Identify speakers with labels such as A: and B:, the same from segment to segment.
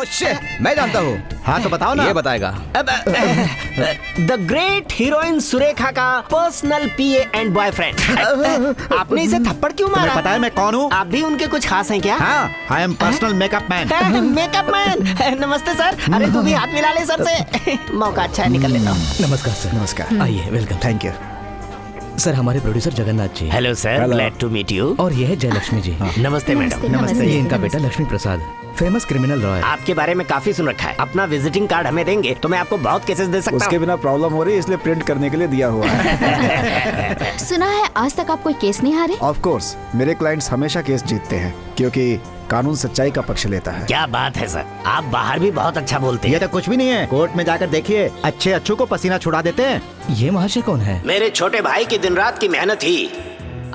A: Shit, मैं जानता हूँ।
B: हाँ तो बताओ ना।
A: ये बताएगा।
C: द ग्रेट हीरोइन सुरेखा का पर्सनल पीए एंड बॉयफ्रेंड। आपने इसे थप्पड़ क्यों मारा?
B: तुम्हें पता है मैं कौन हूँ?
C: आप भी उनके कुछ खास हैं क्या?
B: हाँ, I am personal makeup man.
C: Makeup man. नमस्ते सर। अरे तू भी हाथ मिला ले सर से। मौका अच्छा है, निकल लेता हूँ।
A: नमस्कार सर।
B: नमस्कार।
A: आइए, वेलकम।
B: Thank you.
A: सर, हमारे producer Jagannath ji.
C: Hello sir, glad to meet you.
A: और ये है जयलक्ष्मी जी।
C: नमस्ते मैडम।
A: नमस्ते। ये इनका बेटा Lakshmi Prasad, famous criminal lawyer.
C: आपके बारे में काफी सुन रखा है। अपना विजिटिंग कार्ड हमें देंगे तो मैं आपको बहुत केसेस दे सकता
D: उसके
C: हूँ।
D: बिना प्रॉब्लम हो रही है इसलिए प्रिंट करने के लिए दिया हुआ है।
E: सुना है आज तक आप कोई केस नहीं हारे?
D: ऑफ कोर्स मेरे क्लाइंट्स हमेशा केस जीतते हैं क्योंकि कानून सच्चाई का पक्ष लेता है।
C: क्या बात है सर, आप बाहर भी बहुत अच्छा बोलते
B: ये
C: हैं।
B: तो कुछ भी नहीं है। कोर्ट में जाकर देखिए, अच्छे अच्छों को पसीना छुड़ा देते हैं।
A: ये महाशय कौन है?
C: मेरे छोटे भाई की दिन रात की मेहनत ही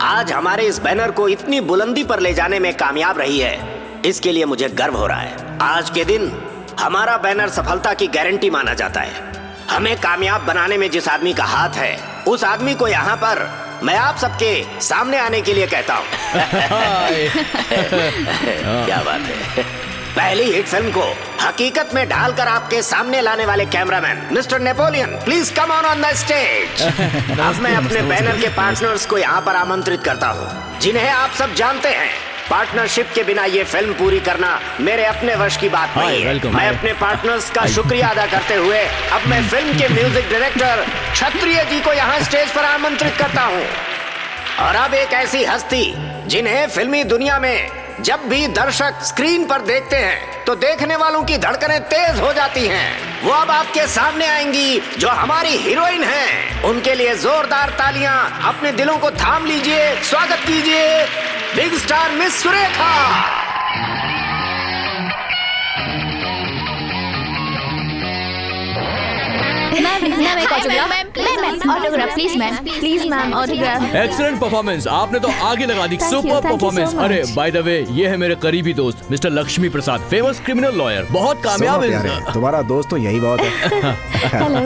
C: आज हमारे इस बैनर को इतनी बुलंदी पर ले जाने में कामयाब रही है। इसके लिए मुझे गर्व हो रहा है। आज के दिन हमारा बैनर सफलता की गारंटी माना जाता है। हमें कामयाब बनाने में जिस आदमी का हाथ है, उस आदमी को यहाँ पर मैं आप सबके सामने आने के लिए कहता हूँ। क्या बात है। पहली हिट फिल्म को हकीकत में ढालकर आपके सामने लाने वाले cameraman mister Napoleon, please come on the stage. अब मैं अपने बैनर के पार्टनर्स को यहाँ पर आमंत्रित करता हूँ, जिन्हें आप सब जानते हैं। पार्टनरशिप के बिना ये फिल्म पूरी करना मेरे अपने वश की बात नहीं है। मैं अपने पार्टनर्स का शुक्रिया अदा करते हुए अब मैं फिल्म के म्यूजिक डायरेक्टर क्षत्रिय जी को यहाँ स्टेज पर आमंत्रित करता हूँ। और अब एक ऐसी हस्ती जिन्हें फिल्मी दुनिया में जब भी दर्शक स्क्रीन पर देखते हैं तो देखने वालों की धड़कनें तेज हो जाती हैं। वो अब आपके सामने आएंगी, जो हमारी हीरोइन हैं। उनके लिए जोरदार तालियां अपने दिलों को थाम लीजिए। स्वागत कीजिए big star miss Surekha.
E: Ma'am एक autograph please ma'am autograph.
F: Excellent performance, आपने तो आगे लगा दी। Super performance. अरे बाय द वे, ये है मेरे करीबी दोस्त mister Lakshmi Prasad, famous criminal lawyer, बहुत कामयाब है।
D: तुम्हारा दोस्त तो यही बहुत है।
E: Hello,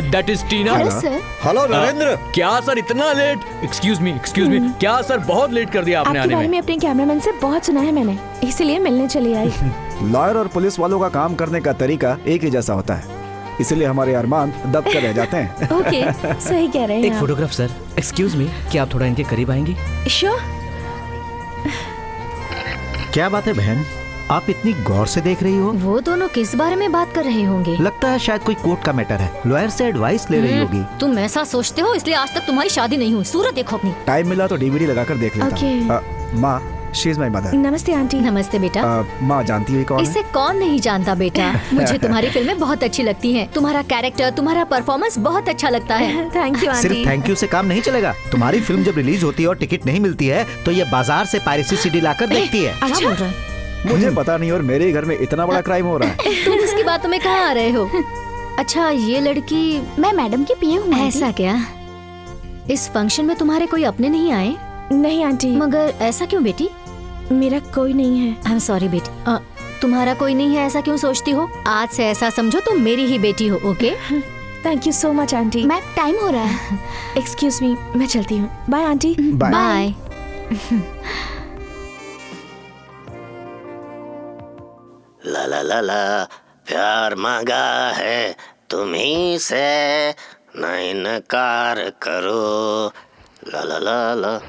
F: that is Tina.
E: Hello sir.
B: Hello Narendra.
F: क्या सर इतना लेट? एक्सक्यूज मी क्या सर बहुत लेट कर दिया आपने
G: आपके
F: आने
G: बारे
F: में?
G: में अपने कैमरामैन से बहुत सुना है मैंने, इसलिए मिलने चली आई।
D: लॉयर और पुलिस वालों का काम करने का तरीका एक ही जैसा होता है, इसलिए हमारे अरमान दब कर रह जाते हैं।
G: ओके, सही कह रहे हैं
A: एक
G: आप।
A: Photograph sir. एक्सक्यूज मी, क्या आप थोड़ा इनके करीब आएंगी?
G: श्योर।
B: क्या बात है बहन, आप इतनी गौर से देख रही हो?
E: वो दोनों किस बारे में बात कर रहे होंगे?
B: लगता है शायद कोई कोर्ट का मैटर है। लॉयर से एडवाइस ले रही होगी।
E: तुम ऐसा सोचते हो इसलिए आज तक तुम्हारी शादी नहीं हुई। सूरत देखो अपनी।
D: टाइम मिला तो डीवीडी लगाकर देख लेता
G: Okay.
D: हूँ। माँ, शी इज माय मदर।
G: नमस्ते आंटी।
E: नमस्ते बेटा।
D: माँ जानती हुई कौन है?
E: इसे कौन नहीं जानता बेटा। मुझे तुम्हारी फिल्में बहुत अच्छी लगती हैं। तुम्हारा कैरेक्टर, तुम्हारा परफॉर्मेंस बहुत अच्छा लगता है।
G: थैंक यू
B: सिर्फ
G: आंटी।
B: थैंक यू से काम नहीं चलेगा। तुम्हारी फिल्म जब रिलीज होती है और टिकट नहीं मिलती है तो ये बाजार से पायरेसी सीडी लाकर देखती है।
E: क्या बोल रहा है?
D: मुझे पता नहीं, और मेरे घर में इतना बड़ा क्राइम हो रहा है।
E: तुम इसकी बातों में कहाँ आ रहे हो? अच्छा, ये लड़की
G: मैं मैडम की पीए हूँ।
E: ऐसा क्या? इस फंक्शन में तुम्हारे कोई अपने नहीं आए?
G: नहीं आंटी,
E: मगर ऐसा क्यों बेटी?
G: मेरा कोई नहीं है।
E: आई एम सॉरी बेटी। तुम्हारा कोई नहीं है ऐसा क्यों सोचती हो? आज से ऐसा समझो तुम मेरी ही बेटी हो। Okay?
G: Thank you so much aunty.
E: Ma'am time हो रहा है।
G: एक्सक्यूज मी, मैं चलती हूँ। Bye aunty.
D: बाय।
E: बाय।
C: ला ला ला ला, प्यार मांगा है तुम्ही से, न इनकार करो। ला ला ला ला।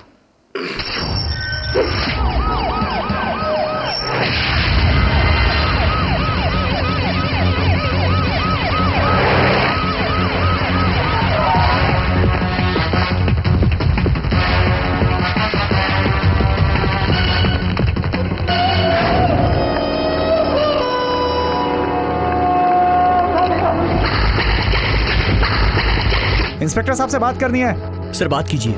D: इंस्पेक्टर साहब से बात करनी है।
F: सर बात कीजिए।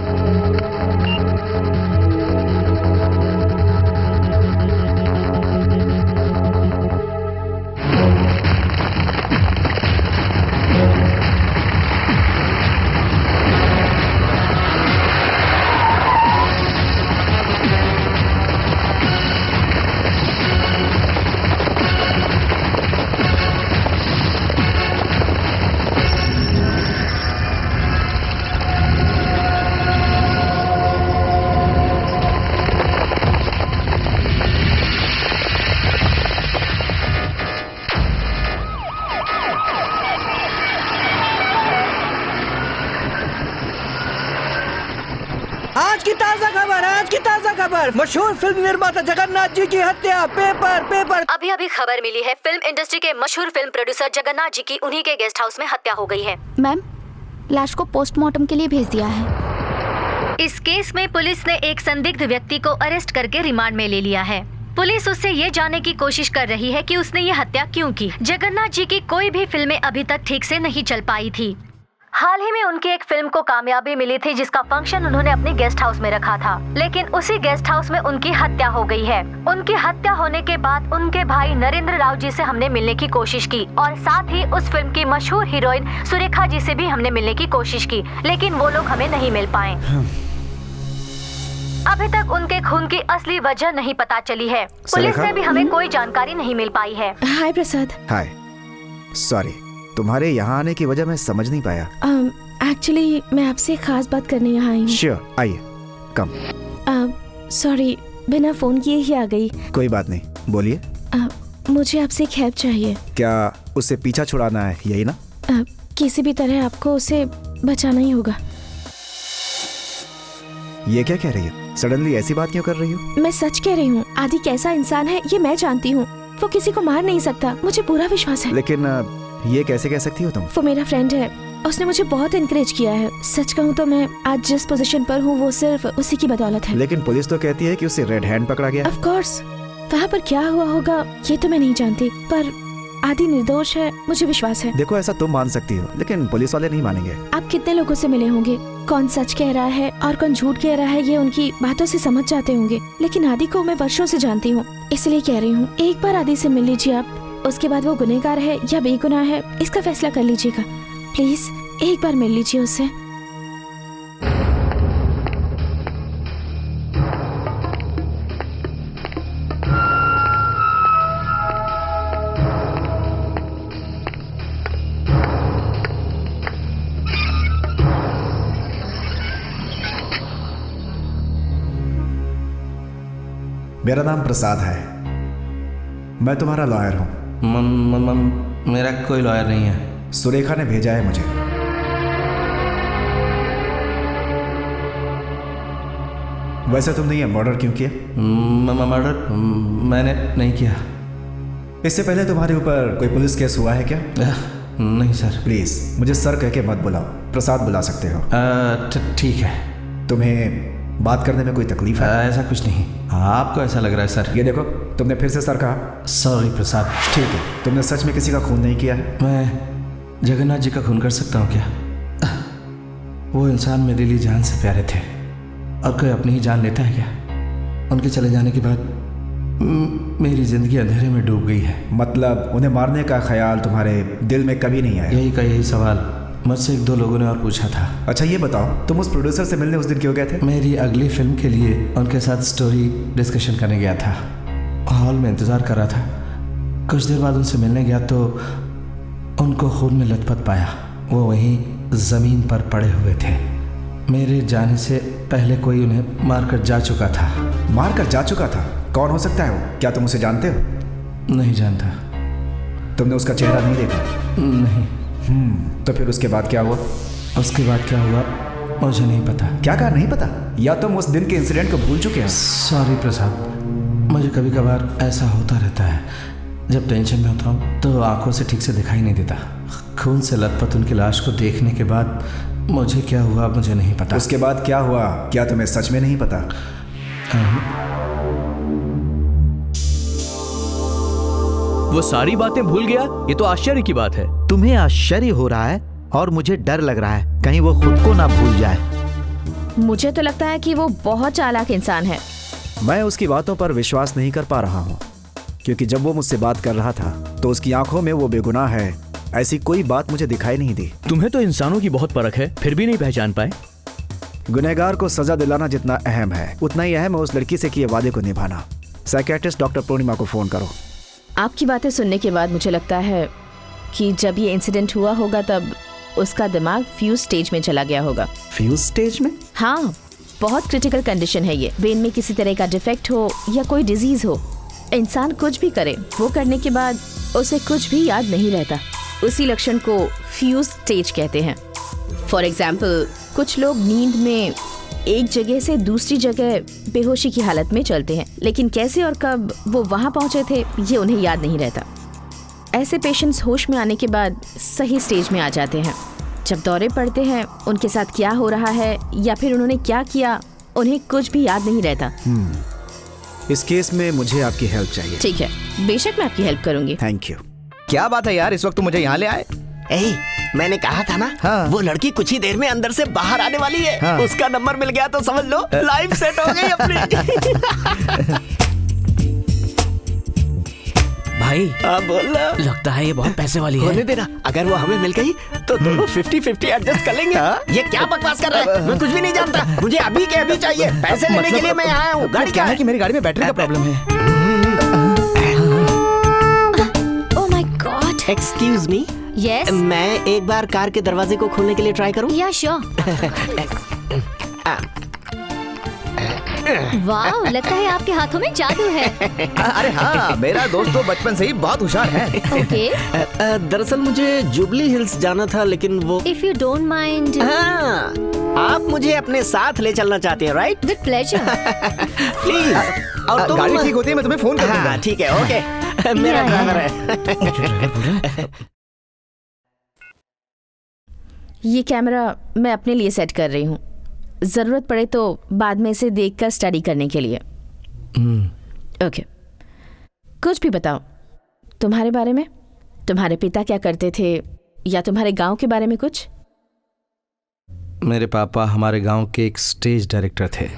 H: पेपर, मशहूर फिल्म निर्माता जगन्नाथ जी की हत्या। Paper paper.
E: अभी अभी खबर मिली है, फिल्म इंडस्ट्री के मशहूर फिल्म प्रोड्यूसर जगन्नाथ जी की उन्हीं के गेस्ट हाउस में हत्या हो गई है।
G: मैम, लाश को पोस्टमार्टम के लिए भेज दिया है।
E: इस केस में पुलिस ने एक संदिग्ध व्यक्ति को अरेस्ट करके रिमांड में ले लिया है। पुलिस उससे ये जानने की कोशिश कर रही है कि उसने ये हत्या क्यों की। जगन्नाथ जी की कोई भी फिल्में अभी तक ठीक से नहीं चल पाई थी। हाल ही में उनकी एक फिल्म को कामयाबी मिली थी जिसका फंक्शन उन्होंने अपने गेस्ट हाउस में रखा था, लेकिन उसी गेस्ट हाउस में उनकी हत्या हो गई है। उनकी हत्या होने के बाद उनके भाई नरेंद्र राव जी से हमने मिलने की कोशिश की और साथ ही उस फिल्म की मशहूर हीरोइन सुरेखा जी से भी हमने मिलने की कोशिश की, लेकिन वो लोग हमें नहीं मिल पाए। अभी तक उनके खून की असली वजह नहीं पता चली है। पुलिस से भी हमें कोई जानकारी नहीं मिल पाई है।
G: हाय प्रसाद।
D: हाय, सॉरी, तुम्हारे यहाँ आने की वजह मैं समझ नहीं पाया।
G: एक्चुअली मैं आपसे खास बात करने यहाँ आई हूँ।
D: श्योर, आइए, कम।
G: सॉरी, बिना फोन किए ही आ गई।
D: कोई बात नहीं, बोलिए।
G: मुझे आपसे एक हेल्प चाहिए।
D: क्या उससे पीछा छुड़ाना है, यही ना?
G: किसी भी तरह आपको उसे बचाना ही होगा।
D: ये क्या कह रही है? सडनली ऐसी बात क्यों कर रही हो?
G: मैं सच कह रही हूँ। आदि कैसा इंसान है ये मैं जानती हूँ। वो किसी को मार नहीं सकता, मुझे पूरा विश्वास है।
D: लेकिन ये कैसे कह सकती हो तुम?
G: वो मेरा फ्रेंड है, उसने मुझे बहुत एनकरेज किया है। सच कहूँ तो मैं आज जिस पोजीशन पर हूँ वो सिर्फ उसी की बदौलत है।
D: लेकिन पुलिस तो कहती है कि उसे रेड हैंड पकड़ा गया।
G: ऑफ कोर्स, वहाँ पर क्या हुआ होगा ये तो मैं नहीं जानती, पर आदि निर्दोष है, मुझे विश्वास है।
D: देखो, ऐसा तुम मान सकती हो, लेकिन पुलिस वाले नहीं मानेंगे।
G: आप कितने लोगों से मिले होंगे, कौन सच कह रहा है और कौन झूठ कह रहा है ये उनकी बातों से समझ जाते होंगे। लेकिन आदि को मैं वर्षों से जानती हूँ, इसलिए कह रही हूँ एक बार आदि से मिल लीजिए आप। उसके बाद वो गुनहगार है या बेगुनाह है इसका फैसला कर लीजिएगा। प्लीज एक बार मिल लीजिए उससे।
D: मेरा नाम प्रसाद है, मैं तुम्हारा लॉयर हूँ।
H: मेरा कोई लॉयर नहीं है।
D: सुरेखा ने भेजा है मुझे। वैसे तुमने ये मर्डर क्यों किया?
H: मर्डर मैंने नहीं किया।
D: इससे पहले तुम्हारे ऊपर कोई पुलिस केस हुआ है क्या?
H: नहीं सर।
D: प्लीज मुझे सर कह के मत बुलाओ, प्रसाद बुला सकते हो।
H: ठीक है।
D: तुम्हें बात करने में कोई तकलीफ है?
H: ऐसा कुछ नहीं। आपको ऐसा लग रहा है सर।
D: ये देखो, तुमने फिर से सर कहा।
H: सॉरी प्रसाद।
D: ठीक है, तुमने सच में किसी का खून नहीं किया है?
H: मैं जगन्नाथ जी का खून कर सकता हूँ क्या? वो इंसान मेरे लिए जान से प्यारे थे, और कोई अपनी ही जान लेता है क्या? उनके चले जाने के बाद मेरी जिंदगी अंधेरे में डूब गई है।
D: मतलब उन्हें मारने का ख्याल तुम्हारे दिल में कभी नहीं आया?
H: यही सवाल मुझसे एक दो लोगों ने और पूछा था।
D: अच्छा ये बताओ, तुम उस प्रोड्यूसर से मिलने उस दिन क्यों गए थे?
H: मेरी अगली फिल्म के लिए उनके साथ स्टोरी डिस्कशन करने गया था। हॉल में इंतज़ार कर रहा था। कुछ देर बाद उनसे मिलने गया तो उनको खून में लथपथ पाया। वो वहीं ज़मीन पर पड़े हुए थे। मेरे जाने से पहले कोई उन्हें मारकर जा चुका था।
D: मारकर जा चुका था? कौन हो सकता है वो? क्या तुम उसे जानते हो?
H: नहीं जानता।
D: तुमने उसका चेहरा नहीं देखा?
H: नहीं।
D: तो फिर उसके बाद क्या हुआ?
H: उसके बाद क्या हुआ मुझे नहीं पता।
D: क्या कहा नहीं पता? या तुम उस दिन के इंसिडेंट को भूल चुके हो?
H: सॉरी प्रसाद, मुझे कभी कभार ऐसा होता रहता है। जब टेंशन में होता हूँ तो आंखों से ठीक से दिखाई नहीं देता। खून से लथपथ उनकी लाश को देखने के बाद मुझे क्या हुआ मुझे नहीं पता।
D: उसके बाद क्या हुआ क्या तुम्हें सच में नहीं पता?
F: वो सारी बातें भूल गया, ये तो आश्चर्य की बात है।
B: तुम्हें आश्चर्य हो रहा है और मुझे डर लग रहा है कहीं वो खुद को ना भूल जाए।
G: मुझे तो लगता है कि वो बहुत चालाक इंसान है।
D: मैं उसकी बातों पर विश्वास नहीं कर पा रहा हूँ, क्योंकि जब वो मुझसे बात कर रहा था तो उसकी आंखों में वो बेगुनाह है ऐसी कोई बात मुझे दिखाई नहीं दी।
F: तुम्हें तो इंसानों की बहुत परख है, फिर भी नहीं पहचान पाए।
D: गुनहगार को सजा दिलाना जितना अहम है उतना ही अहम है उस लड़की से किए वादे को निभाना। साइकियाट्रिस्ट डॉक्टर पूर्णिमा को फोन करो।
G: आपकी बातें सुनने के बाद मुझे लगता है कि जब ये इंसिडेंट हुआ होगा तब उसका दिमाग फ्यूज स्टेज में चला गया होगा।
D: फ्यूज स्टेज में?
G: हाँ, बहुत क्रिटिकल कंडीशन है ये। ब्रेन में किसी तरह का डिफेक्ट हो या कोई डिजीज हो, इंसान कुछ भी करे वो करने के बाद उसे कुछ भी याद नहीं रहता। उसी लक्षण को फ्यूज स्टेज कहते हैं। फॉर एग्जाम्पल, कुछ लोग नींद में एक जगह से दूसरी जगह बेहोशी की हालत में चलते हैं, लेकिन कैसे और कब वो वहाँ पहुँचे थे ये उन्हें याद नहीं रहता। ऐसे पेशेंट्स होश में आने के बाद सही स्टेज में आ जाते हैं। जब दौरे पड़ते हैं उनके साथ क्या हो रहा है या फिर उन्होंने क्या किया उन्हें कुछ भी याद नहीं रहता।
D: इस केस में मुझे आपकी हेल्प चाहिए।
G: ठीक है, बेशक मैं आपकी हेल्प करूंगी।
D: Thank you.
A: क्या बात है यार, इस वक्त तुम मुझे यहाँ ले आए?
C: ए, मैंने कहा था ना,
A: हाँ।
C: वो लड़की कुछ ही देर में अंदर से बाहर आने वाली है।
A: हाँ।
C: उसका नंबर मिल गया तो समझ लो लाइफ सेट हो गई अपनी।
A: भाई
C: बोल।
A: लगता है ये बहुत पैसे वाली
C: होने
A: है।
C: देना, अगर वो हमें मिल गई तो दोनों 50-50 एडजस्ट कर लेंगे। ये क्या बकवास कर रहा है? मैं कुछ भी नहीं जानता, मुझे अभी के अभी चाहिए। पैसे लेने के लिए मैं आया हूँ। गाड़ी
A: क्या है कि मेरी गाड़ी में बैटरी का प्रॉब्लम है।
E: Oh my God.
C: Excuse me,
E: yes.
C: मैं एक बार कार के दरवाजे को खोलने के लिए ट्राई करूँ?
E: या श्योर। वाह, लगता है आपके हाथों में जादू है।
A: अरे हाँ, मेरा दोस्त तो बचपन से ही बहुत होशियार है।
E: ओके।
C: दरअसल मुझे जुबली हिल्स जाना था, लेकिन वो
E: इफ यू डोंट माइंड।
C: हाँ, आप मुझे अपने साथ ले चलना चाहते हैं, राइट?
E: With pleasure.
C: प्लीज। और तुम?
A: गाड़ी ठीक होती है मैं तुम्हें फोन कर दूंगा।
C: हाँ, ठीक है, ओके। मेरा ड्राइवर है।
G: ये कैमरा मैं अपने लिए सेट कर रही हूँ, जरूरत पड़े तो बाद में इसे देखकर स्टडी करने के लिए। ओके, कुछ भी बताओ तुम्हारे बारे में। तुम्हारे पिता क्या करते थे या तुम्हारे गांव के बारे में कुछ?
H: मेरे पापा हमारे गांव के एक स्टेज डायरेक्टर थे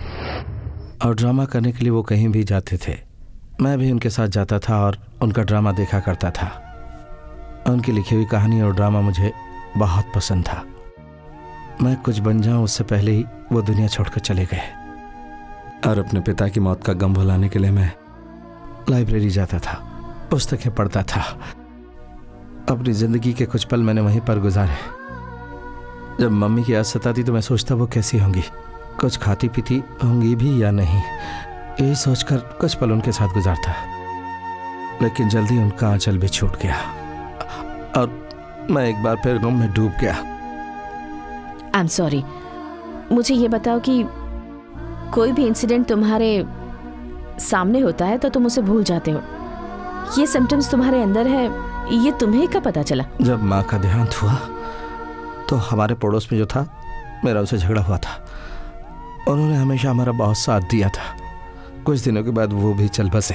H: और ड्रामा करने के लिए वो कहीं भी जाते थे। मैं भी उनके साथ जाता था और उनका ड्रामा देखा करता था। उनकी लिखी हुई कहानी और ड्रामा मुझे बहुत पसंद था। मैं कुछ बन जाऊं उससे पहले ही वो दुनिया छोड़कर चले गए और अपने पिता की मौत का गम भुलाने के लिए मैं लाइब्रेरी जाता था, पुस्तकें पढ़ता था। अपनी जिंदगी के कुछ पल मैंने वहीं पर गुजारे। जब मम्मी की याद सताती तो मैं सोचता वो कैसी होंगी, कुछ खाती पीती होंगी भी या नहीं। यही सोचकर कुछ पल उनके साथ गुजारता, लेकिन जल्दी उनका आंचल भी छूट गया और मैं एक बार फिर गम में डूब गया।
G: आई एम सॉरी। मुझे ये बताओ कि कोई भी इंसिडेंट तुम्हारे सामने होता है तो तुम उसे भूल जाते हो। ये सिम्टम्स तुम्हारे अंदर है, ये तुम्हें कब पता चला?
H: जब माँ का देहांत हुआ तो हमारे पड़ोस में जो था मेरा उसे झगड़ा हुआ था। उन्होंने हमेशा हमारा बहुत साथ दिया था। कुछ दिनों के बाद वो भी चल बसे।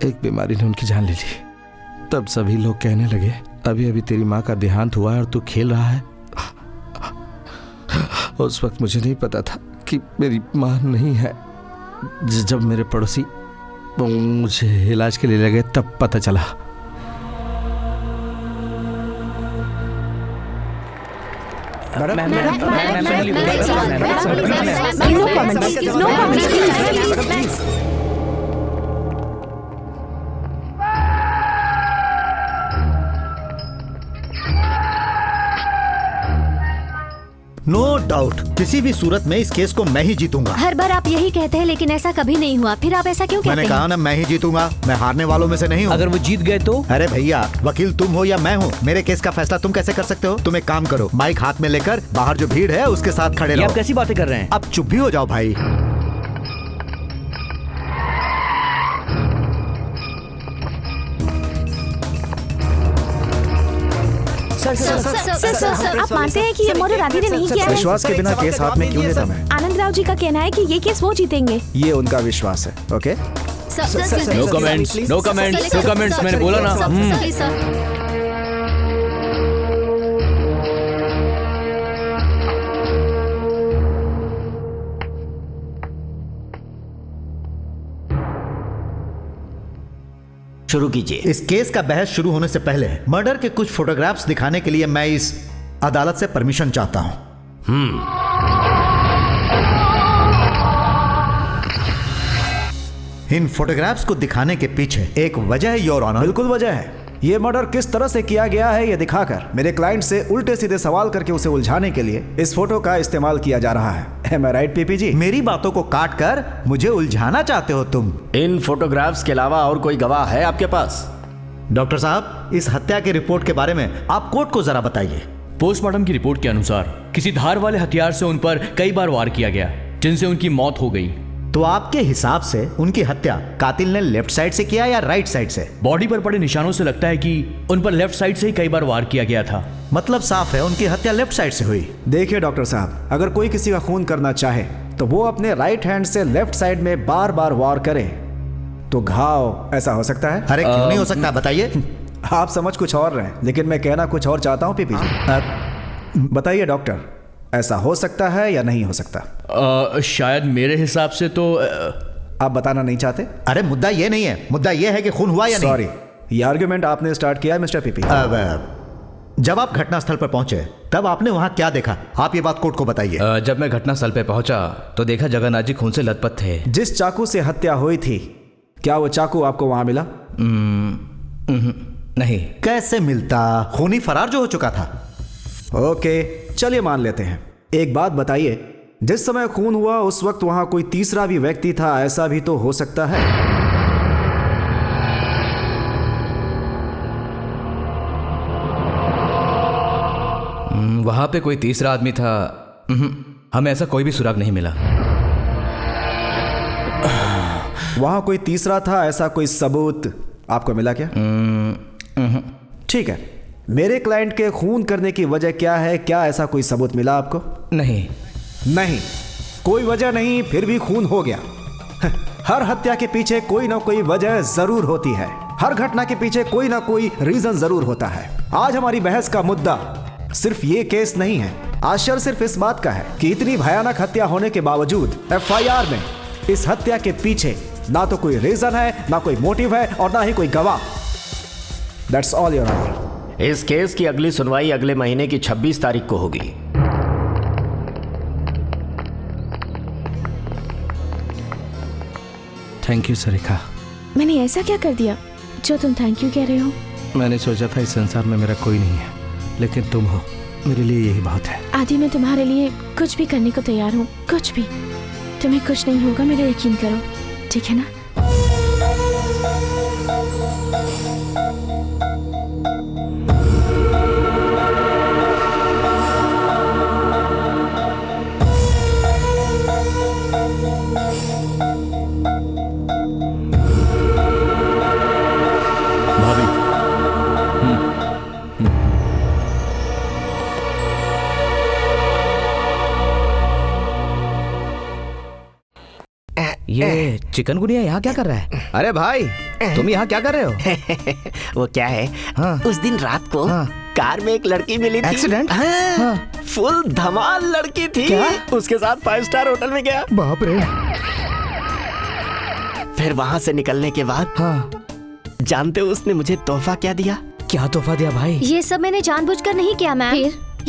H: एक बीमारी ने उनकी जान ले ली। तब सभी लोग कहने लगे, अभी अभी तेरी माँ का देहांत हुआ है और तू खेल रहा है। उस वक्त मुझे नहीं पता था कि मेरी माँ नहीं है। जब मेरे पड़ोसी मुझे इलाज के लिए ले गए तब पता चला।
B: नो डाउट, किसी भी सूरत में इस केस को मैं ही जीतूंगा।
E: हर बार आप यही कहते हैं लेकिन ऐसा कभी नहीं हुआ, फिर आप ऐसा क्यों कहते हैं?
B: मैंने कहा ना मैं ही जीतूंगा, मैं हारने वालों में से नहीं हूँ।
A: अगर वो जीत गए तो?
B: अरे भैया, वकील तुम हो या मैं हूँ, मेरे केस का फैसला तुम कैसे कर सकते हो? तुम एक काम करो, माइक हाथ में लेकर बाहर जो भीड़ है उसके साथ खड़े रहो।
A: आप कैसी बातें कर रहे हैं?
B: अब चुप भी हो जाओ भाई।
G: सर, आप मानते हैं कि ये मर्डर आदि ने नहीं किया है?
D: विश्वास के बिना केस हाथ में क्यों लेता मैं?
G: आनंद राव जी का कहना है कि ये केस वो जीतेंगे।
D: ये उनका विश्वास है। Okay,
F: no comments, no comments, no comments. मैंने बोला ना।
C: शुरू कीजिए।
B: इस केस का बहस शुरू होने से पहले मर्डर के कुछ फोटोग्राफ्स दिखाने के लिए मैं इस अदालत से परमिशन चाहता हूं। इन फोटोग्राफ्स को दिखाने के पीछे एक वजह है योर ऑनर।
D: बिल्कुल वजह है। ये मर्डर किस तरह से किया गया है ये दिखाकर मेरे क्लाइंट से उल्टे सीधे सवाल करके उसे उलझाने के लिए इस फोटो का इस्तेमाल किया जा रहा है। Am I right, पीपी जी?
B: मेरी बातों को काट कर मुझे उलझाना चाहते हो तुम।
C: इन फोटोग्राफ्स के अलावा और कोई गवाह है आपके पास?
B: डॉक्टर साहब, इस हत्या की रिपोर्ट के बारे में आप कोर्ट को जरा बताइए।
F: पोस्टमार्टम की रिपोर्ट के अनुसार किसी धार वाले हथियार से उन पर कई बार वार किया गया। जिनसे उनकी मौत हो गई।
B: तो आपके हिसाब से उनकी हत्या कातिल ने लेफ्ट साइड से किया या राइट साइड से?
F: बॉडी पर पड़े निशानों से लगता है कि उन पर लेफ्ट साइड से ही कई बार वार किया गया था।
B: मतलब साफ है उनकी हत्या लेफ्ट साइड से हुई।
D: देखिए डॉक्टर साहब, अगर कोई किसी का खून करना चाहे तो वो अपने राइट हैंड से लेफ्ट साइड में बार बार वार करे तो घाव ऐसा हो सकता है।
B: अरे क्यों नहीं हो सकता, बताइए।
D: आप समझ कुछ और रहे हैं, लेकिन मैं कहना कुछ और चाहता हूँ पीपी जी। बताइए डॉक्टर, ऐसा हो सकता है या नहीं हो सकता?
F: शायद मेरे हिसाब से तो
D: आप बताना नहीं चाहते?
B: अरे मुद्दा ये नहीं है, मुद्दा ये है कि खून हुआ या नहीं।
D: सॉरी, ये आर्गुमेंट आपने स्टार्ट किया है मिस्टर पीपी।
B: जब आप घटनास्थल पर पहुंचे तब आपने वहां क्या देखा? आप ये बात कोर्ट को बताइए।
I: जब मैं घटनास्थल पे पहुंचा तो देखा जगन्नाथ जी खून से लथपथ थे।
D: जिस चाकू से हत्या हुई थी, क्या वो चाकू आपको वहां मिला?
I: नहीं।
B: कैसे मिलता? खूनी फरार जो हो चुका था।
D: ओके, चलिए मान लेते हैं। एक बात बताइए, जिस समय खून हुआ उस वक्त वहां कोई तीसरा भी व्यक्ति था, ऐसा भी तो हो सकता है।
I: वहां पे कोई तीसरा आदमी था? हमें ऐसा कोई भी सुराग नहीं मिला।
D: वहां कोई तीसरा था, ऐसा कोई सबूत आपको मिला क्या? ठीक है, मेरे क्लाइंट के खून करने की वजह क्या है? क्या ऐसा कोई सबूत मिला आपको?
I: नहीं।
D: नहीं, कोई वजह नहीं, फिर भी खून हो गया। हर हत्या के पीछे कोई ना कोई वजह जरूर होती है। हर घटना के पीछे कोई ना कोई रीजन जरूर होता है। आज हमारी बहस का मुद्दा सिर्फ ये केस नहीं है। आश्चर्य सिर्फ इस बात का है कि इतनी भयानक हत्या होने के बावजूद एफआईआर में इस हत्या के पीछे ना तो कोई रीजन है, ना कोई मोटिव है और ना ही कोई गवाह। That's all your honour.
C: इस केस की अगली सुनवाई अगले महीने की 26 तारीख को होगी।
H: Thank you Sarika.
G: मैंने ऐसा क्या कर दिया जो तुम थैंक यू कह रहे हो?
H: मैंने सोचा था इस संसार में मेरा कोई नहीं है, लेकिन तुम हो, मेरे लिए यही बहुत है।
G: आदि, मैं तुम्हारे लिए कुछ भी करने को तैयार हूँ, कुछ भी। तुम्हें कुछ नहीं होगा, मेरा यकीन करो, ठीक है ना?
I: ये चिकनगुनिया यहाँ क्या कर रहा है?
A: अरे भाई,
I: तुम यहाँ क्या कर रहे हो?
C: वो क्या है,
I: हाँ।
C: उस दिन रात को
I: हाँ।
C: कार में एक लड़की मिली थी।
I: एक्सीडेंट?
C: हाँ।
I: हाँ।
C: फुल धमाल लड़की थी।
I: क्या?
C: उसके साथ 5 स्टार होटल में गया।
I: बाप रे।
C: फिर वहाँ से निकलने के बाद
I: हाँ।
C: जानते हो उसने मुझे तोहफा क्या दिया?
I: क्या तोहफा दिया भाई?
E: ये सब मैंने जानबूझकर नहीं किया मैम।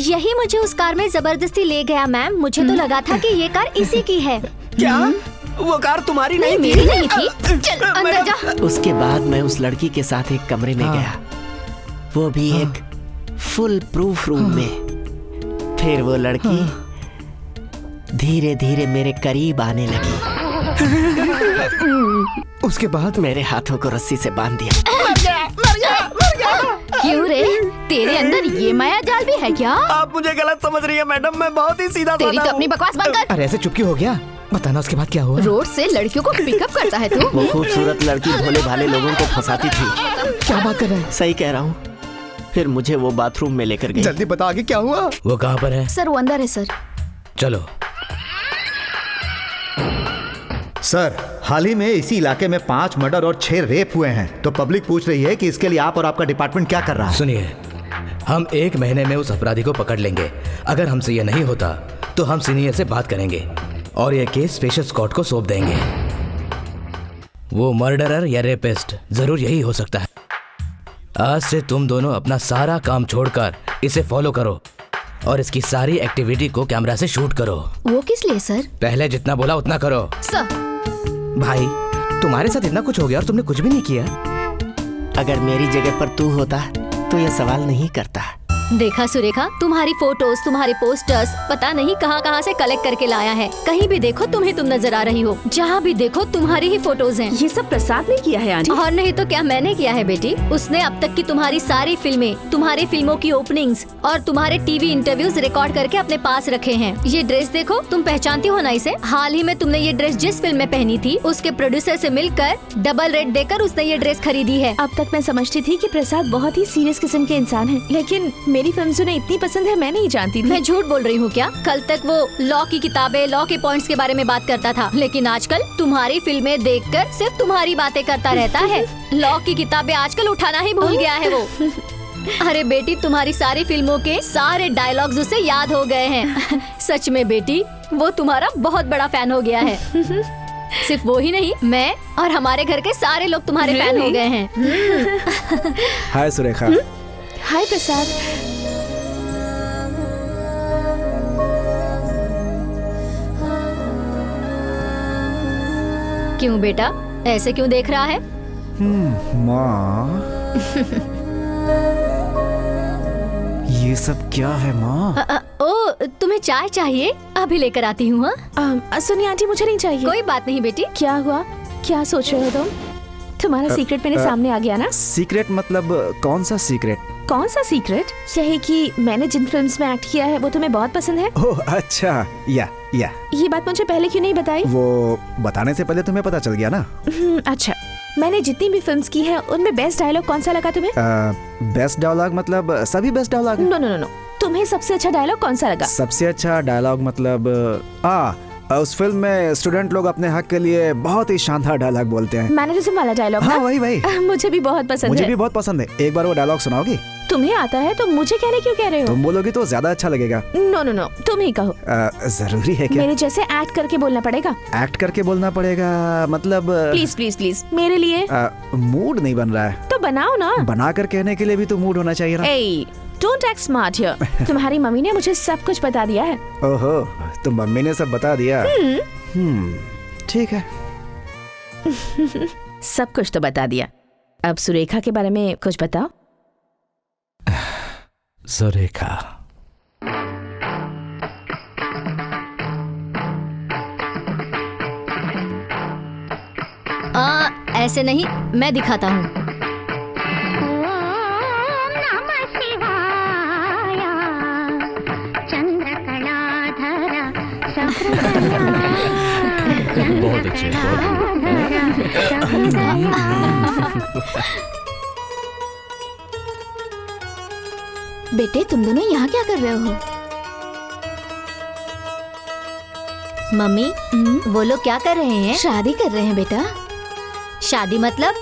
E: यही मुझे उस कार में जबरदस्ती ले गया मैम। मुझे तो लगा था कि ये कार इसी की है।
C: क्या? वो कार तुम्हारी नहीं
E: मेरी नहीं थी। चल अंदर जा।
C: उसके बाद मैं उस लड़की के साथ एक कमरे में गया, वो भी एक फुल प्रूफ रूम में। फिर वो लड़की धीरे धीरे मेरे करीब आने लगी।
I: उसके बाद
C: मेरे हाथों को रस्सी से बांध दिया।
E: क्यों रे, तेरे अंदर ये माया जाल भी है क्या?
C: आप मुझे गलत समझ रही है मैडम, मैं बहुत ही सीधा
E: तेरी तो अपनी बकवास बंद कर।
I: अरे ऐसे चुप क्यों हो गया? बताना उसके बाद क्या हुआ?
E: रोड से लड़कियों को पिकअप करता है तू?
C: वो खूबसूरत लड़की भोले भाले लोगों को फंसाती थी।
I: क्या बात कर रहे हैं?
C: सही कह रहा हूँ। फिर मुझे वो बाथरूम में लेकर गई।
A: जल्दी बता आगे क्या हुआ?
I: वो कहाँ पर है?
E: सर वो अंदर है सर।
I: चलो।
B: सर, हाल ही में इसी इलाके में 5 मर्डर और 6 रेप हुए हैं। तो पब्लिक पूछ रही है कि इसके लिए आप और आपका डिपार्टमेंट क्या कर रहा है?
I: सुनिए, हम 1 महीने में उस अपराधी को पकड़ लेंगे। अगर हमसे यह नहीं होता तो हम सीनियर से बात करेंगे और यह केस स्पेशल स्क्वाड को सौंप देंगे। वो मर्डरर या रेपिस्ट जरूर यही हो सकता है। आज से तुम दोनों अपना सारा काम छोड़कर इसे फॉलो करो और इसकी सारी एक्टिविटी को कैमरा से शूट करो।
E: वो किस लिए सर?
I: पहले जितना बोला उतना करो।
E: सर
I: भाई, तुम्हारे साथ इतना कुछ हो गया और तुमने कुछ भी नहीं किया।
C: अगर मेरी जगह पर तू होता तो ये सवाल नहीं करता।
J: देखा सुरेखा, तुम्हारी फोटोज, तुम्हारे पोस्टर्स पता नहीं कहाँ कहाँ से कलेक्ट करके लाया है। कहीं भी देखो तुम्हें तुम नजर आ रही हो, जहाँ भी देखो तुम्हारी ही फोटोज हैं।
G: ये सब प्रसाद ने किया है आंटी।
J: और नहीं तो क्या मैंने किया है बेटी। उसने अब तक की तुम्हारी सारी फिल्में, तुम्हारी फिल्मों की ओपनिंग्स और तुम्हारे टीवी इंटरव्यूज रिकॉर्ड करके अपने पास रखे हैं। ये ड्रेस देखो, तुम पहचानती हो ना इसे? हाल ही में तुमने ये ड्रेस जिस फिल्म में पहनी थी, उसके प्रोड्यूसर से मिलकर डबल रेट देकर उसने ये ड्रेस खरीदी है।
G: अब तक मैं समझती थी कि प्रसाद बहुत ही सीरियस किस्म के इंसान हैं, लेकिन मेरी फिल्म्स उन्हें इतनी पसंद है मैं नहीं जानती थी।
J: मैं झूठ बोल रही हूँ क्या? कल तक वो लॉ की किताबें, लॉ के पॉइंट्स के बारे में बात करता था, लेकिन आजकल तुम्हारी फिल्में देखकर सिर्फ तुम्हारी बातें करता रहता है। लॉ की किताबें आजकल उठाना ही भूल गया है वो। अरे बेटी, तुम्हारी सारी फिल्मों के सारे डायलॉग्स उसे याद हो गए हैं। सच में बेटी, वो तुम्हारा बहुत बड़ा फैन हो गया है। सिर्फ वो ही नहीं, मैं और हमारे घर के सारे लोग तुम्हारे फैन हो गए हैं।
D: हाय सुरेखा।
G: हाय प्रसाद।
J: क्यों बेटा, ऐसे क्यों देख रहा है?
D: माँ, ये सब क्या है माँ?
J: ओ, तुम्हें चाय चाहिए? अभी लेकर आती हूँ।
G: सुनिए आंटी, मुझे नहीं चाहिए।
J: कोई बात नहीं बेटी।
G: क्या हुआ? क्या सोच रहे हो तुम? तुम्हारा सीक्रेट मेरे सामने आ गया ना?
D: सीक्रेट मतलब कौन सा सीक्रेट?
G: कौन सा सीक्रेट? यही कि मैंने जिन फिल्म्स में एक्ट किया है वो तुम्हें बहुत पसंद है।
D: ओह अच्छा, या
G: ये बात मुझे पहले क्यों नहीं बताई?
D: वो बताने से पहले तुम्हें पता चल गया ना।
G: अच्छा, मैंने जितनी भी फिल्म्स की है उनमें बेस्ट डायलॉग कौन सा लगा तुम्हें?
D: बेस्ट डायलॉग मतलब सभी बेस्ट डायलॉग?
G: नो, तुम्हें सबसे अच्छा डायलॉग कौन सा लगा?
D: सबसे अच्छा डायलॉग मतलब उस फिल्म में स्टूडेंट लोग अपने हक के लिए बहुत ही शानदार डायलॉग बोलते हैं।
G: मैनरिज्म वाला डायलॉग?
D: हाँ, वही।
G: मुझे भी बहुत पसंद है।
D: मुझे भी बहुत पसंद है। एक बार वो डायलॉग सुनाओगी?
G: तुम्हें आता है तो मुझे कहने क्यों कह रहे हो?
D: तुम बोलोगी तो ज्यादा अच्छा लगेगा।
G: नो, तुम ही कहो।
D: जरूरी है क्या?
G: मेरे जैसे एक्ट करके बोलना पड़ेगा।
D: एक्ट करके बोलना पड़ेगा मतलब?
G: प्लीज मेरे लिए।
D: मूड नहीं बन रहा है।
G: तो बनाओ ना।
D: बनाकर कहने के लिए भी तो मूड होना चाहिए ना।
G: Don't act smart here. तुम्हारी मम्मी ने मुझे सब कुछ बता दिया है।
D: ओहो, तो मम्मी ने सब बता दिया? ठीक है।
G: सब कुछ तो बता दिया, अब सुरेखा के बारे में कुछ बताओ।
H: सुरेखा,
J: ऐसे नहीं, मैं दिखाता हूँ।
F: बहुत अच्छे,
J: बेटे, तुम दोनों यहाँ क्या कर रहे हो? मम्मी, वो लोग क्या कर रहे हैं?
K: शादी कर रहे हैं बेटा।
J: शादी मतलब?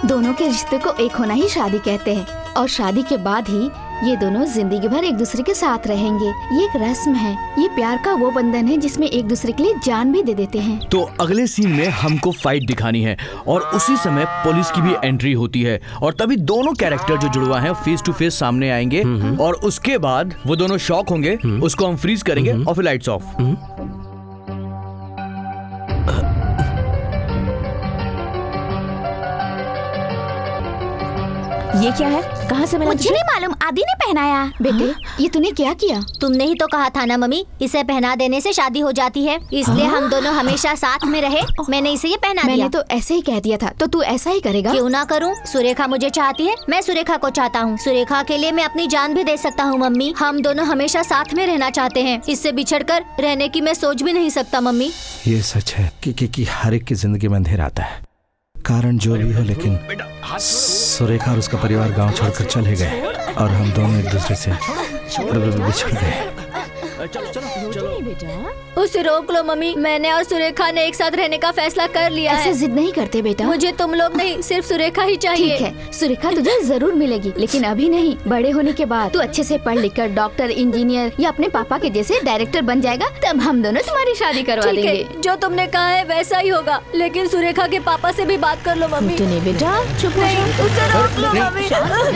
K: दोनों के रिश्ते को एक होना ही शादी कहते हैं, और शादी के बाद ही ये दोनों जिंदगी भर एक दूसरे के साथ रहेंगे। ये एक रस्म है, ये प्यार का वो बंधन है जिसमें एक दूसरे के लिए जान भी दे देते हैं।
F: तो अगले सीन में हमको फाइट दिखानी है और उसी समय पुलिस की भी एंट्री होती है और तभी दोनों कैरेक्टर जो जुड़वा हैं फेस टू फेस सामने आएंगे और उसके बाद वो दोनों शॉक होंगे, उसको हम फ्रीज करेंगे और फिर लाइट्स ऑफ।
G: ये क्या है? कहाँ से मिला?
K: मुझे नहीं मालूम, आदि ने पहनाया। बेटे, ये तूने क्या किया?
J: तुमने ही तो कहा था ना मम्मी, इसे पहना देने से शादी हो जाती है, इसलिए हम दोनों हमेशा साथ में रहे। मैंने इसे ये पहना दिया।
K: मैंने तो ऐसे ही कह दिया था, तो तू ऐसा ही करेगा?
J: क्यों ना करूं? सुरेखा मुझे चाहती है, मैं सुरेखा को चाहता हूँ। सुरेखा के लिए मैं अपनी जान भी दे सकता हूँ मम्मी। हम दोनों हमेशा साथ में रहना चाहते हैं, इससे बिछड़कर रहने की मैं सोच भी नहीं सकता मम्मी।
H: ये सच है कि हर एक की जिंदगी में अंधेरा आता है, कारण जो भी हो, लेकिन सुरेखा और उसका परिवार गांव छोड़कर चले गए और हम दोनों एक दूसरे से बिछड़ गए।
J: उसे रोक लो मम्मी, मैंने और सुरेखा ने एक साथ रहने का फैसला कर लिया है।
K: ऐसे जिद नहीं करते बेटा।
J: मुझे तुम लोग नहीं, सिर्फ सुरेखा ही चाहिए।
K: ठीक है, सुरेखा तुझे जरूर मिलेगी, लेकिन अभी नहीं। बड़े होने के बाद तू अच्छे से पढ़ लिख कर डॉक्टर, इंजीनियर या अपने पापा के जैसे डायरेक्टर बन जाएगा, तब हम दोनों तुम्हारी शादी करवा देंगे।
J: जो तुमने कहा है वैसा ही होगा, लेकिन सुरेखा के पापा से भी बात कर लो मम्मी।
G: बेटा चुप
J: नहीं, उसे रोक लो मम्मी।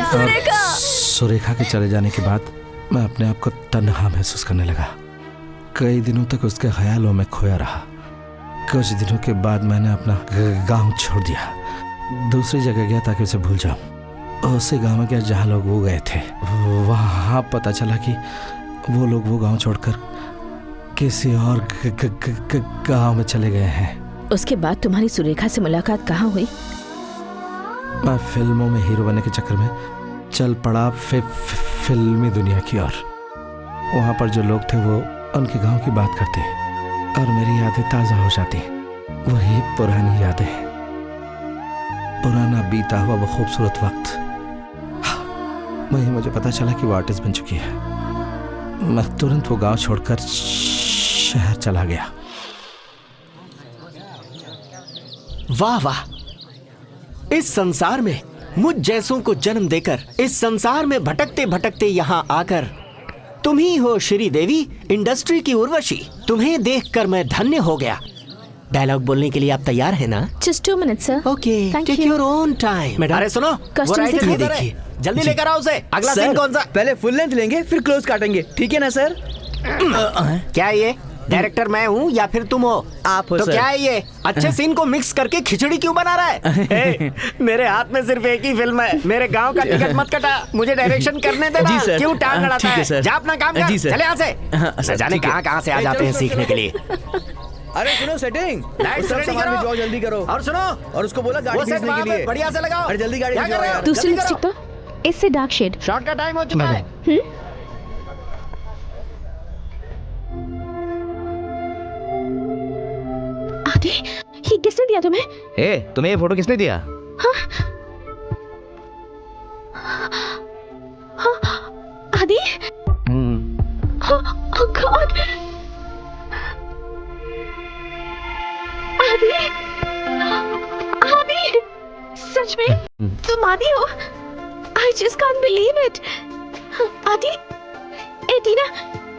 J: सुरेखा।
H: सुरेखा के चले जाने के बाद मैं अपने आप को तन्हा महसूस करने लगा। कई दिनों तक उसके ख्यालों में खोया रहा। कुछ दिनों के बाद मैंने अपना गांव छोड़ दिया, दूसरी जगह गया ताकि उसे भूल जाऊं। उसी गांव में क्या जहाँ लोग वो गए थे, वहाँ पता चला कि वो लोग वो गांव छोड़कर किसी और गांव में चले गए हैं।
G: उसके बाद तुम्हारी सुरेखा से मुलाकात कहाँ हुई?
H: मैं फिल्मों में हीरो बनने के चक्कर में चल पड़ा फिल्मी दुनिया की ओर। वहाँ पर जो लोग थे वो उनके गांव की बात करते और मेरी यादें ताज़ा हो जाती। वही पुरानी यादें, पुराना बीता हुआ वो खूबसूरत वक्त। वही मुझे पता चला कि वो आर्टिस्ट बन चुकी है। मैं तुरंत वो गांव छोड़कर शहर चला गया।
L: वाह वाह, इस संसार में मुझ जैसों को जन्म देकर, इस संसार में भटकते भटकते यहाँ आकर तुम ही हो श्रीदेवी, इंडस्ट्री की उर्वशी। तुम्हें देखकर मैं धन्य हो गया। डायलॉग बोलने के लिए आप तैयार हैं ना?
G: Just 2 minutes, sir.
L: Okay, take your own time. अरे सुनो, वो राइटर ये देखिए, जल्दी लेकर आओ उसे। अगला सीन कौन सा?
F: पहले फुल लेंथ लेंगे, फिर क्लोज काटेंगे, ठीक है ना सर?
L: क्या ये डायरेक्टर मैं हूँ या फिर तुम हो?
F: आप हो
L: तो
F: सर।
L: क्या है ये? अच्छे सीन को मिक्स करके खिचड़ी क्यों बना रहा है? ए, मेरे हाथ में सिर्फ एक ही फिल्म है। मेरे गांव का टिकट मत कटा, मुझे डायरेक्शन करने देना।
F: जी सर।
L: क्यों टांग अड़ाता
F: ठीक है
L: है?
F: सर।
L: जा अपना काम कर।
F: जी सर।
L: चले यहाँ से।
F: सर,
L: जाने
F: ठीक है।
L: कहाँ से आ जाते हैं सीखने के लिए।
F: अरे सुनो, सेटिंग
L: लाइट्स रेडी
F: सामान भिजवाओ,
L: करो,
F: जल्दी करो।
L: और सुनो,
F: और उसको बोला गाड़ी
L: वो सेट
F: भेजने
L: वहाँ
F: के
L: पे
F: लिए।
L: बढ़िया से लगाओ।
F: अरे जल्दी गाड़ी
L: क्या
F: भिजवाओ
L: कर रहे हो?
F: यार।
G: दूसरी
L: जल्दी
G: लिपस्टिक
L: करो।
G: तो इससे डार्क शेड।
L: शॉट का टाइम हो चुका है।
G: आदि, ये किसने दिया तुम्हें?
A: तुम्हें ये फोटो किसने दिया?
G: आदि? Oh God! आदि? आदि? सच में? तुम आदि हो? I just can't believe it. आदि? ए टीना,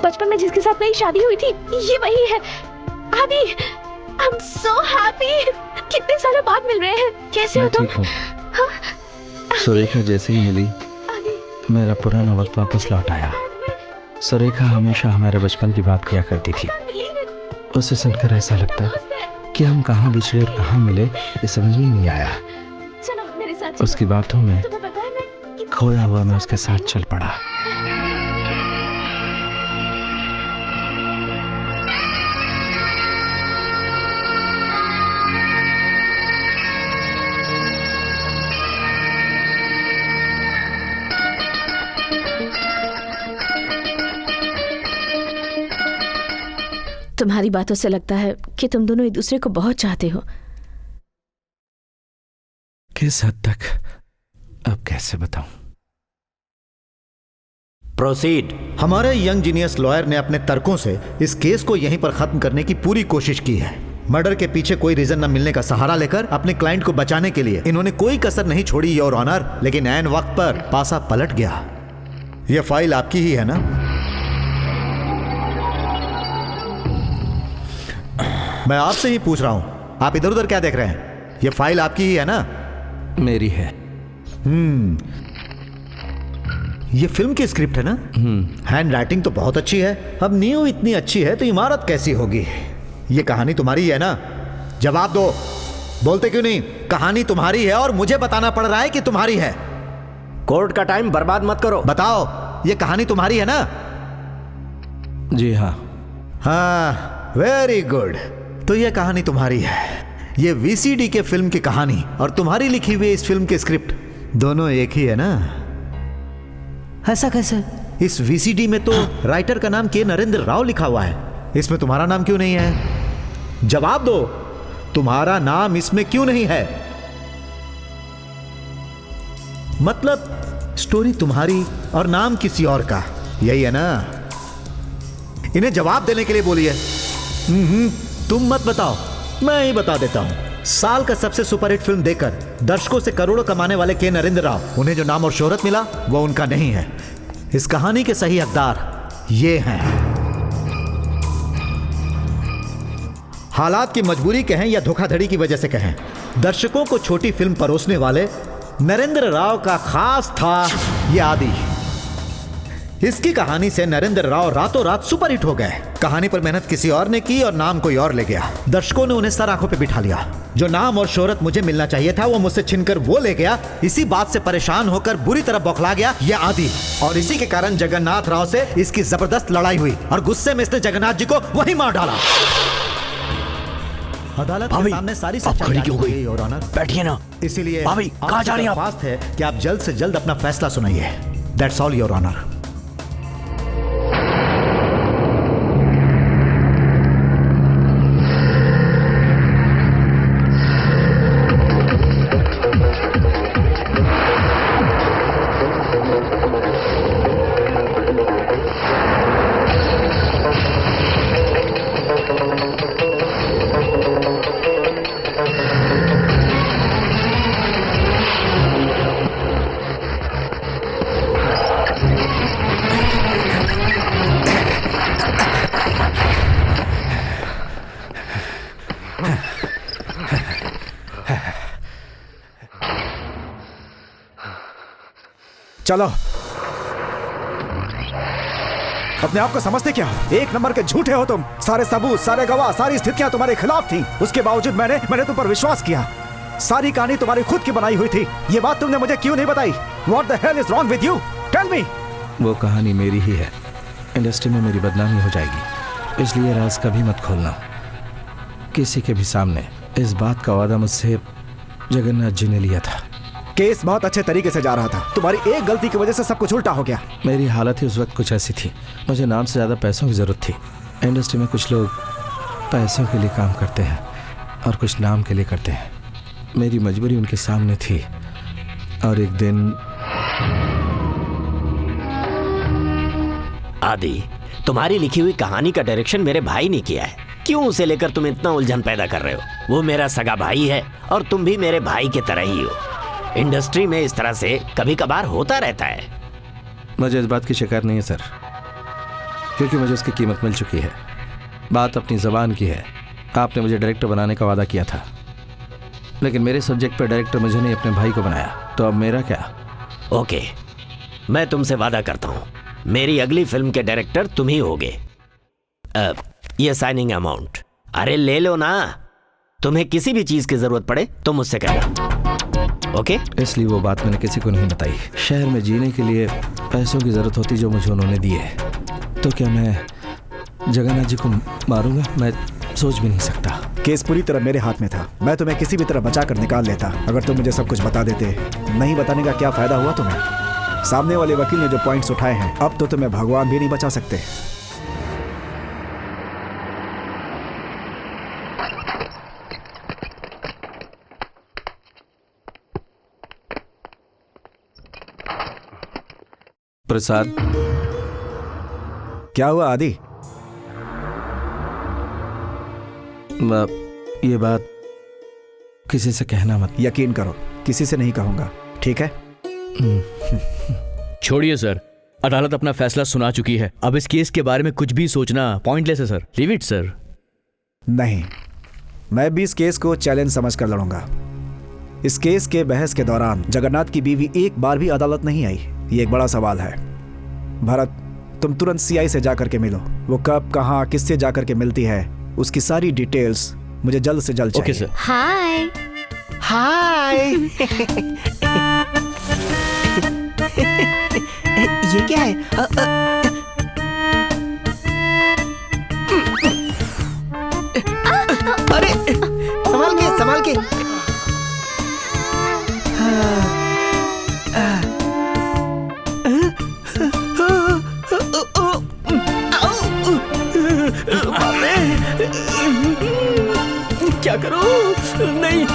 G: बचपन में जिसके साथ मेरी शादी हुई थी, ये वही है। आदि, I'm so happy. कितने सालों बाद मिल रहे हैं। कैसे हो तुम?
H: सुरेखा जैसे ही मिली, मेरा पुराना वक्त वापस लौट आया। सुरेखा हमेशा हमारे बचपन की बात किया करती थी। उसे सुनकर ऐसा लगता कि हम कहाँ बिछड़े और कहाँ मिले, ये समझ में नहीं आया।
G: चलो मेरे साथ।
H: उसकी बातों में
G: तुम्हें पता है मैं
H: खोया हुआ मैं उसके साथ चल पड़ा।
G: तुम्हारी बातों से लगता है कि तुम दोनों एक दूसरे को बहुत चाहते हो।
H: किस हद तक, अब कैसे बताऊं?
L: प्रोसीड।
B: हमारे यंग जीनियस लॉयर ने अपने तर्कों से इस केस को यहीं पर खत्म करने की पूरी कोशिश की है। मर्डर के पीछे कोई रीजन न मिलने का सहारा लेकर अपने क्लाइंट को बचाने के लिए इन्होंने कोई कसर नहीं छोड़ी, योर ऑनर। लेकिन ऐन वक्त पर पासा पलट गया। यह फाइल आपकी ही है ना? मैं आपसे ही पूछ रहा हूं, आप इधर उधर क्या देख रहे हैं? यह फाइल आपकी ही है ना?
H: मेरी है।
B: ये फिल्म की स्क्रिप्ट है ना? हैंड राइटिंग तो बहुत अच्छी है। अब नींव इतनी अच्छी है तो इमारत कैसी होगी? ये कहानी तुम्हारी है ना? जवाब दो। बोलते क्यों नहीं? कहानी तुम्हारी है और मुझे बताना पड़ रहा है कि तुम्हारी है।
L: कोर्ट का टाइम बर्बाद मत करो।
B: बताओ, ये कहानी तुम्हारी है ना?
H: जी हाँ।
B: हाँ, वेरी गुड। तो ये कहानी तुम्हारी है। ये वीसीडी के फिल्म की कहानी और तुम्हारी लिखी हुई इस फिल्म की स्क्रिप्ट दोनों एक ही है ना? ऐसा कैसे? इस वीसीडी में तो राइटर का नाम के नरेंद्र राव लिखा हुआ है, इसमें तुम्हारा नाम क्यों नहीं है? जवाब दो, तुम्हारा नाम इसमें क्यों नहीं है? मतलब स्टोरी तुम्हारी और नाम किसी और का, यही है ना? इन्हें जवाब देने के लिए बोलिए। तुम मत बताओ, मैं ही बता देता हूं। साल का सबसे सुपरहिट फिल्म देकर दर्शकों से करोड़ों कमाने वाले के नरेंद्र राव, उन्हें जो नाम और शोहरत मिला वो उनका नहीं है। इस कहानी के सही हकदार ये हैं। हालात की मजबूरी कहें या धोखाधड़ी की वजह से कहें, दर्शकों को छोटी फिल्म परोसने वाले नरेंद्र राव का खास था ये आदि। इसकी कहानी से नरेंद्र राव रातों रात सुपरहिट हो गए। कहानी पर मेहनत किसी और ने की और नाम कोई और ले गया। दर्शकों ने उन्हें सर आंखों पे बिठा लिया। जो नाम और शोहरत मुझे मिलना चाहिए था वो मुझसे छीनकर वो ले गया। इसी बात से परेशान होकर बुरी तरह बौखला गया ये आदि, और इसी के कारण जगन्नाथ राव से इसकी जबरदस्त लड़ाई हुई और गुस्से में इसने जगन्नाथ जी को वहीं मार डाला। अदालत के सामने सारी सच्चाई
F: क्यों गई?
B: और ऑनर
F: बैठिए ना।
B: इसीलिए
F: भाभी, कहाँ जा रही हैं आप?
B: फास्ट है कि आप जल्द से जल्द अपना फैसला सुनाइए। That's all your honour.
D: चलो, अपने आप को समझते क्या हो? एक नंबर के झूठे हो तुम। सारे सबूत, सारे गवाह, सारी स्थितियां तुम्हारे खिलाफ थी। उसके बावजूद मैंने तुम पर विश्वास किया। सारी कहानी तुम्हारी खुद की बनाई हुई थी। ये बात तुमने मुझे क्यों नहीं बताई? What the hell is wrong with you? Tell me.
H: वो कहानी मेरी ही है। इंडस्ट्री में मेरी बदनामी हो जाएगी, इसलिए राज कभी मत खोलना किसी के भी सामने। इस बात का वादा मुझसे जगन्नाथ जी ने लिया था।
D: केस बहुत अच्छे तरीके से जा रहा था। तुम्हारी एक गलती की वजह से सब कुछ उल्टा हो गया।
H: मेरी हालत ही उस वक्त कुछ ऐसी थी। मुझे नाम से ज़्यादा पैसों की ज़रूरत थी। इंडस्ट्री में कुछ लोग पैसों के लिए काम करते हैं और कुछ नाम के लिए करते हैं। मेरी मजबूरी उनके सामने थी और एक दिन
C: आदि, तुम्हारी लिखी हुई कहानी का डायरेक्शन मेरे भाई ने किया है। क्यों उसे लेकर तुम इतना उलझन पैदा कर रहे हो? वो मेरा सगा भाई है और तुम भी मेरे भाई की तरह ही हो। इंडस्ट्री में इस तरह से कभी कभार होता रहता है।
H: मुझे इस बात की शिकायत नहीं है सर, क्योंकि मुझे उसकी कीमत मिल चुकी है। बात अपनी ज़बान की है। आपने मुझे डायरेक्टर बनाने का वादा किया था, लेकिन मेरे सब्जेक्ट पर डायरेक्टर मुझे नहीं अपने भाई को बनाया, तो अब मेरा क्या?
C: ओके, मैं तुमसे वादा करता हूँ मेरी अगली फिल्म के डायरेक्टर तुम ही होगे। ये साइनिंग अमाउंट, अरे ले लो ना। तुम्हें किसी भी चीज की जरूरत पड़े तो मुझसे कहना, ओके?
H: इसलिए वो बात मैंने किसी को नहीं बताई। शहर में जीने के लिए पैसों की जरूरत होती जो मुझे उन्होंने दिए, तो क्या मैं जगन्नाथ जी को मारूंगा? मैं सोच भी नहीं सकता।
D: केस पूरी तरह मेरे हाथ में था। मैं तुम्हें किसी भी तरह बचा कर निकाल लेता अगर तुम मुझे सब कुछ बता देते। नहीं बताने का क्या फायदा हुआ तुम्हें? सामने वाले वकील ने जो पॉइंट्स उठाए हैं, अब तो तुम्हें भगवान भी नहीं बचा सकते।
H: प्रसाद,
D: क्या हुआ आदि?
H: ये बात किसी से कहना मत।
D: यकीन करो, किसी से नहीं कहूंगा, ठीक है?
F: छोड़िए सर, अदालत अपना फैसला सुना चुकी है। अब इस केस के बारे में कुछ भी सोचना पॉइंटलेस है सर। Leave it sir.
D: नहीं, मैं भी इस केस को चैलेंज समझकर लड़ूंगा। इस केस के बहस के दौरान जगन्नाथ की बीवी एक बार भी अदालत नहीं आई। ये एक बड़ा सवाल है। भरत, तुम तुरंत सीआई से जाकर के मिलो। वो कब, कहाँ, किससे जाकर के मिलती है, उसकी सारी डिटेल्स मुझे जल्द से जल्द चाहिए।
F: Okay sir.
J: Hi
L: hi. ये क्या है? अरे संभाल के, संभाल के। क्या करूं? नहीं।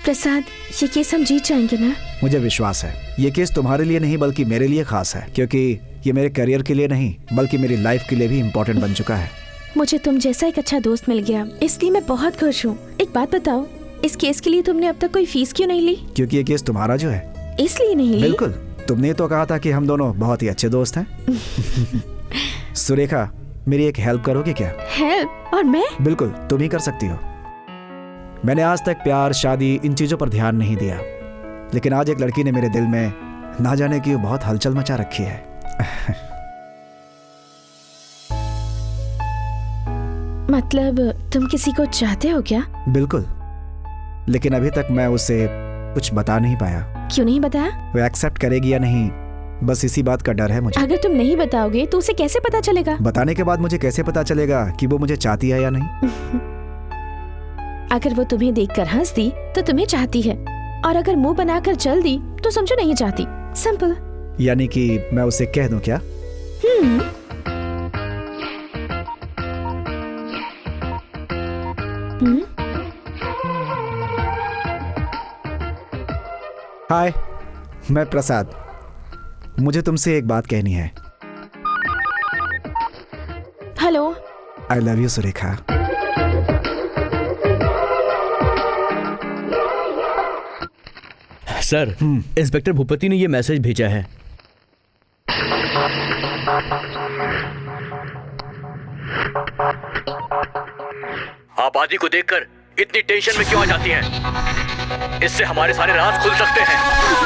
G: प्रसाद, ये केस हम जीत जाएंगे ना?
D: मुझे विश्वास है। ये केस तुम्हारे लिए नहीं बल्कि मेरे लिए खास है, क्योंकि ये मेरे करियर के लिए नहीं बल्कि मेरी लाइफ के लिए भी इम्पोर्टेंट बन चुका है।
G: मुझे तुम जैसा एक अच्छा दोस्त मिल गया, इसलिए मैं बहुत खुश हूँ। एक बात बताओ, इस केस के लिए तुमने अब तक कोई फीस क्यों नहीं ली?
D: क्योंकि ये केस तुम्हारा जो है,
G: इसलिए नहीं ली।
D: बिल्कुल, तुमने तो कहा था कि हम दोनों बहुत ही अच्छे दोस्त हैं। सुरेखा, मेरी एक हेल्प करोगे क्या?
G: हेल्प? और मैं?
D: बिल्कुल, तुम ही कर सकती हो। मैंने आज तक प्यार, शादी, इन चीजों पर ध्यान नहीं दिया, लेकिन आज एक लड़की ने मेरे दिल में ना जाने क्यों बहुत हलचल मचा रखी है।
G: मतलब तुम किसी को चाहते हो क्या?
D: बिल्कुल, लेकिन अभी तक मैं उसे कुछ बता नहीं पाया।
G: क्यों नहीं बताया?
D: वो एक्सेप्ट करेगी या नहीं, बस इसी बात का डर है मुझे।
G: अगर तुम नहीं बताओगे तो उसे कैसे पता चलेगा?
D: बताने के बाद मुझे कैसे पता चलेगा कि वो मुझे चाहती है या नहीं?
G: अगर वो तुम्हें देखकर हंस दी तो तुम्हें चाहती है, और अगर मुंह बनाकर चल दी तो समझो नहीं चाहती। सिंपल।
D: यानी कि मैं उसे कह दूं क्या? हाय, मैं प्रसाद। मुझे तुमसे एक बात कहनी है।
G: Hello.
D: I love you Surekha.
F: Sir, inspector Bhupathi ने ये मैसेज भेजा है। आप आदि को देखकर इतनी टेंशन में क्यों आ जाती हैं? इससे हमारे सारे राज खुल सकते हैं।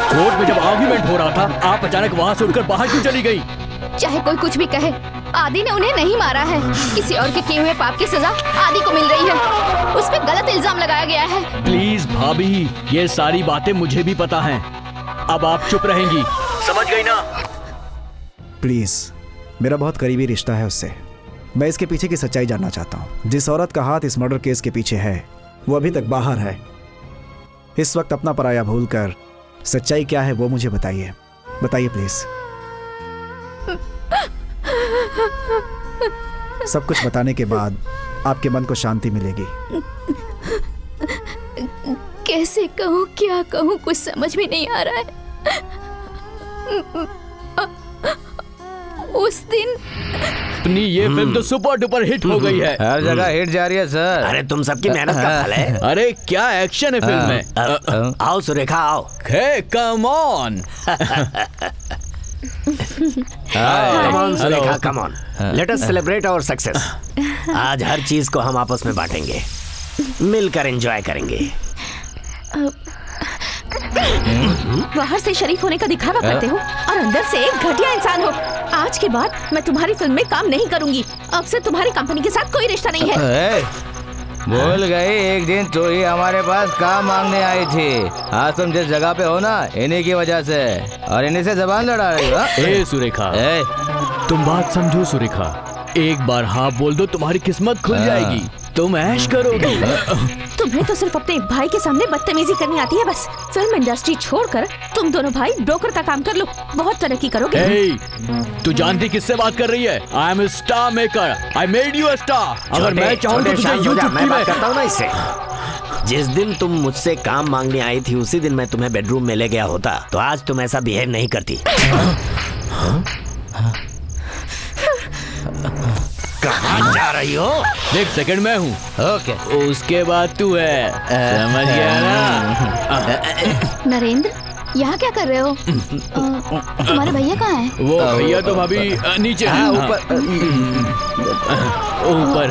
F: कोर्ट में जब आर्ग्यूमेंट हो रहा था, आप अचानक वहां से उठकर बाहर क्यों चली गई?
K: चाहे कोई कुछ भी कहे, आदि ने उन्हें नहीं मारा है। किसी और के किए हुए पाप की सजा आदि को मिल रही है। उस पे गलत इल्जाम लगाया गया है।
F: प्लीज भाभी, ये सारी बातें मुझे भी पता हैं। अब आप चुप रहेंगी, समझ गई ना?
D: प्लीज, मेरा बहुत करीबी रिश्ता है उससे। मैं इसके पीछे की सच्चाई जानना चाहता हूँ। जिस औरत का हाथ इस मर्डर केस के पीछे है, वो अभी तक बाहर है। इस वक्त अपना पराया भूलकर सच्चाई क्या है वो मुझे बताइए। बताइए प्लीज। सब कुछ बताने के बाद आपके मन को शांति मिलेगी।
K: कैसे कहूँ, क्या कहूँ, कुछ समझ में नहीं आ रहा है। उस दिन
F: अपनी ये फिल्म तो सुपर डुपर हिट हो गई है।
A: हर जगह हिट जा रही है सर।
C: अरे तुम सबकी मेहनत का फल है।
F: अरे क्या एक्शन है फिल्म में।
C: आओ सुरेखा आओ।
F: Hey come on.
C: Come on, Surekha, come on. Let us celebrate our success. आज हर चीज को हम आपस में बांटेंगे, मिलकर एंजॉय करेंगे।
G: बाहर से शरीफ होने का दिखावा करते हो और अंदर से एक घटिया इंसान हो। आज के बाद मैं तुम्हारी फिल्म में काम नहीं करूंगी। अब से तुम्हारी कंपनी के साथ कोई रिश्ता नहीं है।
A: भूल गई, एक दिन तो ही हमारे पास काम मांगने आई थी। आज तुम जिस जगह पे हो ना, इन्हीं की वजह से, और इन्हीं से जबान लड़ा रही हो।
F: ए सुरेखा, तुम बात समझो सुरेखा। एक बार हाँ बोल दो, तुम्हारी किस्मत खुल जाएगी, तुम ऐश करोगी।
G: तुम्हें तो सिर्फ अपने भाई के सामने बदतमीजी करनी आती है बस। फिल्म इंडस्ट्री छोड़कर तुम दोनों भाई ब्रोकर का काम कर लो, बहुत तरक्की करोगे।
F: तू जानती किससे बात कर रही है? I am star maker, I made you a star. अगर मैं चाहूँ तो तुझे यूट्यूब
C: मैं बात करता हूँ ना इससे। जिस दिन तुम मुझसे काम मांगने आई थी, उसी दिन मैं तुम्हें बेडरूम में ले गया होता, तो आज तुम ऐसा बिहेव नहीं करती। कहाँ जा रही हो?
F: एक सेकंड में हूँ।
C: ओके,
F: उसके बाद तू है, समझ गया ना?
K: नरेंद्र, यहाँ क्या कर रहे हो? तुम्हारे भैया कहाँ हैं?
F: वो भैया तो अभी नीचे हैं। ऊपर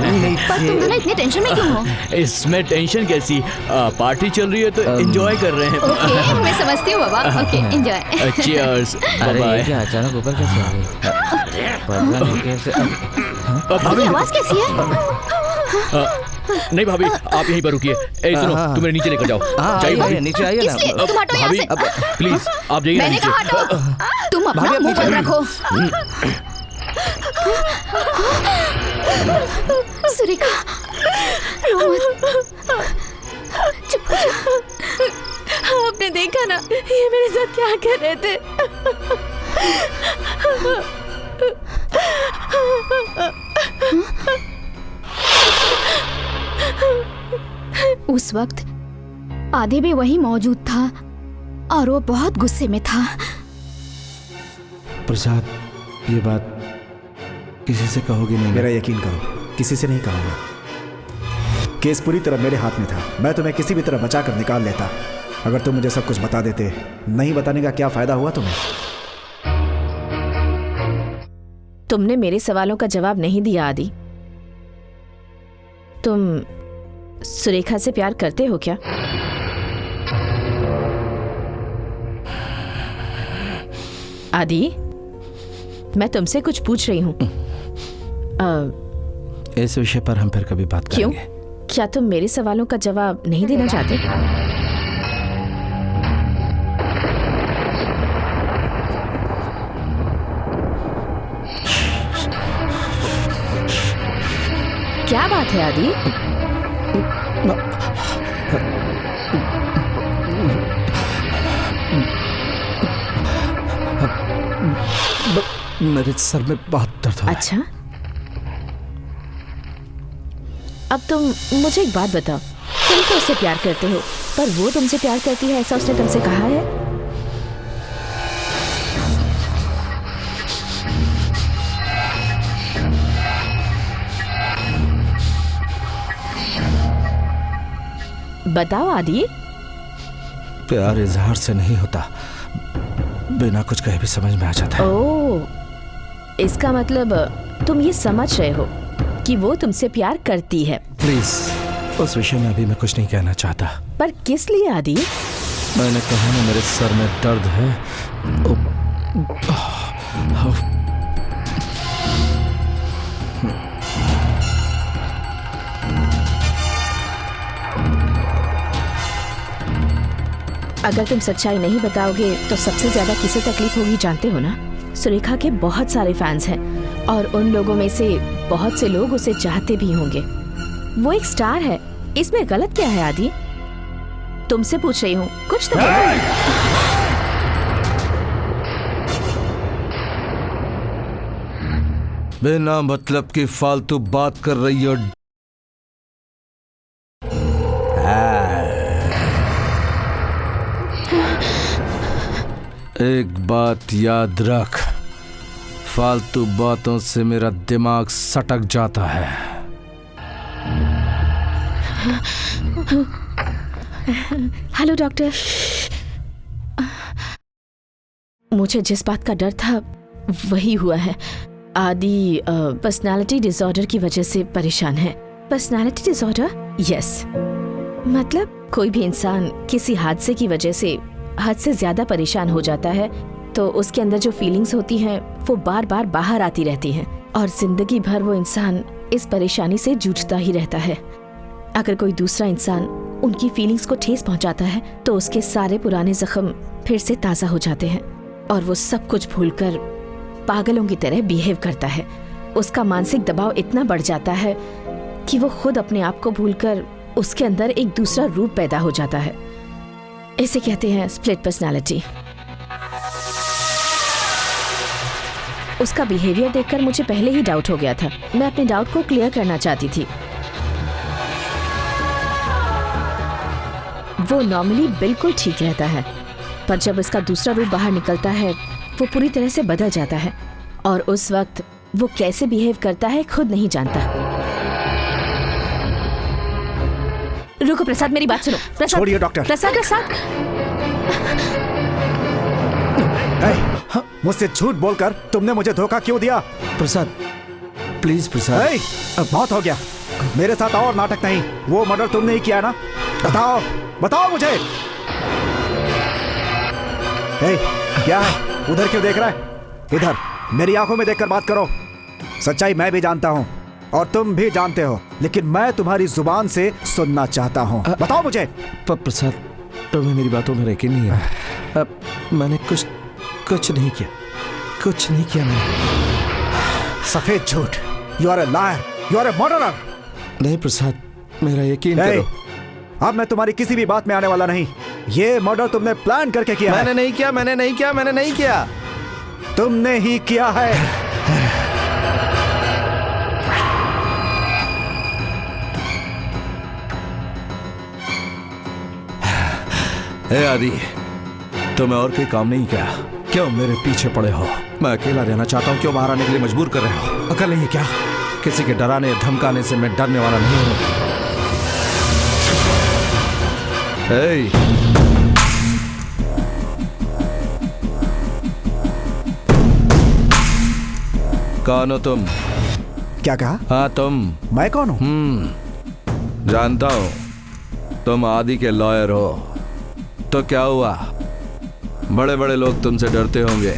F: है।
K: पर तुम दोनों इतने टेंशन में क्यों हो?
F: इसमें टेंशन कैसी, पार्टी चल रही है तो एंजॉय कर रहे हैं।
K: ओके, मैं समझती हूँ बाबा। Okay, enjoy.
F: चीयर्स।
A: अरे क्या अचानक ऊपर कैसे आ गई?
K: भाभी, आवाज कैसी है?
F: नहीं भाभी, आप यहीं पर रुकिए। सुनो, तुम मेरे नीचे लेकर जाओ। जाइए भाभी,
A: नीचे आइए ना।
K: तुम हटो यहाँ से।
F: प्लीज आप जाइए
K: मैंने कहा हटो। तुम अपना मुंह बंद रखो। सुरेखा, रो मत। चुप।
G: आपने देखा ना ये मेरे साथ क्या कर रहे थे।
K: उस वक्त आदि भी वहीं मौजूद था और वो बहुत गुस्से में था।
H: प्रसाद, ये बात किसी से कहोगे नहीं?
D: मेरा यकीन करो, किसी से नहीं कहूँगा। केस पूरी तरह मेरे हाथ में था। मैं तुम्हें किसी भी तरह बचा कर निकाल लेता। अगर तुम मुझे सब कुछ बता देते, नहीं बताने का क्या फायदा हुआ तुम्हें?
G: तुमने मेरे सवालों का जवाब नहीं दिया आदि। तुम सुरेखा से प्यार करते हो क्या? आदि, मैं तुमसे कुछ पूछ रही हूँ।
H: इस विषय पर हम फिर कभी बात
G: क्यों?
H: करेंगे।
G: क्या तुम मेरे सवालों का जवाब नहीं देना चाहते? क्या बात है आदि?
H: मेरे सर में बहुत दर्द हो रहा है।
G: अच्छा, अब तुम मुझे एक बात बताओ, तुम तो उससे प्यार करते हो, पर वो तुमसे प्यार करती है ऐसा उसने तुमसे कहा है? बताओ आदि।
H: प्यार इजहार से नहीं होता, बिना कुछ कहे भी समझ में आ जाता है।
G: ओह, इसका मतलब तुम ये समझ रहे हो कि वो तुमसे प्यार करती है।
H: प्लीज उस विषय में अभी मैं कुछ नहीं कहना चाहता।
G: पर किस लिए आदि?
H: मैंने कहा ना, मेरे सर में दर्द है।
G: अगर तुम सच्चाई नहीं बताओगे तो सबसे ज्यादा किसे तकलीफ होगी जानते हो ना? सुरेखा के बहुत सारे फैंस हैं और उन लोगों में से बहुत से लोग उसे चाहते भी होंगे। वो एक स्टार है, इसमें गलत क्या है आदि? तुमसे पूछ रही हूँ, कुछ तो बोलो।
H: बिना मतलब की फालतू बात कर रही हो। एक बात याद रख, फालतू बातों से मेरा दिमाग सटक जाता है।
G: Hello doctor. मुझे जिस बात का डर था वही हुआ है। आदि पर्सनालिटी डिसऑर्डर की वजह से परेशान है। Personality disorder? यस। मतलब कोई भी इंसान किसी हादसे की वजह से हद से ज्यादा परेशान हो जाता है तो उसके अंदर जो फीलिंग्स होती हैं वो बार बार बाहर आती रहती हैं और जिंदगी भर वो इंसान इस परेशानी से जूझता ही रहता है। अगर कोई दूसरा इंसान उनकी फीलिंग्स को ठेस पहुंचाता है तो उसके सारे पुराने जख्म फिर से ताज़ा हो जाते हैं और वो सब कुछ भूलकर पागलों की तरह बिहेव करता है। उसका मानसिक दबाव इतना बढ़ जाता है कि वो खुद अपने आप को भूलकर उसके अंदर एक दूसरा रूप पैदा हो जाता है। इसे कहते हैं स्प्लिट पर्सनालिटी। उसका बिहेवियर देखकर मुझे पहले ही डाउट हो गया था। मैं अपने डाउट को क्लियर करना चाहती थी। वो नॉर्मली बिल्कुल ठीक रहता है, पर जब इसका दूसरा रूप बाहर निकलता है वो पूरी तरह से बदल जाता है और उस वक्त वो कैसे बिहेव करता है खुद नहीं जानता। रुको प्रसाद, मेरी बात सुनो। प्रसाद,
D: छोड़िए डॉक्टर।
G: प्रसाद, प्रसाद।
D: मुझसे झूठ बोलकर तुमने मुझे धोखा क्यों दिया?
H: प्रसाद, प्लीज प्रसाद।
D: अब बहुत हो गया, मेरे साथ और नाटक नहीं। वो मर्डर तुमने ही किया ना? बताओ, बताओ मुझे। क्या है, उधर क्यों देख रहा है? इधर मेरी आंखों में देखकर बात करो। सच्चाई मैं भी जानता हूँ और तुम भी जानते हो, लेकिन मैं तुम्हारी जुबान से सुनना चाहता हूँ। बताओ मुझे।
H: प्रसाद, तुम्हें मेरी बातों में यकीन नहीं है। मैंने कुछ नहीं किया, कुछ नहीं किया मैंने।
D: सफेद झूठ। You are a liar, you are a murderer.
H: नहीं प्रसाद, मेरा यकीन करो।
D: अब मैं तुम्हारी किसी भी बात में आने वाला नहीं। ये मर्डर तुमने प्लान करके किया।
H: मैंने नहीं किया, मैंने नहीं किया, मैंने नहीं किया।
D: तुमने ही किया है।
H: हे आदि, तुम्हें और कोई काम नहीं किया? क्यों मेरे पीछे पड़े हो? मैं अकेला रहना चाहता हूँ, क्यों बाहर आने के लिए मजबूर कर रहे हो? अकल नहीं है क्या? किसी के डराने धमकाने से मैं डरने वाला नहीं हूँ। कौन हो तुम?
D: क्या कहा?
H: हाँ तुम।
D: मैं कौन हूँ?
H: जानता हूँ, तुम आदि के लॉयर हो। तो क्या हुआ? बड़े बड़े लोग तुमसे डरते होंगे,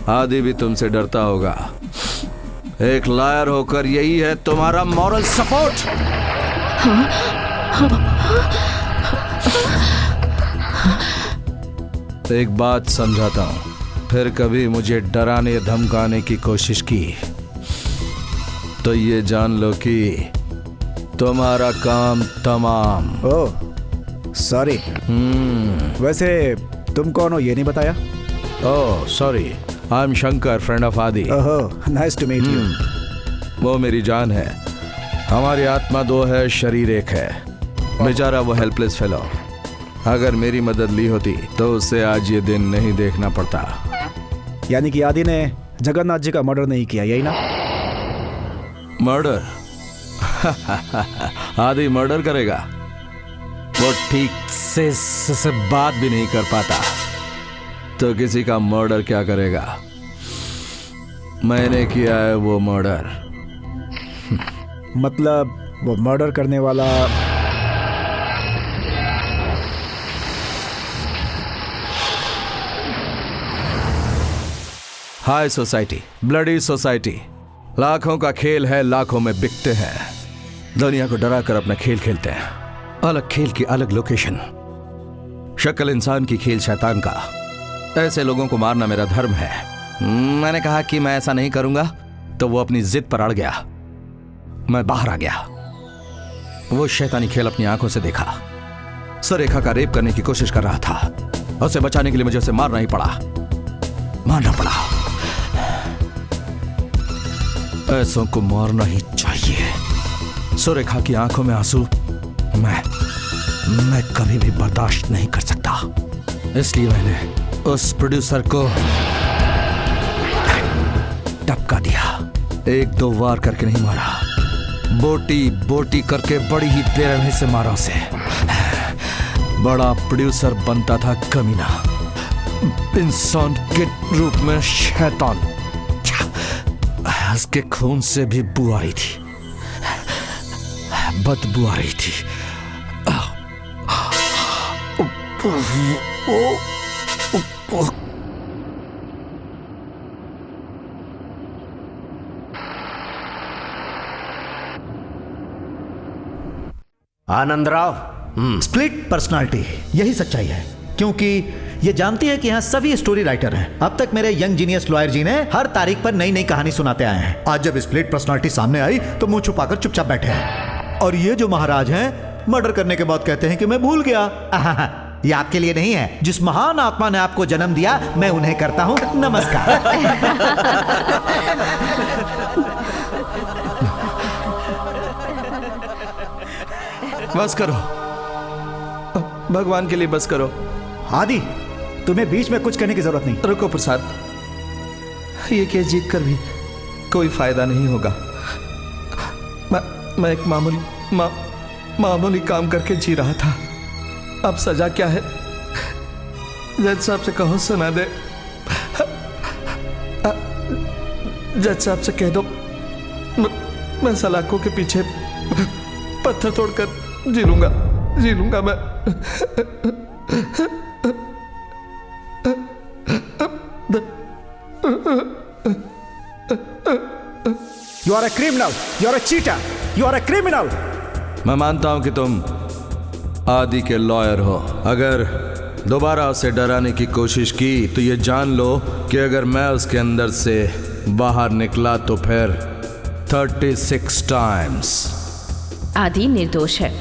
H: आदि भी तुमसे डरता होगा। एक लायर होकर यही है तुम्हारा मॉरल सपोर्ट। एक बात समझाता हूं, फिर कभी मुझे डराने धमकाने की कोशिश की तो ये जान लो कि तुम्हारा काम तमाम।
D: Oh sorry. वैसे तुम कौन हो ये नहीं बताया।
H: Oh sorry, I am Shankar, friend of Adi.
D: Oh nice to meet you.
H: वो मेरी जान है। हमारी आत्मा दो है, शरीर एक है। बेचारा वो हेल्पलेस फेलो, अगर मेरी मदद ली होती तो उसे आज ये दिन नहीं देखना पड़ता।
D: यानी कि आदि ने जगन्नाथ जी का मर्डर नहीं किया, यही ना।
H: मर्डर? आदि मर्डर करेगा? वो ठीक से बात भी नहीं कर पाता, तो किसी का मर्डर क्या करेगा। मैंने किया है वो मर्डर।
D: मतलब वो मर्डर करने वाला
H: हाई सोसाइटी, ब्लडी सोसाइटी, लाखों का खेल है, लाखों में बिकते हैं। दुनिया को डरा कर अपना खेल खेलते हैं। अलग खेल की अलग लोकेशन, शक्ल इंसान की, खेल शैतान का। ऐसे लोगों को मारना मेरा धर्म है। मैंने कहा कि मैं ऐसा नहीं करूंगा, तो वो अपनी जिद पर अड़ गया। मैं बाहर आ गया। वो शैतानी खेल अपनी आंखों से देखा। सुरेखा का रेप करने की कोशिश कर रहा था। उसे बचाने के लिए मुझे उसे मारना ही पड़ा, मारना पड़ा। ऐसों को मारना ही चाहिए। सुरेखा की आंखों में आंसू मैं कभी भी बर्दाश्त नहीं कर सकता। इसलिए मैंने उस प्रोड्यूसर को टपका दिया। एक दो वार करके नहीं मारा, बोटी बोटी करके बड़ी ही बेरहमी से मारा उसे। बड़ा प्रोड्यूसर बनता था कमीना, इंसान के रूप में शैतान। उसके खून से भी बू आ रही थी, बदबू आ रही थी।
C: आनंदराव,
B: स्प्लिट पर्सनालिटी, यही सच्चाई है। क्योंकि ये जानती है कि यहाँ सभी स्टोरी राइटर हैं। अब तक मेरे यंग जीनियस लॉयर जी ने हर तारीख पर नई नई कहानी सुनाते आए हैं। आज जब स्प्लिट पर्सनालिटी सामने आई तो मुंह छुपाकर चुपचाप बैठे हैं। और ये जो महाराज हैं, मर्डर करने के बाद कहते हैं कि मैं भूल गया। ये आपके लिए नहीं है। जिस महान आत्मा ने आपको जन्म दिया, मैं उन्हें करता हूं नमस्कार।
H: बस करो, भगवान के लिए बस करो।
D: आदि, तुम्हें बीच में कुछ कहने की जरूरत नहीं।
H: रुको प्रसाद, ये केस जीत कर भी कोई फायदा नहीं होगा। मैं एक मामूली काम करके जी रहा था। अब सजा क्या है? जज साहब से कहो सुना दे। जज साहब से कह दो मैं सलाखों के पीछे पत्थर तोड़कर जी लूंगा मैं।
D: You are a criminal. You are a cheater. You are a criminal.
H: मैं मानता हूं कि तुम आदि के लॉयर हो। अगर दोबारा उसे डराने की कोशिश की तो ये जान लो कि अगर मैं उसके अंदर से बाहर निकला तो फिर 36 टाइम्स।
G: आदि निर्दोष है।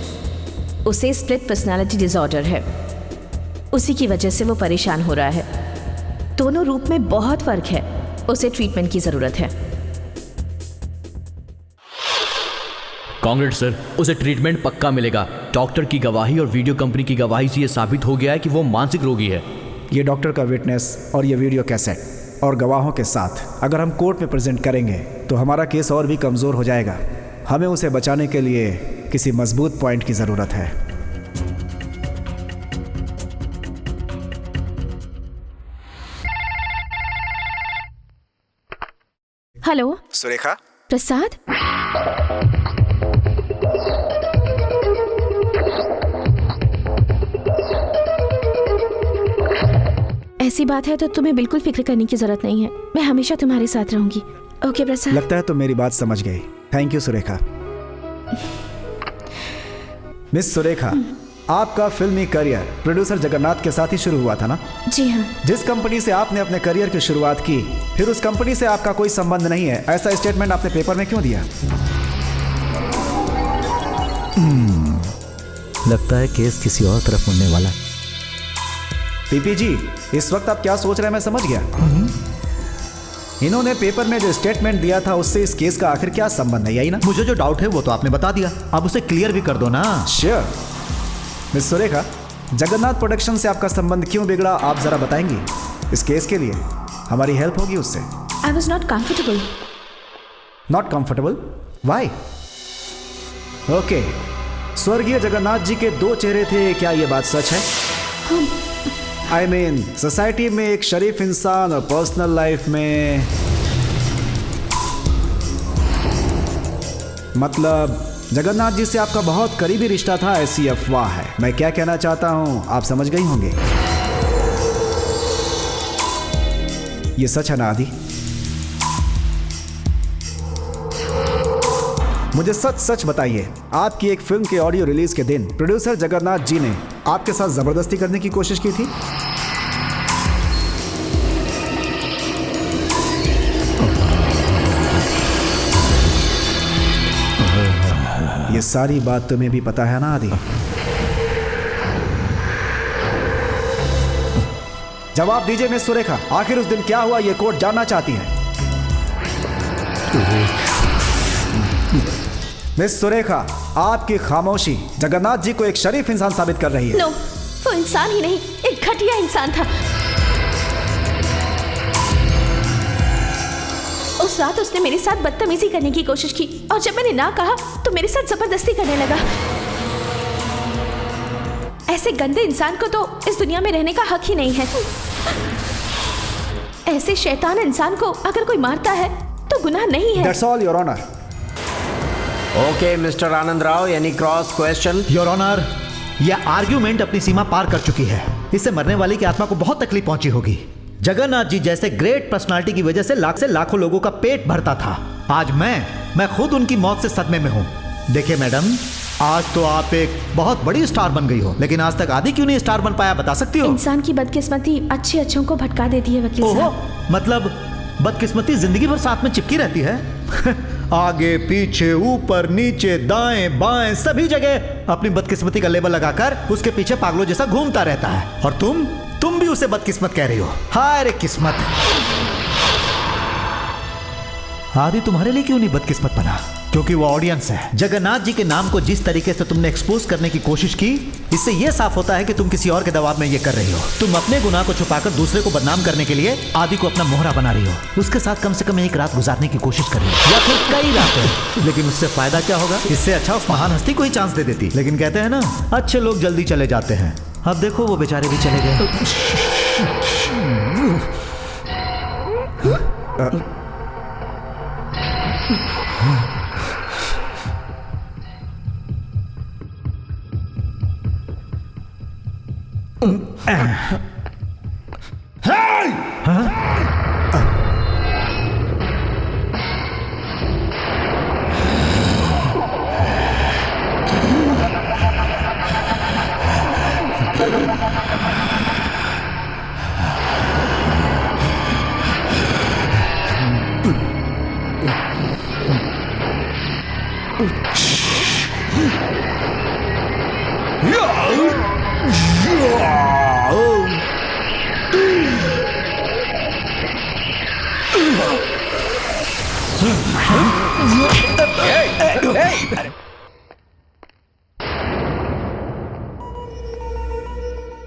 G: उसे स्प्लिट पर्सनालिटी डिसऑर्डर है। उसी की वजह से वो परेशान हो रहा है। दोनों रूप में बहुत फर्क है। उसे ट्रीटमेंट की जरूरत है।
F: कांग्रेस सर, उसे ट्रीटमेंट पक्का मिलेगा। डॉक्टर की गवाही और वीडियो कंपनी की गवाही से ये साबित हो गया है कि वो मानसिक रोगी है।
D: ये डॉक्टर का विटनेस और ये वीडियो कैसेट और गवाहों के साथ अगर हम कोर्ट में प्रेजेंट करेंगे तो हमारा केस और भी कमज़ोर हो जाएगा। हमें उसे बचाने के लिए किसी मजबूत पॉइंट की ज़रूरत है।
G: हेलो
D: सुरेखा।
G: प्रसाद, ऐसी बात है तो तुम्हें बिल्कुल फिक्र करने की जरूरत नहीं है। मैं हमेशा तुम्हारे साथ रहूंगी। ओके प्रसाद।
D: लगता है तुम मेरी बात समझ गई। Thank you Surekha. Miss Surekha, आपका फिल्मी करियर प्रोड्यूसर जगन्नाथ के साथ ही शुरू हुआ था ना?
G: जी हाँ।
D: जिस कंपनी से आपने अपने करियर की शुरुआत की, फिर उस कंपनी से आपका कोई संबंध नहीं है, ऐसा स्टेटमेंट आपने पेपर में क्यों दिया?
B: लगता है केस किसी और तरफ मुड़ने वाला है।
D: पीपी जी, इस वक्त आप क्या सोच रहे हैं मैं समझ गया। इन्होंने पेपर में जो स्टेटमेंट दिया था उससे इस केस का आखिर क्या संबंध है, यही ना?
B: मुझे जो डाउट है वो तो आपने बता दिया, अब उसे क्लियर भी कर दो ना।
D: Sure. Miss Surekha, Jagannath production से आपका संबंध क्यों बिगड़ा, आप जरा बताएंगी? इस केस के लिए हमारी हेल्प होगी उससे।
G: I was not comfortable.
D: Not comfortable? Why? Okay, स्वर्गीय जगन्नाथ जी के दो चेहरे थे, क्या ये बात सच है? आई मीन सोसाइटी में एक शरीफ इंसान और पर्सनल लाइफ में, मतलब जगन्नाथ जी से आपका बहुत करीबी रिश्ता था, ऐसी अफवाह है। मैं क्या कहना चाहता हूं आप समझ गई होंगे। ये सच है ना आदि? मुझे सच सच बताइए, आपकी एक फिल्म के ऑडियो रिलीज के दिन प्रोड्यूसर जगन्नाथ जी ने आपके साथ जबरदस्ती करने की कोशिश की थी? ये सारी बात तुम्हें भी पता है ना आदि? जवाब दीजिए मिस सुरेखा, आखिर उस दिन क्या हुआ ये कोर्ट जानना चाहती है। मिस सुरेखा, आपकी खामोशी जगन्नाथ जी को एक शरीफ इंसान साबित कर रही है।
G: नो, वो इंसान ही नहीं, एक घटिया इंसान था। उस रात उसने मेरे साथ बदतमीजी करने की कोशिश की और जब मैंने ना कहा तो मेरे साथ जबरदस्ती करने लगा। ऐसे गंदे इंसान को तो इस दुनिया में रहने का हक ही नहीं है। ऐसे शैतान इंसान को अगर कोई मारता है तो गुनाह नहीं है।
D: That's all, Your Honor.
C: Okay mister Anand Rao, यानी क्रॉस क्वेश्चन।
B: योर ऑनर, यह आर्ग्यूमेंट अपनी सीमा पार कर चुकी है। इससे मरने वाले की आत्मा को बहुत तकलीफ पहुंची होगी। जगन्नाथ जी जैसे ग्रेट पर्सनालिटी की वजह से लाखों लोगों का पेट भरता था। आज मैं खुद उनकी मौत से सदमे में हूं। देखिए मैडम, आज तो आप एक बहुत बड़ी स्टार बन गई हो, लेकिन आज तक आदि क्यों नहीं स्टार बन पाया, बता सकती हो?
G: इंसान की बदकिस्मती अच्छे अच्छों को भटका देती है वकील साहब।
B: मतलब बदकिस्मती जिंदगी भर साथ में चिपकी रहती है। आगे पीछे ऊपर नीचे दाएं बाएं सभी जगह अपनी बदकिस्मती का लेबल लगाकर उसके पीछे पागलों जैसा घूमता रहता है। और तुम भी उसे बदकिस्मत कह रही हो। हाय रे किस्मत। आदि तुम्हारे लिए क्यों नहीं बदकिस्मत बना? क्योंकि वो ऑडियंस है। जगन्नाथ जी के नाम को जिस तरीके से तुमने एक्सपोज करने की कोशिश की, इससे यह साफ होता है कि तुम किसी और के दबाव में ये कर रही हो। तुम अपने गुनाह को छुपाकर दूसरे को बदनाम करने के लिए आदि को अपना मोहरा बना रही हो। उसके साथ कम से कम एक रात गुजारने की कोशिश कर रही हो, या फिर कई रातें। लेकिन उससे फायदा क्या होगा? इससे अच्छा उस महान हस्ती को ही चांस दे देती। लेकिन कहते हैं ना, अच्छे लोग जल्दी चले जाते हैं। अब देखो वो बेचारे भी चले गए।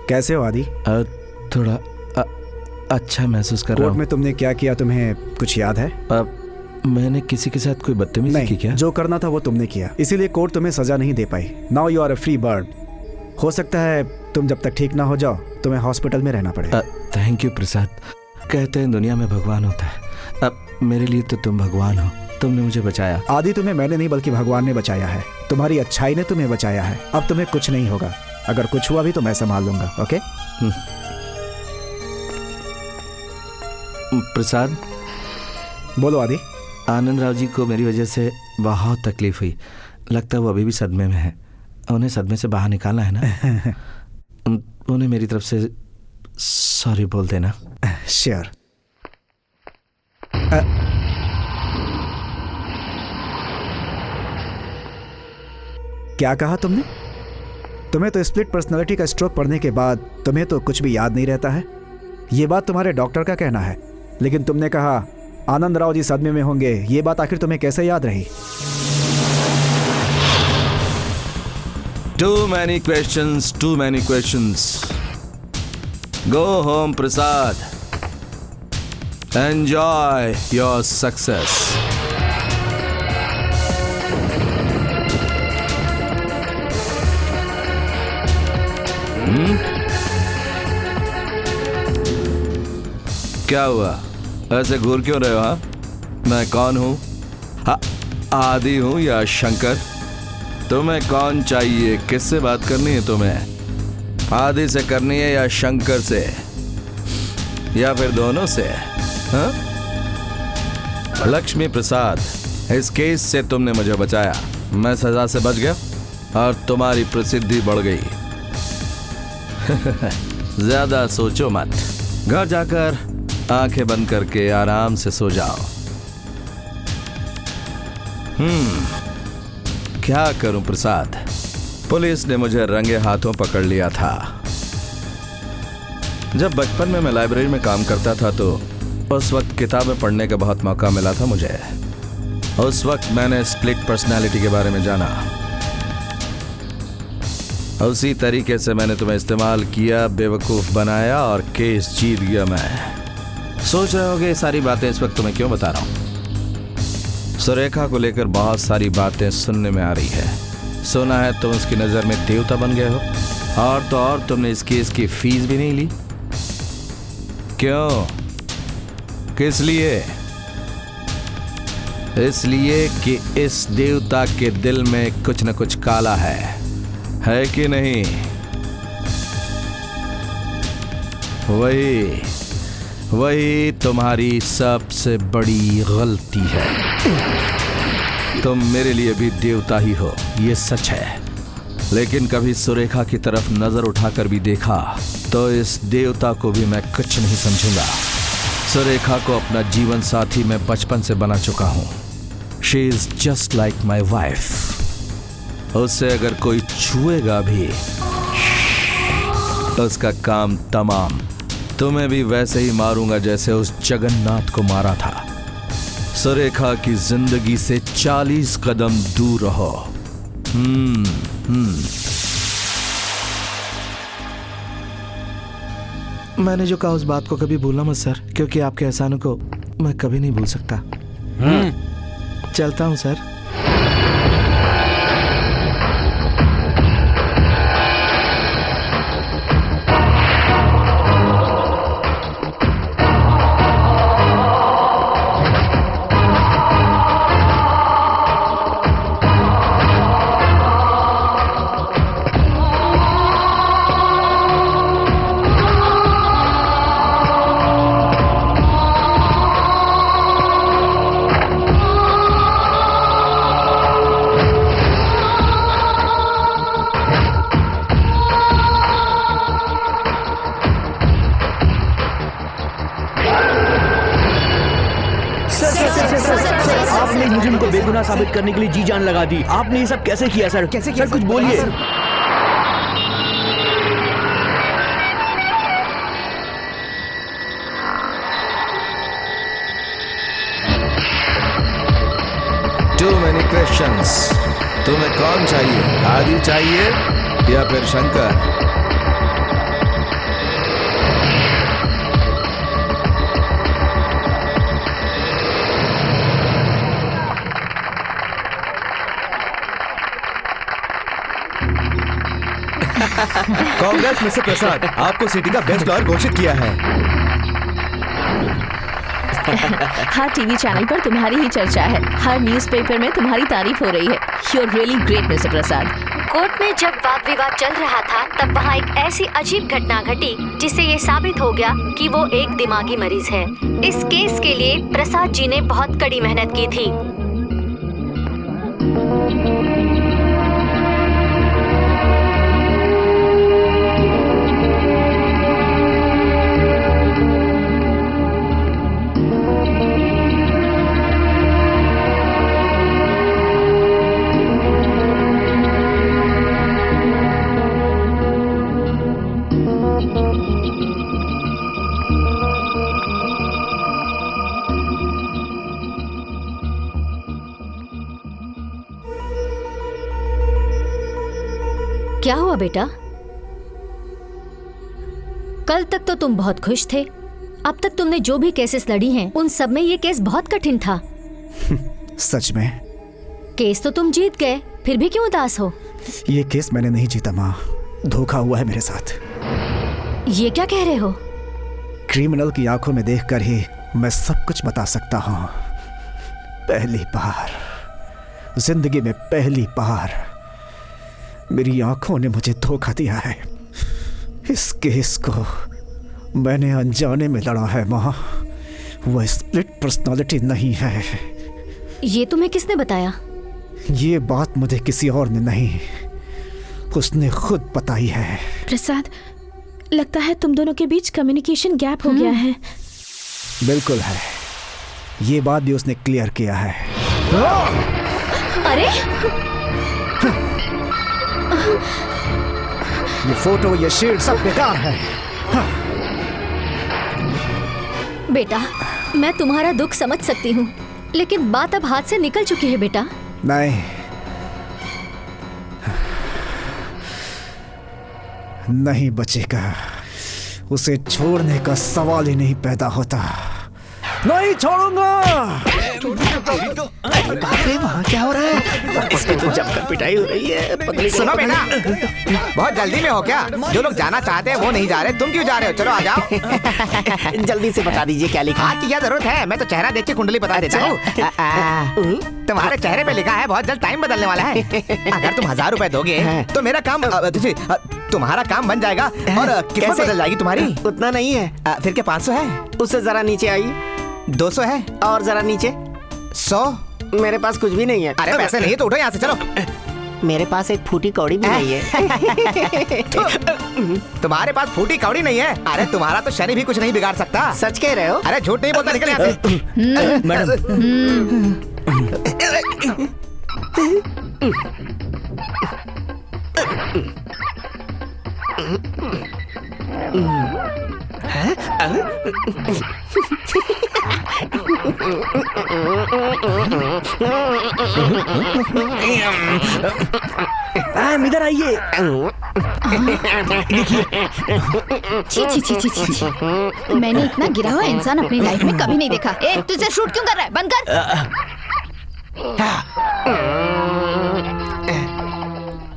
D: कैसे हो आदि?
H: थोड़ा अच्छा महसूस कर रहा
D: कोर्ट
H: हूँ।
D: में तुमने क्या किया तुम्हें कुछ याद है?
H: मैंने किसी के साथ कोई बदतमीजी की क्या?
D: जो करना था वो तुमने किया, इसीलिए कोर्ट तुम्हें सजा नहीं दे पाई। Now you are a free bird. हो सकता है तुम जब तक ठीक ना हो जाओ तुम्हें हॉस्पिटल में रहना पड़े।
H: थैंक यू प्रसाद। कहते हैं दुनिया में भगवान होता है, अब मेरे लिए तो तुम भगवान हो। तुमने मुझे बचाया।
D: आदि तुम्हें मैंने नहीं बल्कि भगवान ने बचाया है। तुम्हारी अच्छाई ने तुम्हें बचाया है। अब तुम्हें कुछ नहीं होगा। अगर कुछ हुआ भी तो मैं संभाल लूंगा। ओके?
H: प्रसाद,
D: बोलो आदि।
H: आनंद राव जी को मेरी वजह से बहुत तकलीफ हुई। लगता है वो अभी भी सदमे में है। उन्हें सदमे से बाहर निकालना है ना। उन्हें मेरी तरफ से सॉरी बोल देना।
D: श्योर। क्या कहा तुमने? तुम्हें तो स्प्लिट पर्सनालिटी का स्ट्रोक पड़ने के बाद तुम्हें तो कुछ भी याद नहीं रहता है। ये बात तुम्हारे डॉक्टर का कहना है, लेकिन तुमने कहा आनंद राव जी सदमे में होंगे। ये बात आखिर तुम्हें कैसे याद रही?
H: Too many questions. Go home, Prasad. Enjoy your success. क्या हुआ? ऐसे घूर क्यों रहे हो? हाँ, मैं कौन हूँ? आदि हूँ या शंकर? तुम्हें कौन चाहिए? किससे बात करनी है तुम्हें? आदि से करनी है या शंकर से, या फिर दोनों से? हाँ? लक्ष्मी प्रसाद, इस केस से तुमने मुझे बचाया। मैं सजा से बच गया और तुम्हारी प्रसिद्धि बढ़ गई। ज्यादा सोचो मत। घर जाकर आंखें बंद करके आराम से सो जाओ। क्या करूं प्रसाद, पुलिस ने मुझे रंगे हाथों पकड़ लिया था। जब बचपन में मैं लाइब्रेरी में काम करता था तो उस वक्त किताबें पढ़ने का बहुत मौका मिला था मुझे। उस वक्त मैंने स्प्लिट पर्सनालिटी के बारे में जाना। उसी तरीके से मैंने तुम्हें इस्तेमाल किया, बेवकूफ बनाया और केस जीत गया मैं। सोच रहे होगे ये सारी बातें इस वक्त तुम्हें क्यों बता रहा हूं। सुरेखा को लेकर बहुत सारी बातें सुनने में आ रही है। सुना है तुम उसकी नजर में देवता बन गए हो, और तो और तुमने इस केस की फीस भी नहीं ली। क्यों? किस लिए? इसलिए कि इस देवता के दिल में कुछ न कुछ काला है कि नहीं? वही तुम्हारी सबसे बड़ी गलती है। तुम मेरे लिए भी देवता ही हो, ये सच है, लेकिन कभी सुरेखा की तरफ नजर उठाकर भी देखा तो इस देवता को भी मैं कुछ नहीं समझूंगा। सुरेखा को अपना जीवन साथी मैं बचपन से बना चुका हूं। She is just like my wife. उससे अगर कोई छुएगा भी तो उसका काम तमाम। तुम्हें भी वैसे ही मारूंगा जैसे उस जगन्नाथ को मारा था। सुरेखा की जिंदगी से 40 कदम दूर रहो। मैंने जो कहा उस बात को कभी भूलना मत सर, क्योंकि आपके एहसानों को मैं कभी नहीं भूल सकता। चलता हूं सर।
F: आपने मुझे को बेगुनाह साबित करने के लिए जी जान लगा दी। आपने ये सब कैसे किया सर? कैसे किया? सर कुछ बोलिए।
H: Too many questions. तुम्हें कौन चाहिए? आदि चाहिए या फिर शंकर?
F: कांग्रेस मिस्टर प्रसाद, आपको सिटी का बेस्ट लॉयर घोषित किया है।
G: हर टीवी चैनल पर तुम्हारी ही चर्चा है, हर न्यूज़पेपर में तुम्हारी तारीफ हो रही है। You are really great mister Prasad.
E: Court में जब वाद विवाद चल रहा था तब वहाँ एक ऐसी अजीब घटना घटी जिससे ये साबित हो गया कि वो एक दिमागी मरीज है। इस केस के लिए प्रसाद जी ने बहुत कड़ी मेहनत की थी।
J: क्या हुआ बेटा? कल तक तो तुम बहुत खुश थे। अब तक तुमने जो भी केसेस लड़ी हैं, उन सब में ये केस बहुत कठिन था।
D: सच में?
J: केस तो तुम जीत गए, फिर भी क्यों उदास हो?
D: ये केस मैंने नहीं जीता माँ, धोखा हुआ है मेरे साथ।
J: ये क्या कह रहे हो?
D: क्रिमिनल की आंखों में देखकर ही मैं सब कुछ बता सकता हूँ। पहली बार, जिंदगी में पहली बार मेरी आंखों ने मुझे धोखा दिया है। इस केस को मैंने अनजाने में लड़ा है माँ। वह स्प्लिट पर्सनालिटी नहीं है।
J: ये तुम्हें किसने बताया?
D: ये बात मुझे किसी और ने नहीं, उसने खुद बताई है।
G: प्रसाद, लगता है तुम दोनों के बीच कम्युनिकेशन गैप हो गया है।
D: बिल्कुल है, ये बात भी उसने क्लियर किया है।
J: अरे
D: ये फोटो, ये शील्ड सब बेकार है।
J: बेटा, मैं तुम्हारा दुख समझ सकती हूँ, लेकिन बात अब हाथ से निकल चुकी है बेटा।
D: नहीं, नहीं बचेगा। उसे छोड़ने का सवाल ही नहीं पैदा होता। नहीं छोड़ूंगा।
C: वहाँ क्या हो रहा है? इसकी तो जमकर पिटाई हो रही है।
A: सुनो बेटा, बहुत जल्दी में हो क्या? जो लोग जाना चाहते हैं वो नहीं जा रहे, तुम क्यों जा रहे हो? चलो आ जाओ।
C: जल्दी से बता दीजिए क्या लिखा।
A: आज की क्या जरूरत है, मैं तो चेहरा देख के कुंडली बता देता हूँ। तुम्हारे चेहरे पे लिखा है बहुत जल्द टाइम बदलने वाला है। अगर तुम 1000 रुपए दोगे तो मेरा काम, तुम्हारा काम बन जाएगा और किस्मत बदल जाएगी तुम्हारी।
C: उतना नहीं है।
A: फिर क्या 500 है?
C: उससे जरा नीचे आइए।
A: 200 है?
C: और जरा नीचे।
A: 100?
C: मेरे पास कुछ भी नहीं है।
A: अरे पैसे नहीं है तो उठो यहाँ से, चलो।
C: मेरे पास एक फूटी कौड़ी भी नहीं है।
A: तुम्हारे पास फूटी कौड़ी नहीं है? अरे तुम्हारा तो शनि भी कुछ नहीं बिगाड़ सकता।
C: सच कह रहे हो?
A: अरे झूठ नहीं बोलता, निकल यहाँ से।
F: मैडम,
L: इधर आइए।
K: छी छी छी छी छी छी। मैंने इतना गिरा हुआ इंसान अपनी लाइफ में कभी नहीं देखा। ए, तुझे शूट क्यों कर रहा है? बंद कर।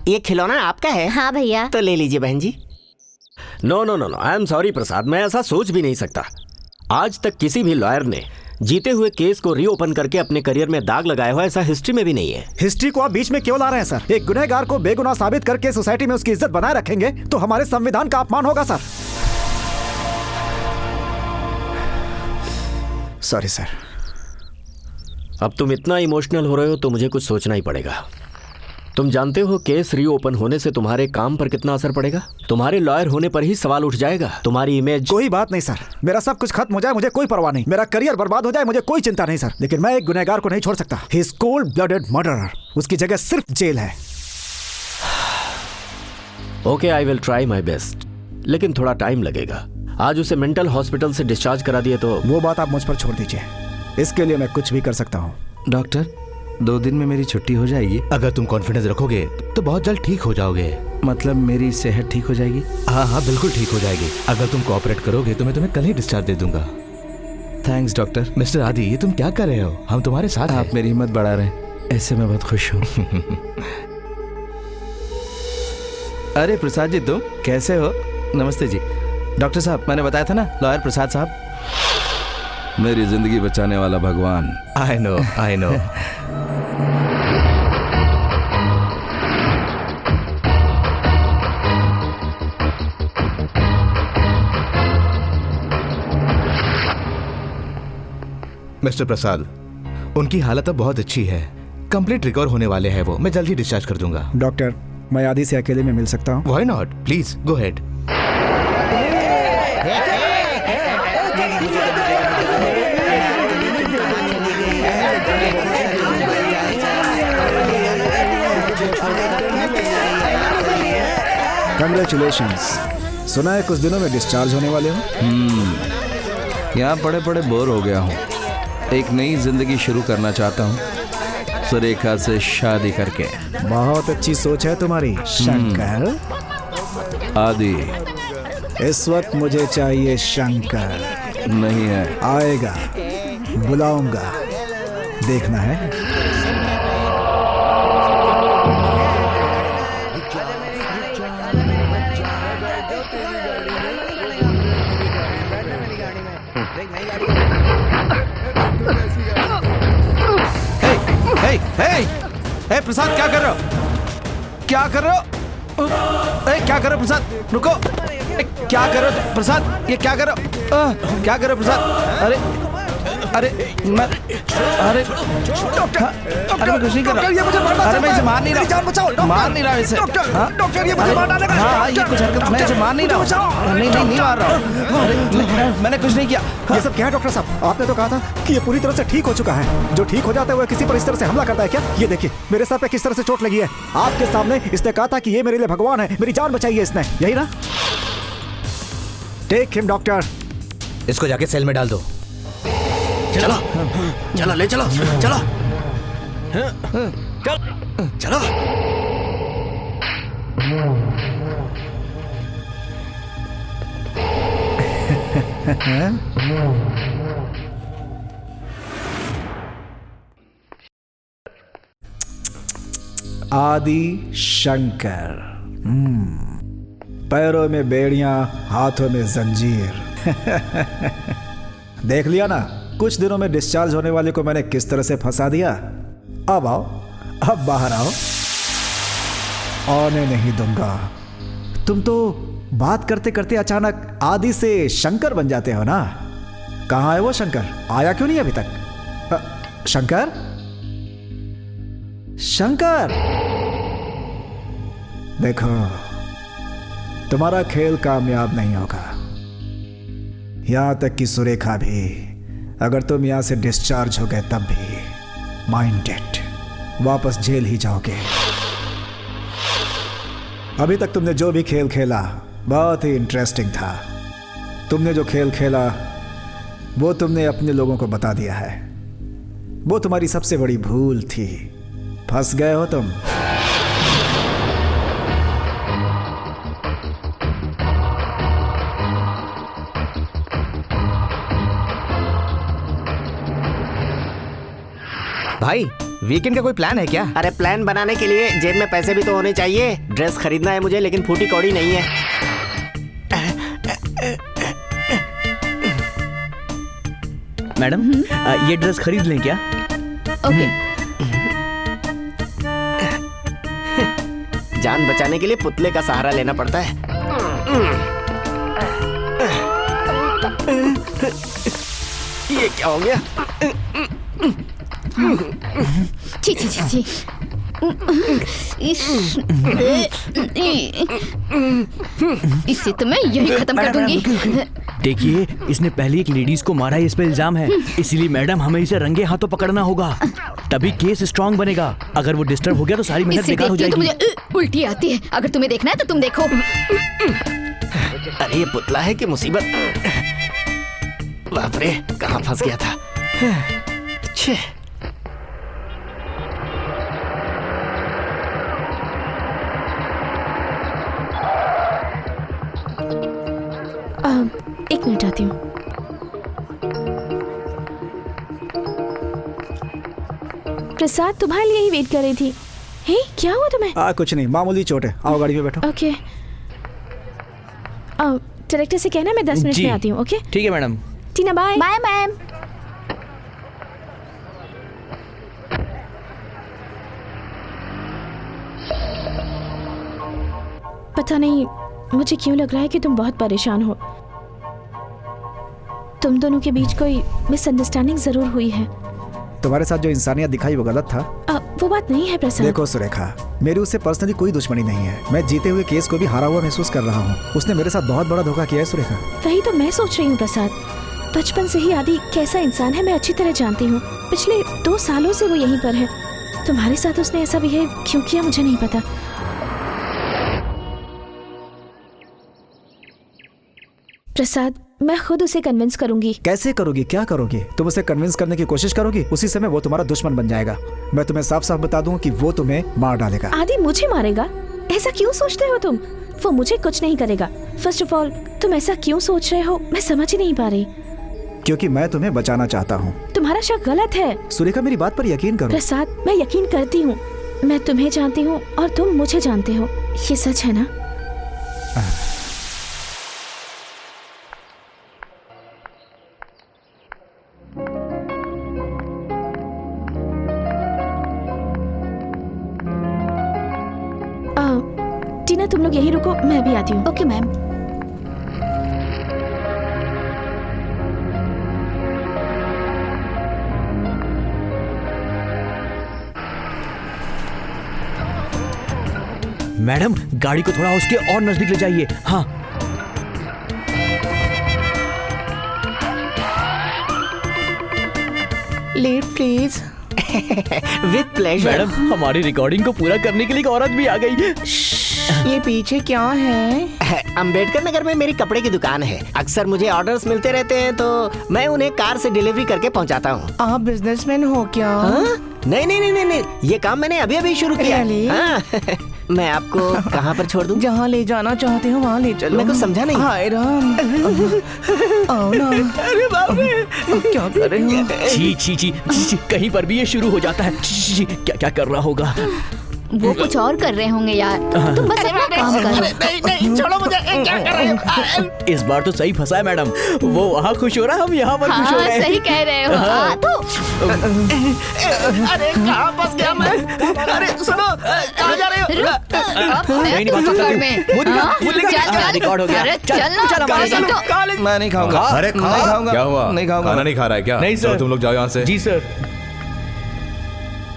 C: ये खिलौना आपका है?
J: हाँ भैया।
C: तो ले लीजिए बहन जी।
L: No no no no, I am sorry Prasad, मैं ऐसा सोच भी नहीं सकता। आज तक किसी भी लॉयर ने जीते हुए केस को रीओपन करके अपने करियर में दाग लगाया हुआ ऐसा हिस्ट्री में भी नहीं है।
D: हिस्ट्री को आप बीच में क्यों ला रहे हैं सर? एक गुनहगार को बेगुनाह साबित करके सोसाइटी में उसकी इज्जत बनाए रखेंगे तो हमारे संविधान का अपमान होगा सर। Sorry sir.
L: अब तुम इतना इमोशनल हो रहे हो तो मुझे कुछ सोचना ही पड़ेगा। तुम जानते हो केस रीओपन होने से तुम्हारे काम पर कितना असर पड़ेगा? तुम्हारे लॉयर होने पर ही सवाल उठ जाएगा, तुम्हारी इमेज।
D: कोई बात नहीं सर, मेरा सब कुछ खत्म हो जाए मुझे कोई परवाह नहीं, मेरा करियर बर्बाद हो जाए मुझे कोई चिंता नहीं सर, लेकिन मैं एक गुनहगार को नहीं छोड़ सकता। He is cold blooded murderer. उसकी जगह सिर्फ जेल है।
L: Okay, I will try my best, लेकिन थोड़ा टाइम लगेगा। आज उसे मेंटल हॉस्पिटल से डिस्चार्ज करा दिए तो।
D: वो बात आप मुझ पर छोड़ दीजिए, इसके लिए मैं कुछ भी कर सकता हूँ।
H: डॉक्टर, 2 दिन में मेरी छुट्टी हो जाएगी?
I: अगर तुम कॉन्फिडेंस रखोगे तो बहुत जल्द ठीक हो जाओगे।
H: मतलब मेरी सेहत ठीक हो जाएगी?
I: हाँ हाँ, बिल्कुल ठीक हो जाएगी। अगर तुम कोऑपरेट करोगे तो मैं तुम्हें कल ही डिस्चार्ज दे दूंगा।
H: Thanks doctor.
I: मिस्टर आदि, ये तुम क्या कर रहे हो? हम तुम्हारे साथ हैं।
H: आप मेरी हिम्मत बढ़ा रहे हैं, ऐसे मैं बहुत खुश हूँ। अरे प्रसाद जी, तुम कैसे हो? नमस्ते जी। डॉक्टर साहब, मैंने बताया था ना, लॉयर प्रसाद साहब।
M: मेरी जिंदगी बचाने वाला भगवान।
I: I know.
A: मिस्टर प्रसाद, उनकी हालत अब बहुत अच्छी है, कंप्लीट रिकवर होने वाले हैं वो। मैं जल्द ही डिस्चार्ज कर दूंगा।
D: डॉक्टर, मैं आदि से अकेले में मिल सकता हूँ?
A: Why not, please go head.
D: Congratulations. सुना है कुछ दिनों में डिस्चार्ज होने वाले हो?
M: यहाँ पड़े पड़े बोर हो गया हूँ। एक नई जिंदगी शुरू करना चाहता हूँ, सुरेखा से शादी करके।
D: बहुत अच्छी सोच है तुम्हारी शंकर।
M: आदि,
D: इस वक्त मुझे चाहिए शंकर।
M: नहीं है।
D: आएगा, बुलाऊंगा, देखना है।
H: हे प्रसाद, क्या कर रहे हो? क्या कर रहे हो? क्या कर रहे हो प्रसाद? रुको। क्या कर रहे हो प्रसाद? ये क्या कर रहे हो? क्या कर रहे हो प्रसाद? अरे मैं अरे मैं कुछ नहीं कर रहा।
D: ये मुझे मार डालेगा।
H: अरे मैं इसे मार नहीं रहा।
D: जान बचाओ डॉक्टर।
H: मार नहीं रहा इसे।
D: डॉक्टर, ये मुझे मार डालेगा।
H: हाँ, ये कुछ हरकत, मैं इसे मार नहीं रहा हूँ। नहीं मार रहा हूँ। मैंने कुछ नहीं किया।
D: ये सब क्या है डॉक्टर साहब? आपने तो कहा था कि ये पूरी तरह से ठीक हो चुका है। जो ठीक हो जाता है वो किसी पर इस तरह से हमला करता है क्या? ये देखिए मेरे सर पे किस तरह से चोट लगी है। आपके सामने इसने कहा था कि ये मेरे लिए भगवान है, मेरी जान बचाई है इसने, यही ना? Take him doctor.
I: इसको जाके सेल में डाल दो।
C: चलो चलो, ले चलो चलो चलो।
D: आदि शंकर। पैरों में बेड़ियां, हाथों में जंजीर। देख लिया ना, कुछ दिनों में डिस्चार्ज होने वाले को मैंने किस तरह से फंसा दिया। अब आओ, अब बाहर आओ। आने नहीं दूंगा। तुम तो बात करते करते अचानक आदि से शंकर बन जाते हो ना। कहाँ है वो शंकर? आया क्यों नहीं अभी तक? शंकर, शंकर, देखो तुम्हारा खेल कामयाब नहीं होगा। यहां तक कि सुरेखा भी, अगर तुम यहां से डिस्चार्ज हो गए तब भी माइंडेड, वापस जेल ही जाओगे। अभी तक तुमने जो भी खेल खेला बहुत ही इंटरेस्टिंग था। तुमने जो खेल खेला वो तुमने अपने लोगों को बता दिया है। वो तुम्हारी सबसे बड़ी भूल थी। फंस गए हो तुम।
A: भाई, वीकेंड का कोई प्लान है क्या?
C: अरे प्लान बनाने के लिए जेब में पैसे भी तो होने चाहिए। ड्रेस खरीदना है मुझे, लेकिन फूटी कौड़ी नहीं है।
F: मैडम, ये ड्रेस खरीद लें क्या?
K: ओके।
C: जान बचाने के लिए पुतले का सहारा लेना पड़ता है। ये क्या हो गया?
K: छी छी छी छी। इसे तो मैं यही खत्म कर दूंगी।
F: देखिए, इसने पहले एक लेडीज को मारा है, इस पे इल्जाम है। इसीलिए मैडम हमें इसे रंगे हाथों पकड़ना होगा, तभी केस स्ट्रांग बनेगा। अगर वो डिस्टर्ब हो गया तो सारी मेहनत बेकार हो जाएगी।
K: तो मुझे उल्टी आती है। अगर तुम्हें देखना है तो तुम देखो।
C: अरे ये पुतला है कि मुसीबत? बाप रे, कहाँ फंस गया था। छे।
G: एक मिनट आती हूँ। प्रसाद तुम्हारे लिए ही वेट कर रही थी। हे, क्या हुआ तुम्हें?
D: कुछ नहीं, मामूली चोट है। आओ गाड़ी में बैठो।
G: ओके। डायरेक्टर से कहना मैं 10 मिनट में आती हूँ। ओके
F: ठीक है madam.
G: Tina bye.
K: Bye ma'am.
G: पता नहीं मुझे क्यों लग रहा है कि तुम बहुत परेशान हो। तुम दोनों के बीच कोई मिसअंडरस्टैंडिंग जरूर हुई है।
D: तुम्हारे साथ जो इंसानियत दिखाई वो गलत था।
G: वो बात नहीं है प्रसाद।
D: देखो सुरेखा, मेरी उससे पर्सनली कोई दुश्मनी नहीं है। मैं जीते हुए केस को भी हारा हुआ महसूस कर रहा हूँ। उसने मेरे साथ बहुत बड़ा धोखा किया है सुरेखा।
G: वही तो मैं सोच रही हूँ प्रसाद। बचपन से ही आदि कैसा इंसान है मैं अच्छी तरह जानती हूँ। पिछले 2 सालों से वो यहीं पर है। तुम्हारे साथ उसने ऐसा बिहेव क्यों किया मुझे नहीं पता। प्रसाद, मैं खुद उसे कन्विंस करूंगी।
D: कैसे करोगी? क्या करोगी? तुम उसे कन्विंस करने की कोशिश करोगी, उसी समय वो तुम्हारा दुश्मन बन जाएगा। मैं तुम्हें साफ साफ बता दूं कि वो तुम्हें मार डालेगा।
G: आदि मुझे मारेगा? ऐसा क्यों सोचते हो तुम? वो मुझे कुछ नहीं करेगा। फर्स्ट ऑफ ऑल तुम ऐसा क्यों सोच रहे हो मैं समझ ही नहीं पा रही।
D: क्योंकि मैं तुम्हें बचाना चाहता हूँ।
G: तुम्हारा शक गलत है।
D: सुरेखा, मेरी बात पर यकीन करो।
G: प्रसाद, मैं यकीन करती हूँ। मैं तुम्हें जानती हूँ और तुम मुझे जानते हो। ये सच है ना? टीना, तुम लोग यहीं रुको, मैं भी आती हूँ।
K: Okay ma'am.
F: मैडम, गाड़ी को थोड़ा उसके और नजदीक ले जाइए। हाँ।
L: Lead please. With pleasure.
F: Madam, हमारी रिकॉर्डिंग को पूरा करने के लिए एक औरत भी आ गई।
L: ये पीछे क्या है? अंबेडकर नगर में मेरी कपड़े की दुकान है। अक्सर मुझे ऑर्डर्स मिलते रहते हैं तो मैं उन्हें कार से डिलीवरी करके पहुंचाता हूँ।
N: आप बिजनेसमैन हो क्या?
L: नहीं नहीं नहीं नहीं, ये काम मैंने अभी अभी शुरू किया है। मैं आपको कहाँ पर छोड़ दूँ?
N: जहाँ ले जाना चाहते हो वहाँ ले चलो।
L: मैं कुछ समझा नहीं।
N: हाय राम। आओ ना।
L: अरे बाप रे,
N: क्या कर रहे हो?
F: छी छी छी छी, कहीं पर भी ये शुरू हो जाता है। छी, छी, क्या क्या कर रहा होगा?
K: वो कुछ और कर रहे होंगे यार। तुम बस अपना काम करो।
L: नहीं नहीं, छोड़ो मुझे। क्या कर रहे हो?
F: इस बार तो सही फंसा है मैडम। वो वहाँ खुश हो रहा है, हम यहाँ पर खुश हो रहे हैं।
K: सही कह रहे हो। तो
L: अरे कहाँ फंस गया मैं? अरे सुनो, कहाँ जा रहे हो?
F: नहीं बात रिकॉर्ड हो गया।
M: मैं नहीं खाऊंगा।
B: अरे
M: नहीं खाऊंगा।
O: क्या हुआ?
M: नहीं खाऊंगा।
O: खाना नहीं खा रहा है क्या?
F: नहीं सर।
O: तुम लोग जाओ यहाँ से।
F: जी सर।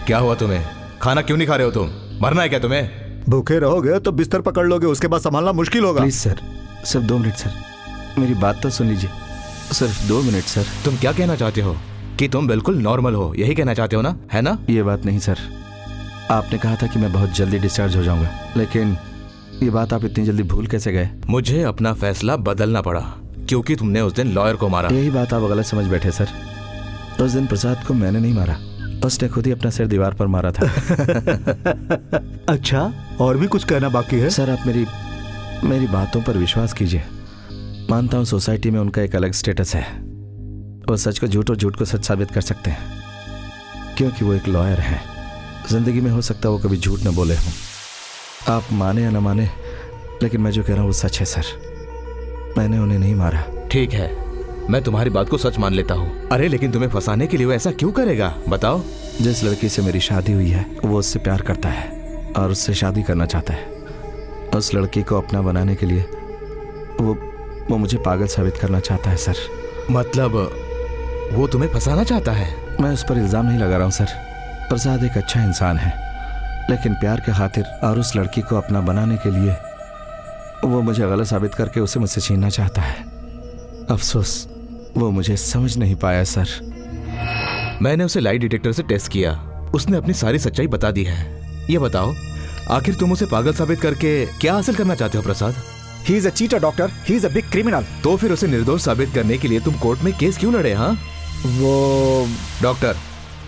O: क्या हुआ तुम्हें? खाना क्यों नहीं खा रहे हो तुम? मरना है क्या तुम्हें?
B: भूखे रहोगे तो बिस्तर पकड़ लोगे, उसके बाद संभालना मुश्किल होगा।
M: प्लीज सर, सिर्फ 2 मिनट सर, मेरी बात तो सुन लीजिए। सिर्फ 2 मिनट सर।
O: तुम क्या कहना चाहते हो? कि तुम बिल्कुल नॉर्मल हो, यही कहना चाहते हो ना? है ना?
M: ये बात नहीं सर। आपने कहा था कि मैं बहुत जल्दी डिस्चार्ज हो जाऊंगा, लेकिन ये बात आप इतनी जल्दी भूल कैसे गए?
O: मुझे अपना फैसला बदलना पड़ा क्योंकि तुमने उस दिन लॉयर को मारा।
M: यही बात आप गलत समझ बैठे सर। उस दिन प्रसाद को मैंने नहीं मारा, उसने खुद ही अपना सिर दीवार पर मारा था।
B: अच्छा, और भी कुछ कहना बाकी है?
M: सर, आप मेरी बातों पर विश्वास कीजिए। मानता हूँ सोसाइटी में उनका एक अलग स्टेटस है। वो सच को झूठ और झूठ को सच साबित कर सकते हैं क्योंकि वो एक लॉयर है। जिंदगी में हो सकता है वो कभी झूठ न बोले हों। आप माने या न माने, लेकिन मैं जो कह रहा हूँ वो सच है सर। मैंने उन्हें नहीं मारा।
O: ठीक है, मैं तुम्हारी बात को सच मान लेता हूँ। अरे लेकिन तुम्हें फंसाने के लिए वो ऐसा क्यों करेगा? बताओ।
M: जिस लड़की से मेरी शादी हुई है वो उससे प्यार करता है और उससे शादी करना चाहता है। उस लड़की को अपना बनाने के लिए वो मुझे पागल साबित करना चाहता है सर।
O: मतलब वो तुम्हें फंसाना चाहता है?
M: मैं उस पर इल्जाम नहीं लगा रहा हूँ सर। प्रसाद एक अच्छा इंसान है, लेकिन प्यार के खातिर और उस लड़की को अपना बनाने के लिए वो मुझे गलत साबित करके उसे मुझसे छीनना चाहता है। अफसोस वो मुझे समझ नहीं पाया सर।
O: मैंने उसे लाई डिटेक्टर से टेस्ट किया, उसने अपनी सारी सच्चाई बता दी है। ये बताओ, आखिर तुम उसे पागल साबित करके क्या हासिल करना चाहते हो प्रसाद?
D: He is a cheater, doctor. He is a big criminal.
O: तो फिर उसे निर्दोष साबित करने के लिए तुम कोर्ट में केस क्यों लड़े? हाँ
D: वो
O: डॉक्टर,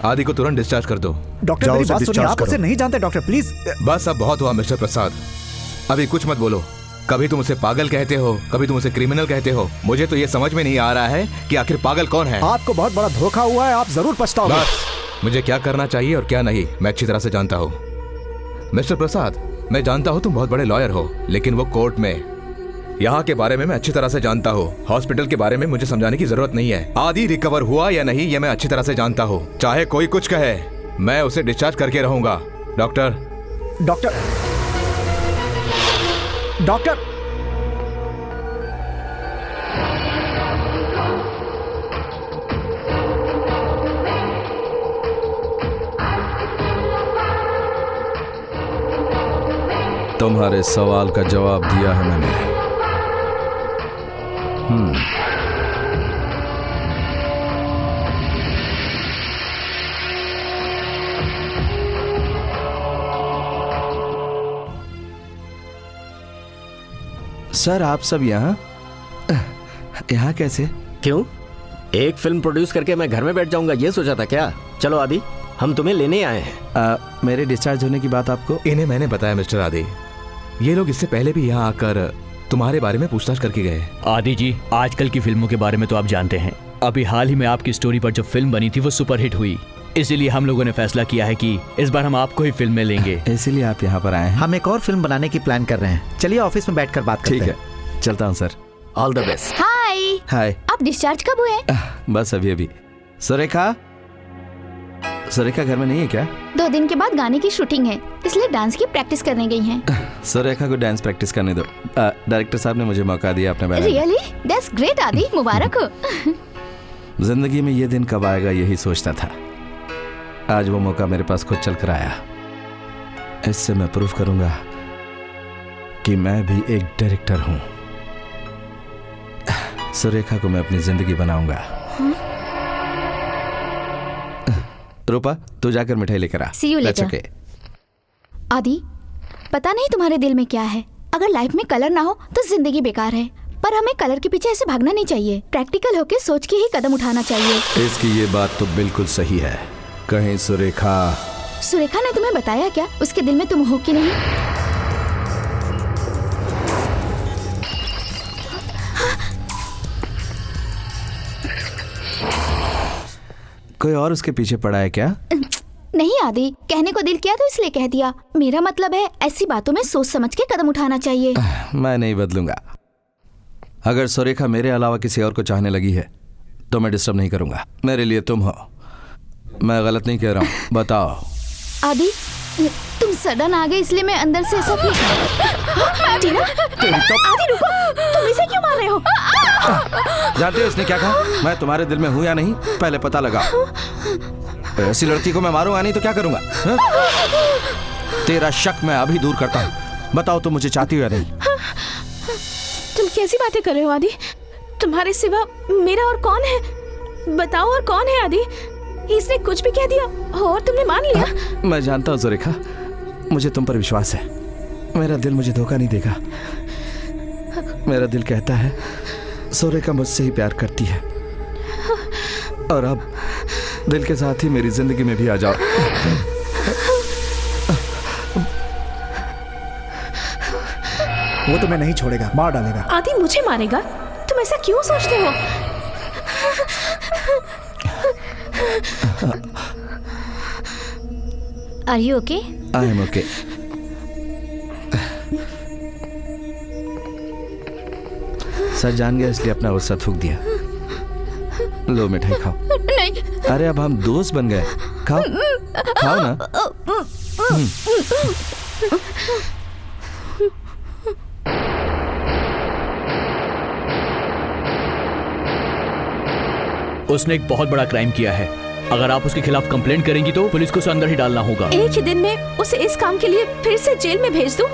O: आदि को तुरंत डिस्चार्ज कर दो।
D: डॉक्टर, मेरी बात सुनिए, आप उसे नहीं जानते डॉक्टर, प्लीज।
O: बस अब बहुत हुआ मिस्टर प्रसाद, अभी कुछ मत बोलो। कभी तुम उसे पागल कहते हो, कभी तुम उसे क्रिमिनल कहते हो। मुझे तो ये समझ में नहीं आ रहा है कि आखिर पागल कौन है।
D: आपको बहुत बड़ा धोखा हुआ है, आप जरूर पछताओगे।
O: बस, मुझे क्या करना चाहिए और क्या नहीं मैं अच्छी तरह से जानता हूँ। मिस्टर प्रसाद, मैं जानता हूँ तुम बहुत बड़े लॉयर हो, लेकिन वो कोर्ट में यहाँ के बारे में मैं अच्छी तरह से जानता हूँ। हॉस्पिटल के बारे में मुझे समझाने की जरूरत नहीं है। आदि रिकवर हुआ या नहीं ये मैं अच्छी तरह से जानता हूँ। चाहे कोई कुछ कहे, मैं उसे डिस्चार्ज करके रहूंगा। डॉक्टर
D: डॉक्टर डॉक्टर
M: तुम्हारे सवाल का जवाब दिया है मैंने। सर आप सब यहाँ कैसे?
L: क्यों? एक फिल्म प्रोड्यूस करके मैं घर में बैठ जाऊंगा ये सोचा था क्या? चलो आदि, हम तुम्हें लेने आए हैं।
M: मेरे डिस्चार्ज होने की बात आपको?
O: इन्हें मैंने बताया मिस्टर आदि। ये लोग इससे पहले भी यहाँ आकर तुम्हारे बारे में पूछताछ करके गए।
F: आदि जी, आजकल की फिल्मों के बारे में तो आप जानते हैं। अभी हाल ही में आपकी स्टोरी पर जो फिल्म बनी थी वो सुपरहिट हुई, इसीलिए हम लोगों ने फैसला किया है कि इस बार हम आपको ही फिल्म में लेंगे।
M: इसीलिए आप यहाँ पर आए हैं?
B: हम एक और फिल्म बनाने की प्लान कर रहे हैं। चलिए ऑफिस में बैठकर बात करते हैं।
M: ठीक है, चलता हूँ sir.
L: All the best.
K: Hi.
M: Hi.
K: आप डिस्चार्ज कब हुए?
M: बस अभी। सुरेखा घर में नहीं है क्या?
K: 2 दिन के बाद गाने की शूटिंग है, इसलिए डांस की प्रैक्टिस करने गई हैं।
M: सुरेखा को डांस प्रैक्टिस करने दो। डायरेक्टर साहब ने मुझे मौका दिया अपने बैनर।
K: रियली? दैट्स ग्रेट आदि, मुबारक हो।
M: जिंदगी में ये दिन कब आएगा यही सोचता था। आज वो मौका मेरे पास खुद चल कर आया। इससे मैं प्रूफ करूंगा कि मैं भी एक डायरेक्टर हूं। सुरेखा को मैं अपनी जिंदगी बनाऊंगा। रूपा, तू जाकर मिठाई लेकर आ।
K: See you later.
M: That's okay.
K: आदि, पता नहीं तुम्हारे दिल में क्या है। अगर लाइफ में कलर ना हो तो जिंदगी बेकार है, पर हमें कलर के पीछे ऐसे भागना नहीं चाहिए। प्रैक्टिकल होके सोच के ही कदम उठाना चाहिए।
M: इसकी ये बात तो बिल्कुल सही है। कहीं सुरेखा
K: ने तुम्हें बताया क्या उसके दिल में तुम हो कि नहीं?
M: कोई और उसके पीछे पड़ा है क्या?
K: नहीं आदि, कहने को दिल किया तो इसलिए कह दिया। मेरा मतलब है ऐसी बातों में सोच समझ के कदम उठाना चाहिए।
M: मैं नहीं बदलूंगा। अगर सुरेखा मेरे अलावा किसी और को चाहने लगी है तो मैं डिस्टर्ब नहीं करूंगा। मेरे लिए तुम हो। मैं गलत नहीं कह रहा हूँ, बताओ।
K: आदि, तुम सडन आ गए इसलिए मैं अंदर से ऐसा टीना, आदि रुको, तुम इसे क्यों मार रहे हो?
M: जानते हो इसने क्या कहा? मैं तुम्हारे दिल में हूं या नहीं पहले पता लगाओ। ऐसी लड़की को मैं मारूंगा नहीं तो क्या करूंगा? तेरा शक मैं अभी दूर करता हूँ। बताओ तुम मुझे चाहती हो या नहीं?
G: तुम कैसी बातें कर रहे हो आदि? तुम्हारे सिवा मेरा और कौन है? बताओ और कौन है आदि? इसने कुछ भी कह दिया और तुमने मान लिया?
M: मैं जानता हूँ सुरेखा, मुझे तुम पर विश्वास है। मेरा दिल मुझे धोखा नहीं देगा। मेरा दिल कहता है सुरेखा मुझसे ही प्यार करती है, और अब दिल के साथ ही मेरी जिंदगी में भी आ जाओ।
D: वो तुम्हें नहीं छोड़ेगा, मार डालेगा।
G: आदि मुझे मारेगा? तुम ऐसा क्यों सोचते हो?
J: Are you okay?
M: I am okay. सच जान गया इसलिए अपना गुस्सा थूक दिया। लो मिठाई खाओ।
K: नहीं।
M: अरे अब हम दोस्त बन गए, खाओ खाओ ना।
F: उसने एक बहुत बड़ा क्राइम किया है। अगर आप उसके खिलाफ कंप्लेंट करेंगी तो पुलिस को उसे अंदर ही डालना होगा।
G: एक ही दिन में उसे इस काम के लिए फिर से जेल में भेज दूं?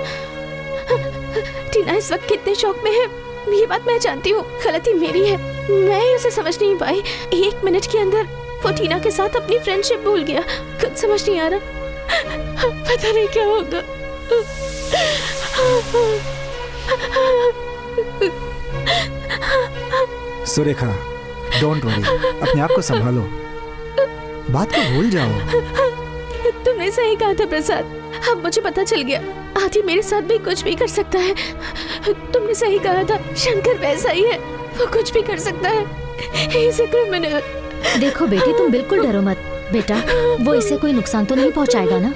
G: टीना इस वक्त कितने शौक में है ये बात मैं जानती हूँ। गलती मेरी है, मैं ही उसे समझ नहीं पाई। 1 मिनट के अंदर वो टीना के साथ अपनी फ्रेंडशिप भूल गया। कुछ समझ नहीं आ रहा, पता नहीं क्या होगा।
D: सुरेखा, डोंट वरी, अपने आप को संभालो, बात को भूल जाओ।
G: तुमने सही कहा था प्रसाद, अब मुझे पता चल गया आदि मेरे साथ भी कुछ भी कर सकता है। तुमने सही कहा था, शंकर वैसा ही है, वो कुछ भी कर सकता है। इसे क्रिमिनल।
J: देखो बेटी, तुम बिल्कुल डरो मत बेटा, वो इसे कोई नुकसान तो नहीं पहुंचाएगा ना?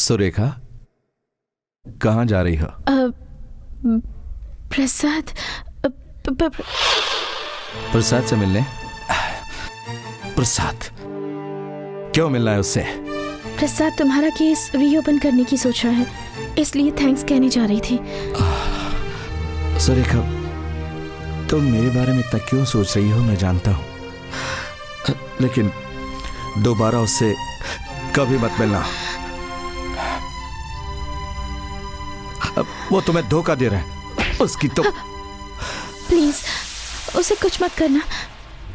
M: सुरेखा, कहाँ जा रही हो?
G: प्रसाद
M: प्रसाद से मिलने? प्रसाद क्यों मिलना है उससे?
G: प्रसाद तुम्हारा केस रीओपन करने की सोच रहा है, इसलिए थैंक्स कहने जा रही थी।
M: सुरेखा, तुम मेरे बारे में इतना क्यों सोच रही हो मैं जानता हूं, लेकिन दोबारा उससे कभी मत मिलना। वो तुम्हें धोखा दे रहा है, उसकी तो
G: प्लीज उसे कुछ मत करना।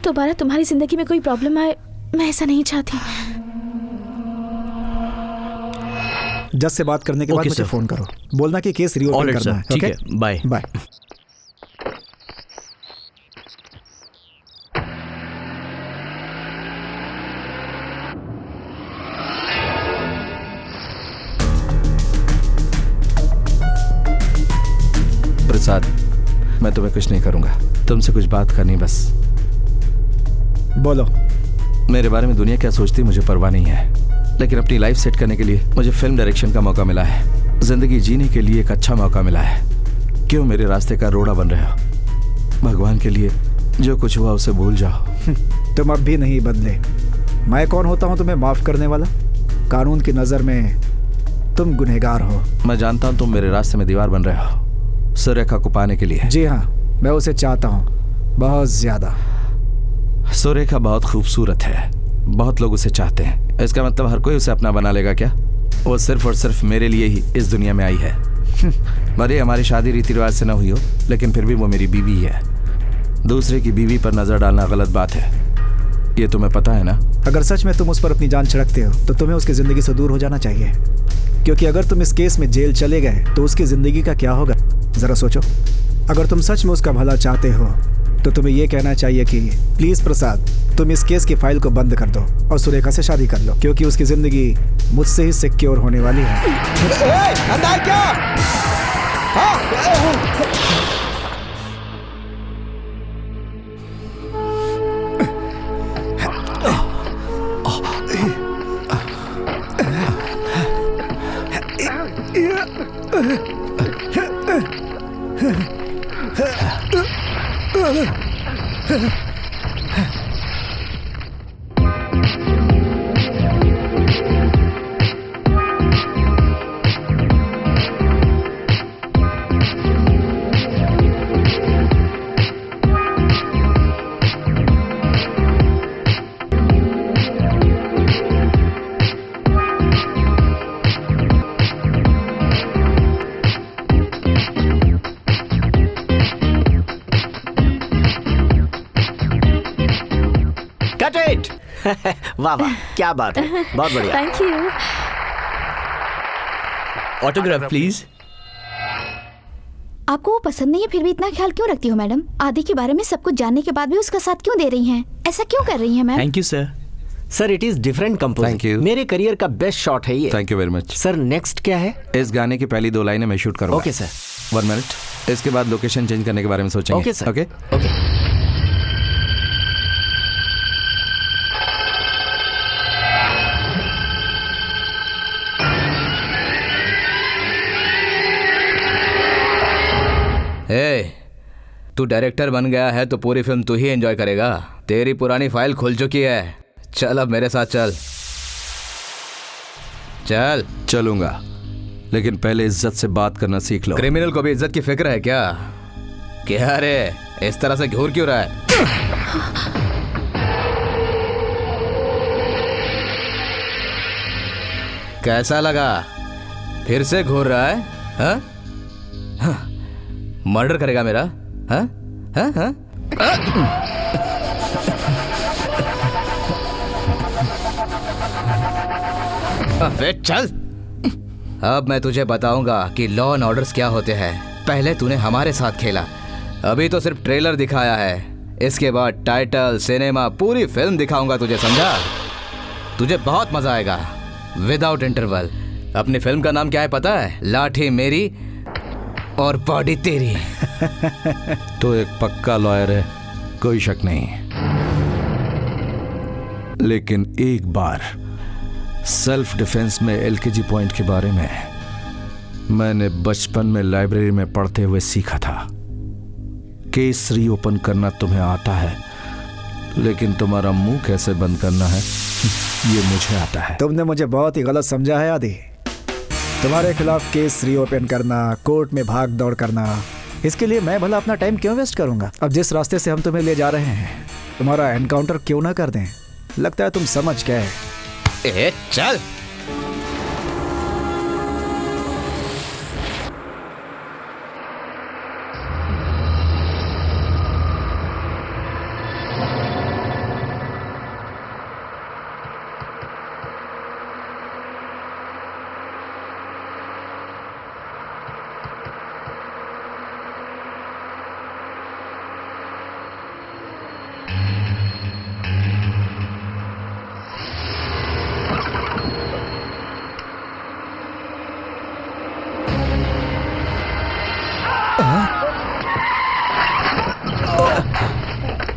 G: दोबारा तुम्हारी जिंदगी में कोई प्रॉब्लम आए, मैं ऐसा नहीं चाहती।
D: जज से बात करने के बाद मुझे फोन करो, बोलना कि केस रीओपन करना है।
F: ठीक है, बाय
D: बाय।
M: प्रसाद, मैं तुम्हें कुछ नहीं करूंगा, तुमसे कुछ बात करनी बस।
D: बोलो।
M: मेरे बारे में दुनिया क्या सोचती मुझे परवाह नहीं है, लेकिन अपनी लाइफ सेट करने के लिए मुझे फिल्म डायरेक्शन का मौका मिला है। जिंदगी जीने के लिए एक अच्छा मौका मिला है। क्यों मेरे रास्ते का रोड़ा बन रहे हो? भगवान के लिए जो कुछ हुआ उसे भूल जाओ।
D: तुम अब भी नहीं बदले। मैं कौन होता हूँ तुम्हें माफ करने वाला? कानून की नजर में तुम गुनहगार हो।
M: मैं जानता हूँ तुम मेरे रास्ते में दीवार बन रहे हो सुरेखा को पाने के लिए।
D: जी हाँ, मैं उसे चाहता हूँ बहुत ज्यादा।
M: सुरेखा बहुत खूबसूरत है, बहुत लोग उसे चाहते हैं। इसका मतलब हर कोई उसे अपना बना लेगा क्या? वो सिर्फ और सिर्फ मेरे लिए ही इस दुनिया में आई है। भले हमारी शादी रीति रिवाज से ना हुई हो, लेकिन फिर भी वो मेरी बीवी है। दूसरे की बीवी पर नजर डालना गलत बात है, ये तुम्हें पता है ना?
D: अगर सच में तुम उस पर अपनी जान छिड़कते हो तो तुम्हें उसकी जिंदगी से दूर हो जाना चाहिए, क्योंकि अगर तुम इस केस में जेल चले गए तो उसकी जिंदगी का क्या होगा? जरा सोचो। अगर तुम सच में उसका भला चाहते हो तो तुम्हें यह कहना चाहिए कि प्लीज प्रसाद, तुम इस केस की फाइल को बंद कर दो और सुरेखा से शादी कर लो, क्योंकि उसकी जिंदगी मुझसे ही सिक्योर होने वाली है।
L: वाह वाह, क्या बात है, बहुत बढ़िया।
G: Thank you.
F: Autograph please.
K: आपको वो पसंद नहीं है, फिर भी इतना ख्याल क्यों रखती हो मैडम? आदि के बारे में सब कुछ जानने के बाद भी उसका साथ क्यों दे रही हैं? ऐसा क्यों कर रही हैं ma'am?
F: Thank you sir.
L: Sir, it is different composing.
M: Thank you.
L: मेरे करियर का बेस्ट शॉट है ये।
M: Thank you very much.
L: Sir, next क्या है?
M: इस गाने की पहली 2 लाइनें मैं शूट करूंगा।
L: Okay sir.
M: 1 मिनट। इसके बाद लोकेशन चेंज करने के बारे में सोचेंगे।
L: Okay sir.
M: Okay
L: okay.
F: तू डायरेक्टर बन गया है तो पूरी फिल्म तू ही एंजॉय करेगा। तेरी पुरानी फाइल खुल चुकी है, चल अब मेरे साथ चल। चल।
M: चलूंगा, लेकिन पहले इज्जत से बात करना सीख लो।
F: क्रिमिनल को भी इज्जत की फिक्र है क्या? क्या रे, इस तरह से घूर क्यों रहा है? कैसा लगा? फिर से घूर रहा है? हाँ? हाँ? मर्डर करेगा मेरा? हाँ? हाँ? हाँ? अबे चल। अब मैं तुझे बताऊंगा कि लॉ एंड ऑर्डर्स क्या होते हैं। पहले तूने हमारे साथ खेला, अभी तो सिर्फ ट्रेलर दिखाया है। इसके बाद टाइटल, सिनेमा, पूरी फिल्म दिखाऊंगा तुझे, समझा? तुझे बहुत मजा आएगा विदाउट इंटरवल। अपनी फिल्म का नाम क्या है पता है? लाठी मेरी और बॉडी तेरी।
M: तो एक पक्का लॉयर है, कोई शक नहीं। लेकिन एक बार सेल्फ डिफेंस में एलकेजी पॉइंट के बारे में मैंने बचपन में लाइब्रेरी में पढ़ते हुए सीखा था। केस रीओपन करना तुम्हें आता है, लेकिन तुम्हारा मुंह कैसे बंद करना है ये मुझे आता है।
D: तुमने मुझे बहुत ही गलत समझा है आदि। तुम्हारे खिलाफ केस रीओपन करना, कोर्ट में भाग दौड़ करना, इसके लिए मैं भला अपना टाइम क्यों वेस्ट करूंगा? अब जिस रास्ते से हम तुम्हें ले जा रहे हैं, तुम्हारा एनकाउंटर क्यों ना कर दें? लगता है तुम समझ गए।
A: चल।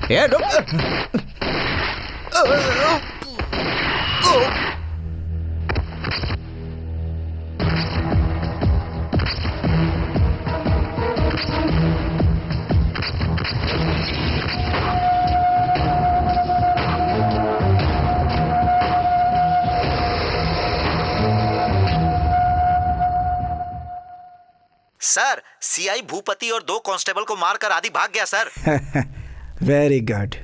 A: ये रुक।
B: सर, सीआई भूपति और 2 कांस्टेबल को मारकर आदि भाग गया सर।
D: Very good.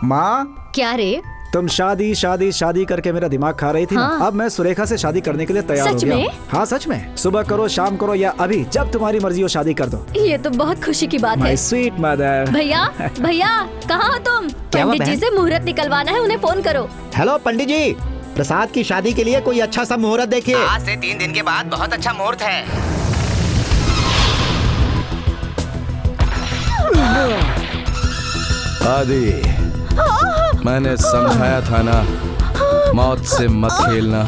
D: माँ,
J: क्या रे?
D: तुम शादी शादी शादी करके मेरा दिमाग खा रही थी
J: हाँ।
D: ना? अब मैं सुरेखा से शादी करने के लिए तैयार हो
J: सच
D: गया
J: में?
D: हूँ। हाँ सच में। सुबह करो, शाम करो या अभी, जब तुम्हारी मर्जी हो शादी कर दो।
J: ये तो बहुत खुशी की बात है।
D: My sweet mother.
J: भैया भैया, कहाँ हो तुम? पंडित जी से मुहूर्त निकलवाना है, उन्हें फोन करो।
P: हेलो पंडित जी, प्रसाद की शादी के लिए कोई अच्छा सा मुहूर्त देखिए।
A: आज से 3 दिन के बाद बहुत अच्छा मुहूर्त है।
M: आदि, मैंने समझाया था ना, मौत से मत खेलना।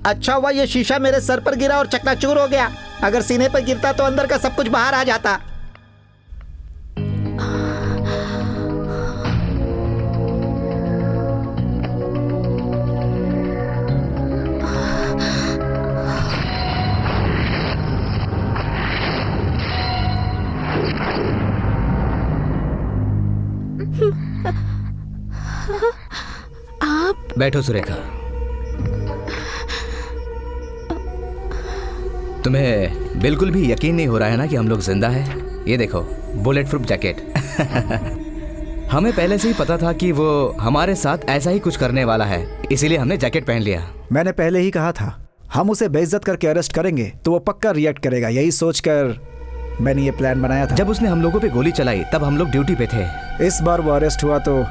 P: अच्छा हुआ ये शीशा मेरे सर पर गिरा और चकनाचूर हो गया। अगर सीने पर गिरता तो अंदर का सब कुछ बाहर आ जाता।
G: आप
I: बैठो सुरेखा। तुम्हें बिल्कुल भी यकीन नहीं हो रहा है ना कि हम लोग जिंदा हैं? ये देखो, बुलेट प्रूफ जैकेट। हमें पहले से ही पता था कि वो हमारे साथ ऐसा ही कुछ करने वाला है, इसीलिए हमने जैकेट पहन लिया।
D: मैंने पहले ही कहा था, हम उसे बेइज्जत करके अरेस्ट करेंगे तो वो पक्का रिएक्ट करेगा। यही सोचकर मैंने ये प्लान बनाया था।
I: जब उसने हम लोगों पे गोली चलाई तब हम लोग ड्यूटी पे थे।
D: इस बार वो अरेस्ट हुआ तो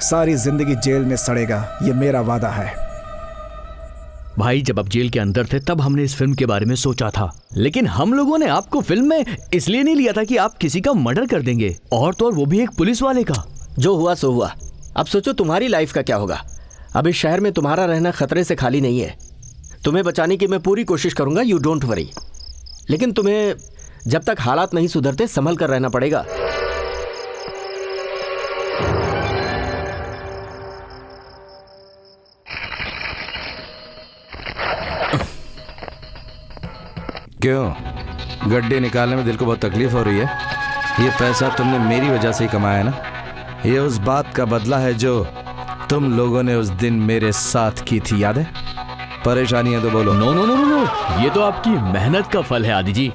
D: सारी जिंदगी जेल में सड़ेगा, ये मेरा वादा है।
F: भाई, जब आप जेल के अंदर थे तब हमने इस फिल्म के बारे में सोचा था, लेकिन हम लोगों ने आपको फिल्म में इसलिए नहीं लिया था कि आप किसी का मर्डर कर देंगे, और तो और वो भी एक पुलिस वाले का।
L: जो हुआ सो हुआ। अब सोचो तुम्हारी लाइफ का क्या होगा। अब इस शहर में तुम्हारा रहना खतरे से खाली नहीं है। तुम्हें बचाने की मैं पूरी कोशिश करूंगा, यू डोंट वरी। लेकिन तुम्हें जब तक हालात नहीं सुधरते संभल कर रहना पड़ेगा।
M: क्यों, गड्ढे निकालने में दिल को बहुत तकलीफ हो रही है? ये पैसा तुमने मेरी वजह से ही कमाया है ना? ये उस बात का बदला है जो तुम लोगों ने उस दिन मेरे साथ की थी, याद है? परेशानी है तो बोलो।
F: No no no no no, ये तो आपकी मेहनत का फल है आदि जी।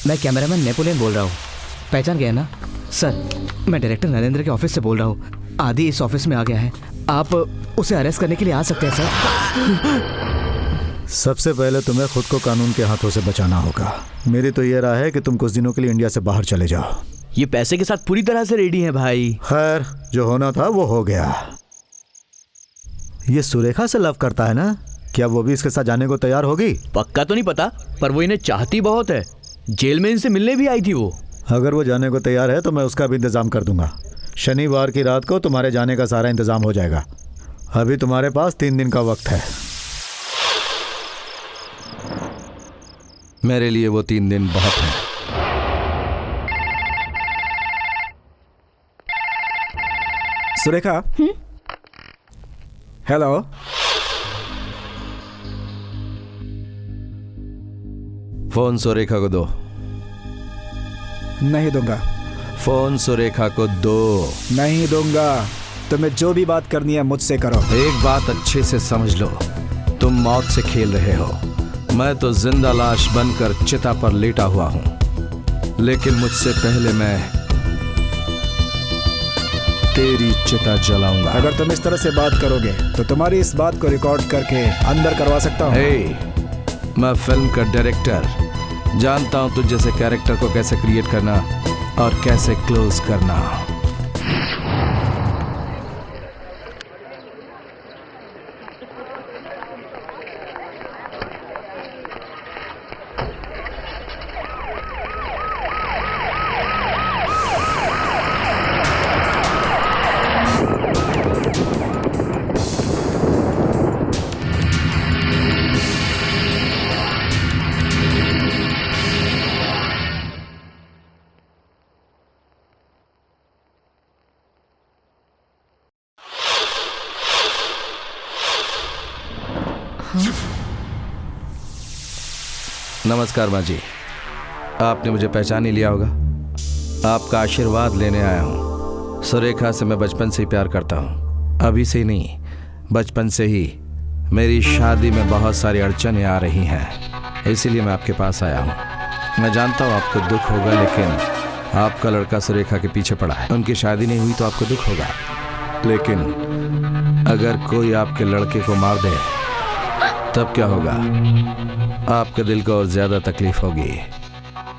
I: मैं कैमरामैन नेपोलियन बोल रहा हूँ, पहचान गया ना? सर, मैं डायरेक्टर नरेंद्र के ऑफिस से बोल रहा हूँ। आदि इस ऑफिस में आ गया है, आप उसे अरेस्ट करने के लिए आ सकते हैं सर।
B: सबसे पहले तुम्हें खुद को कानून के हाथों से बचाना होगा। मेरी तो ये राय है कि तुम कुछ दिनों के लिए इंडिया से बाहर चले जाओ।
F: ये पैसे के साथ पूरी तरह से रेडी है भाई।
B: खैर, जो होना था वो हो गया। ये सुरेखा से लव करता है ना? क्या वो भी इसके साथ जाने को तैयार होगी?
F: पक्का तो नहीं पता, पर वो इन्हें चाहती बहुत है। जेल में इनसे मिलने भी आई थी वो।
B: अगर वो जाने को तैयार है तो मैं उसका भी इंतजाम कर दूंगा। शनिवार की रात को तुम्हारे जाने का सारा इंतजाम हो जाएगा। अभी तुम्हारे पास 3 दिन का वक्त है।
M: मेरे लिए वो 3 दिन बहुत हैं।
D: सुरेखा। हेलो।
M: फोन सुरेखा को दो।
D: नहीं दूंगा।
M: फोन सुरेखा को दो।
D: नहीं दूंगा। तुम्हें जो भी बात करनी है मुझसे करो।
M: एक बात अच्छे से समझ लो, तुम मौत से खेल रहे हो। मैं तो जिंदा लाश बनकर चिता पर लेटा हुआ हूं, लेकिन मुझसे पहले मैं तेरी चिता जलाऊंगा।
D: अगर तुम इस तरह से बात करोगे तो तुम्हारी इस बात को रिकॉर्ड करके अंदर करवा सकता हूँ।
M: हे, मैं फिल्म का डायरेक्टर, जानता हूं तुझ जैसे कैरेक्टर को कैसे क्रिएट करना और कैसे क्लोज करना। नमस्कार माँ जी, आपने मुझे पहचान ही लिया होगा। आपका आशीर्वाद लेने आया हूँ। सुरेखा से मैं बचपन से ही प्यार करता हूँ, अभी से ही नहीं, बचपन से ही। मेरी शादी में बहुत सारी अड़चनें आ रही हैं, इसीलिए मैं आपके पास आया हूँ। मैं जानता हूँ आपको दुख होगा, लेकिन आपका लड़का सुरेखा के पीछे पड़ा है। उनकी शादी नहीं हुई तो आपको दुख होगा, लेकिन अगर कोई आपके लड़के को मार दे तब क्या होगा? आपके दिल को और ज्यादा तकलीफ होगी,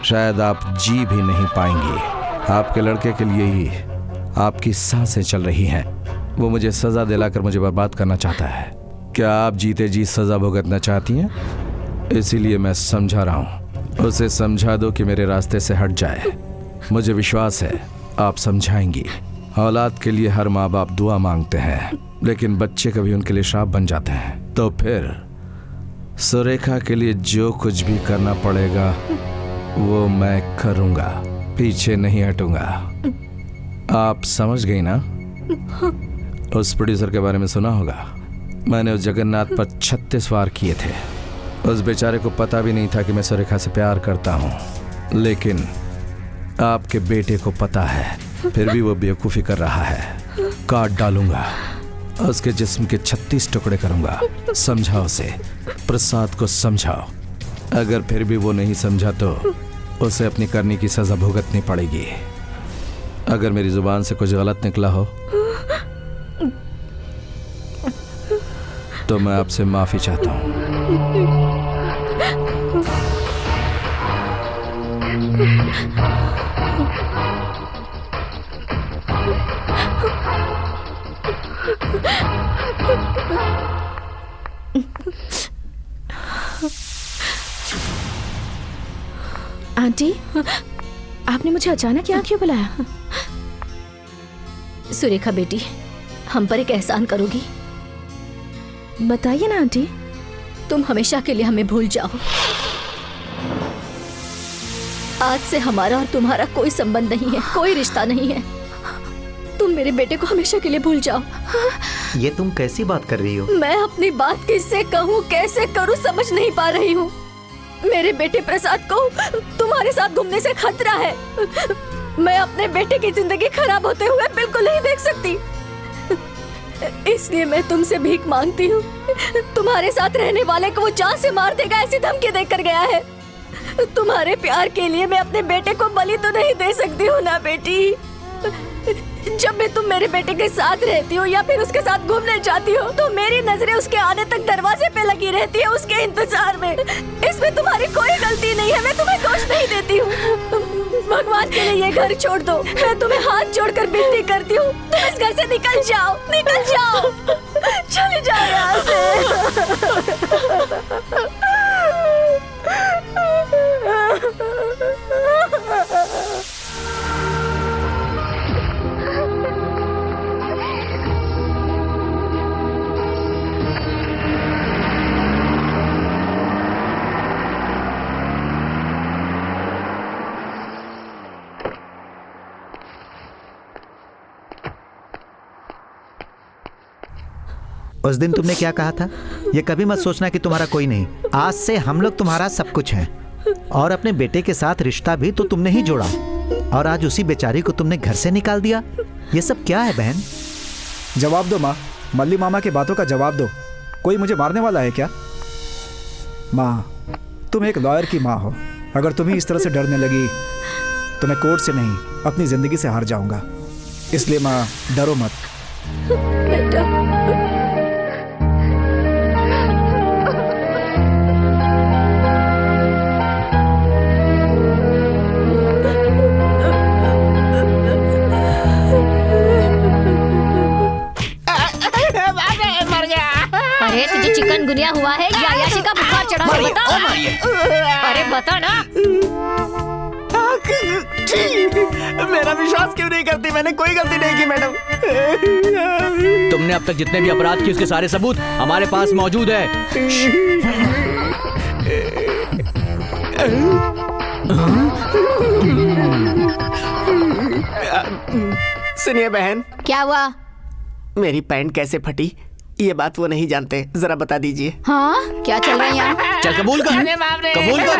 M: शायद आप जी भी नहीं पाएंगी। आपके लड़के के लिए ही आपकी सांसें चल रही हैं। वो मुझे सजा दिलाकर मुझे बर्बाद करना चाहता है। क्या आप जीते जी सजा भुगतना चाहती हैं? इसीलिए मैं समझा रहा हूँ। उसे समझा दो कि मेरे रास्ते से हट जाए। मुझे विश्वास है आप समझाएंगी। औलाद के लिए हर माँ बाप दुआ मांगते हैं, लेकिन बच्चे कभी उनके लिए श्राप बन जाते हैं। तो फिर सुरेखा के लिए जो कुछ भी करना पड़ेगा वो मैं करूंगा, पीछे नहीं हटूंगा। आप समझ गई ना? उस प्रोड्यूसर के बारे में सुना होगा, मैंने उस जगन्नाथ पर 36 वार किए थे। उस बेचारे को पता भी नहीं था कि मैं सुरेखा से प्यार करता हूँ, लेकिन आपके बेटे को पता है, फिर भी वो बेवकूफ़ी कर रहा है। काट डालूंगा, उसके जिस्म के 36 टुकड़े करूंगा। समझाओ उसे, प्रसाद को समझाओ। अगर फिर भी वो नहीं समझा तो उसे अपनी करने की सजा भुगतनी पड़ेगी। अगर मेरी जुबान से कुछ गलत निकला हो तो मैं आपसे माफी चाहता हूँ।
G: आंटी, आपने मुझे अचानक यहाँ क्यों बुलाया?
J: सुरेखा बेटी, हम पर एक एहसान करोगी?
G: बताइए ना आंटी।
J: तुम हमेशा के लिए हमें भूल जाओ। आज से हमारा और तुम्हारा कोई संबंध नहीं है, कोई रिश्ता नहीं है। तुम मेरे बेटे को हमेशा के लिए भूल जाओ।
P: ये तुम कैसी बात कर रही हो?
J: मैं अपनी बात किससे कहूँ, कैसे करूँ, समझ नहीं पा रही हूँ। मेरे बेटे प्रसाद को तुम्हारे साथ घूमने से खतरा है। मैं अपने बेटे की जिंदगी खराब होते हुए बिल्कुल नहीं देख सकती। इसलिए मैं तुमसे भीख मांगती हूँ। तुम्हारे साथ रहने वाले को वो जान से मार देगा ऐसी धमकी देकर गया है। तुम्हारे प्यार के लिए मैं अपने बेटे को बलि तो नहीं दे सकती हूँ ना बेटी। जब भी तुम मेरे बेटे के साथ रहती हो या फिर उसके साथ घूमने जाती हो तो मेरी नजरें उसके आने तक दरवाजे पे लगी रहती है, उसके इंतजार में। इसमें तुम्हारी कोई गलती नहीं है, मैं तुम्हें दोष नहीं देती हूँ। भगवान के लिए ये घर छोड़ दो, मैं तुम्हें हाथ जोड़कर विनती करती हूँ। तुम इस घर से निकल जाओ, निकल जाओ, चले जाओ यहाँ से।
B: उस दिन तुमने क्या कहा था? ये कभी मत सोचना कि तुम्हारा कोई नहीं। आज से हम लोग तुम्हारा सब कुछ हैं। और अपने बेटे के साथ रिश्ता भी तो तुमने ही जोड़ा, और आज उसी बेचारी को तुमने घर से निकाल दिया। ये सब क्या है बहन?
D: जवाब दो माँ, मल्ली मामा की बातों का जवाब दो। कोई मुझे मारने वाला है क्या? माँ, तुम एक लॉयर की माँ हो। अगर तुम्हें इस तरह से डरने लगी तो मैं कोर्ट से नहीं, अपनी जिंदगी से हार जाऊंगा। इसलिए माँ, डरो मत।
G: बेटा,
J: अरे तुझे चिकनगुनिया हुआ है या याशी का बुखार चढ़ा है? बता। अरे बता ना।
L: मेरा विश्वास क्यों नहीं करती? मैंने कोई गलती नहीं की मैडम।
F: तुमने अब तक जितने भी अपराध किए उसके सारे सबूत हमारे पास मौजूद है।
L: सुनिए बहन।
K: क्या हुआ?
L: मेरी पैंट कैसे फटी ये बात वो नहीं जानते, जरा बता दीजिए।
K: हाँ, क्या चल रहा है यहाँ?
F: चल कबूल कर, कबूल कर।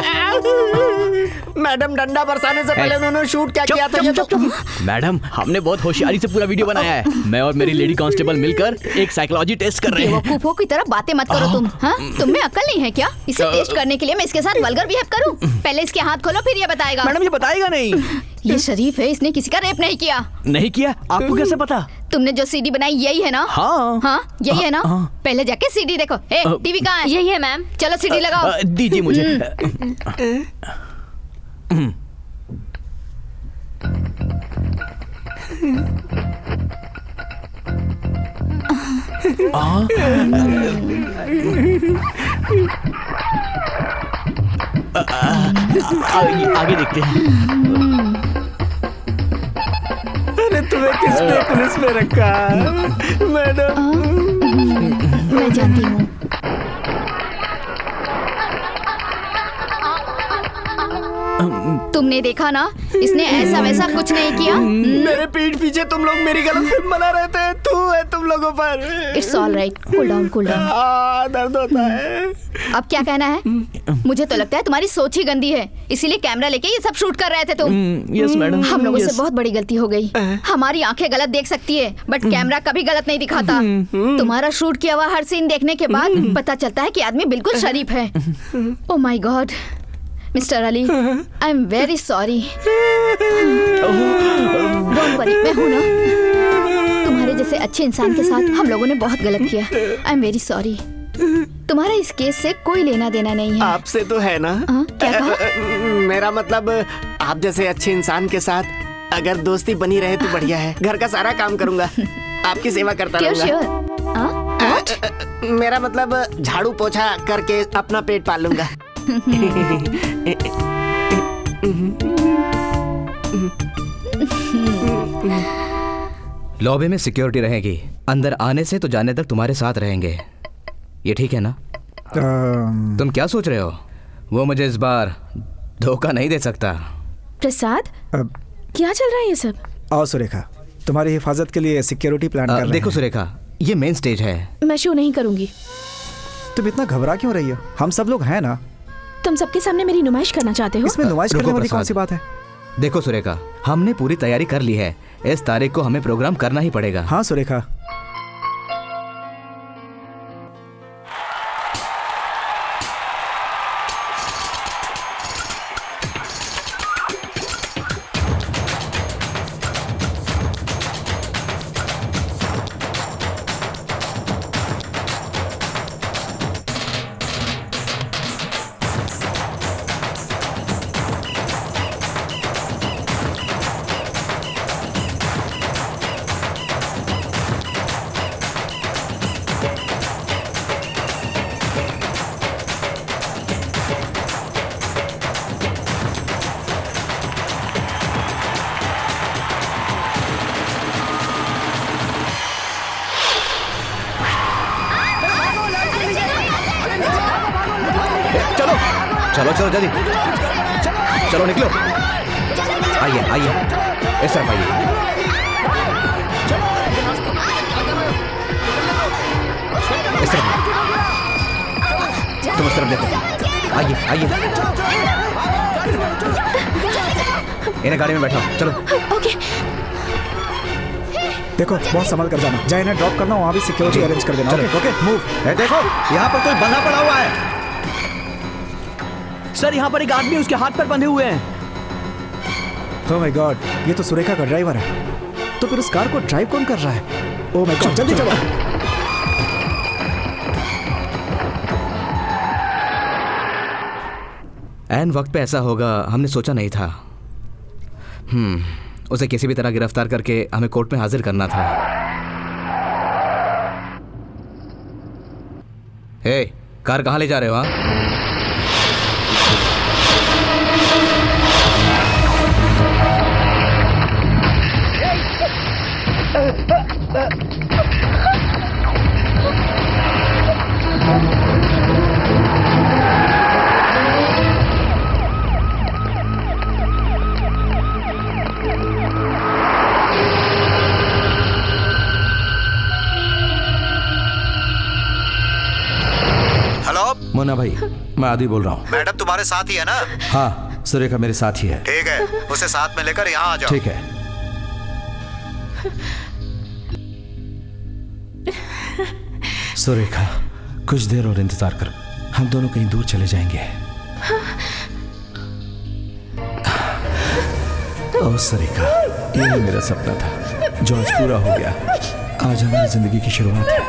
L: मैडम, डंडा बरसाने से पहले उन्होंने शूट क्या किया था? ये तो
F: मैडम, हमने बहुत होशियारी से पूरा वीडियो बनाया है। मैं और मेरी लेडी कांस्टेबल मिलकर एक साइकोलॉजी टेस्ट कर रहे हैं।
K: बेवकूफों की तरह बातें मत करो तुम। हाँ, तुम में अक्ल नहीं है क्या? इसे टेस्ट करने के लिए मैं इसके साथ वल्गर बिहेव करूं? पहले इसके हाथ खोलो, फिर ये बताएगा।
F: मैडम, ये बताएगा नहीं।
K: ये शरीफ है, इसने किसी का रेप नहीं किया।
F: नहीं किया? आपको कैसे पता?
K: तुमने जो सीडी बनाई यही है ना?
F: हाँ।
K: हाँ, यही है ना? पहले जाके सीडी देखो। ए, टीवी कहाँ है?
J: यही है मैम।
K: चलो सीडी लगाओ।
F: दीजिए मुझे। आगे देखते हैं।
L: अरे तुम्हें किसने पुलिस में रखा मैडम?
K: मैं जानती हूँ। तुमने देखा ना, इसने ऐसा वैसा कुछ नहीं किया।
L: मेरे पीठ पीछे तुम लोग मेरी गलत फिल्म बना रहे थे। तू है तुम लोगों पर।
K: It's all right, cool down, cool down.
L: दर्द होता है।
K: अब क्या कहना है? मुझे तो लगता है तुम्हारी सोच ही गंदी है, इसीलिए कैमरा लेके ये सब शूट कर रहे थे तुम।
F: Yes madam.
K: हम लोगों से बहुत बड़ी गलती हो गई। हमारी आंखें गलत देख सकती है, बट कैमरा कभी गलत नहीं दिखाता। तुम्हारा शूट किया हुआ हर सीन देखने के बाद पता चलता है कि आदमी बिल्कुल शरीफ है। Oh my God, mister Ali, I am very sorry. Don't worry, मैं हूं ना। तुम्हारे जैसे अच्छे इंसान के साथ हम लोगों ने बहुत गलत किया। I am very sorry. तुम्हारा इस केस से कोई लेना देना नहीं है।
L: आपसे तो है ना?
K: क्या कहा?
L: मेरा मतलब आप जैसे अच्छे इंसान के साथ अगर दोस्ती बनी रहे तो बढ़िया है। घर का सारा काम करूंगा, आपकी सेवा करता रहूंगा। मेरा मतलब झाड़ू पोछा करके अपना पेट पाल लूंगा।
I: लॉबी में सिक्योरिटी रहेगी, अंदर आने से तो जाने तक तुम्हारे साथ रहेंगे। ये ठीक है ना? तुम क्या सोच रहे हो? वो मुझे इस बार धोखा नहीं दे सकता।
G: प्रसाद, क्या चल रहा है ये सब?
D: आओ सुरेखा, तुम्हारी हिफाजत के लिए सिक्योरिटी प्लान कर रहे हैं।
I: देखो सुरेखा, ये मेन स्टेज है।
G: मैं शो नहीं करूंगी।
D: तुम इतना घबरा क्यों रही हो? हम सब लोग हैं ना।
G: तुम सबके सामने मेरी नुमाइश करना चाहते हो?
D: इसमें नुमाइश करने वाली कौन सी बात है?
I: देखो सुरेखा, हमने पूरी तैयारी कर ली है। इस तारीख को हमें प्रोग्राम करना ही पड़ेगा।
D: हाँ सुरेखा।
I: चलो चलो जल्दी, चलो निकलो। आइए आइए, इस तरफ आइए।
F: आइए आइए, इन्हें गाड़ी में बैठाओ, चलो।
G: ओके।
D: देखो बहुत संभल कर जाना, जहाँ इन्हें ड्रॉप करना वहाँ भी सिक्योरिटी अरेंज कर देना। Okay okay move.
B: देखो यहाँ पर कोई बंधा पड़ा हुआ है।
F: सर यहाँ पर एक आदमी उसके हाथ पर बंधे हुए हैं।
D: ओह माय गॉड, ये तो सुरेखा का ड्राइवर है। तो फिर उस कार को ड्राइव कौन कर रहा है? ओह माय गॉड, जल्दी चलो।
F: ऐन वक्त पे ऐसा होगा हमने सोचा नहीं था। उसे किसी भी तरह गिरफ्तार करके हमें कोर्ट में हाजिर करना था। हे, कार कहाँ ले जा रहे हो?
M: मोना भाई, मैं आदि बोल रहा हूँ।
B: मैडम तुम्हारे साथ ही है ना?
M: हाँ, सुरेखा मेरे साथ ही है।
B: ठीक है, उसे साथ में लेकर यहाँ आ जाओ।
M: ठीक है। सुरेखा, कुछ देर और इंतजार कर, हम दोनों कहीं दूर चले जाएंगे। ओह सुरेखा, यही मेरा सपना था जो आज पूरा हो गया। आज हमारी जिंदगी की शुरुआत है।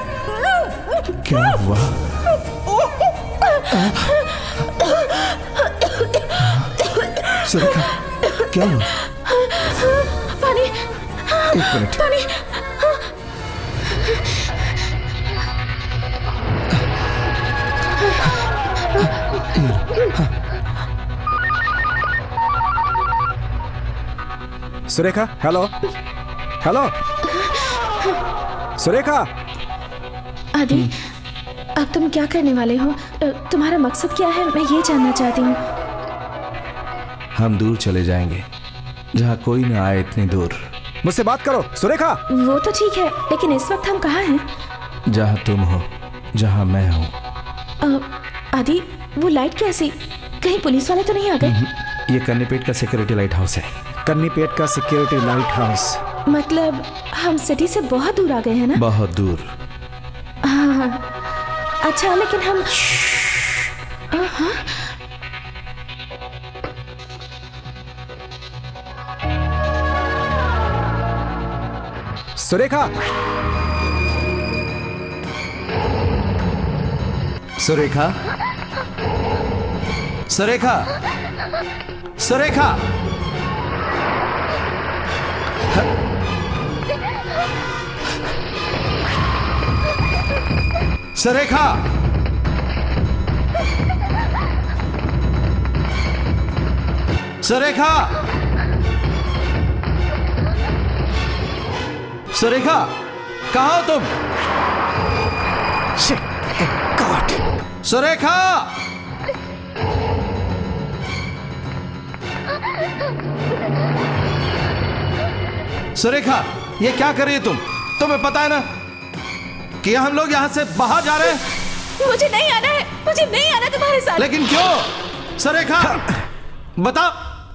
M: क्या हुआ? सुरेखा, क्या हुआ?
G: पानी।
M: एक मिनट।
G: पानी।
D: Surekha, hello hello Surekha.
G: आदि, अब तुम क्या करने वाले हो? तुम्हारा मकसद क्या है, मैं ये जानना चाहती हूँ।
M: हम दूर चले जाएंगे, जहाँ कोई ना आए इतनी दूर।
D: मुझसे बात करो सुरेखा।
G: वो तो ठीक है, लेकिन इस वक्त हम कहाँ हैं?
M: जहाँ तुम हो, जहाँ मैं हूँ।
G: आदि, वो लाइट कैसी? कहीं पुलिस वाले तो नहीं आ गए?
M: ये कन्नीपेट का सिक्योरिटी लाइट हाउस है।
D: कन्नीपेट का सिक्योरिटी लाइट हाउस
G: मतलब हम सिटी से बहुत दूर आ गए हैं ना?
M: बहुत दूर।
G: हाँ, अच्छा, लेकिन हम हाँ?
D: सुरेखा,
M: सुरेखा, सुरेखा, सुरेखा। सुरेखा, सुरेखा, सुरेखा, कहाँ हो तुम? गॉड, सुरेखा, सुरेखा, ये क्या कर रही है तुम? तुम्हें पता है ना कि हम लोग यहाँ से बाहर जा रहे हैं?
G: मुझे नहीं आना है, मुझे नहीं आना तुम्हारे साथ।
M: लेकिन क्यों? सुरेखा, बताओ,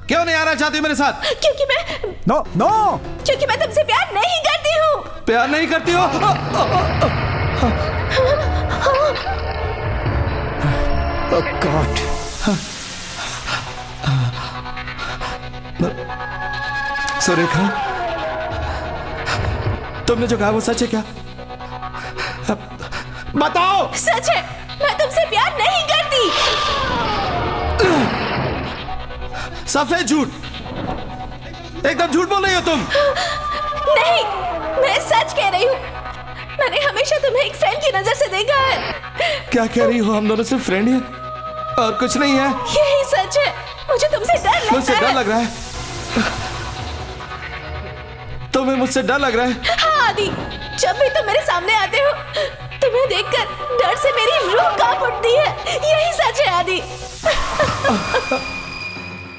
M: क्यों नहीं आना चाहती मेरे साथ?
G: क्योंकि मैं क्योंकि मैं तुमसे प्यार नहीं करती हूँ।
M: प्यार नहीं करती हो?
D: ओह गॉड।
M: सुरेखा, तुमने जो कहा वो सच है क्या? बताओ।
G: सच है, मैं तुमसे प्यार नहीं करती।
M: सफेद झूठ, एकदम झूठ बोल रही हो तुम।
G: नहीं, मैं सच कह रही हूँ। मैंने हमेशा तुम्हें एक फ्रेंड की नजर से देखा है।
M: क्या कह रही हो? हम दोनों सिर्फ फ्रेंड हैं और कुछ नहीं है।
G: यही सच है। मुझे तुमसे डर लगता है।
M: मुझसे डर लग रहा है? तुम्हें मुझसे डर लग रहा है?
G: हाँ आदि, जब भी तुम मेरे सामने आते हो, तुम्हें देखकर डर से मेरी रूह कांप उठती है। यही सच है आदि।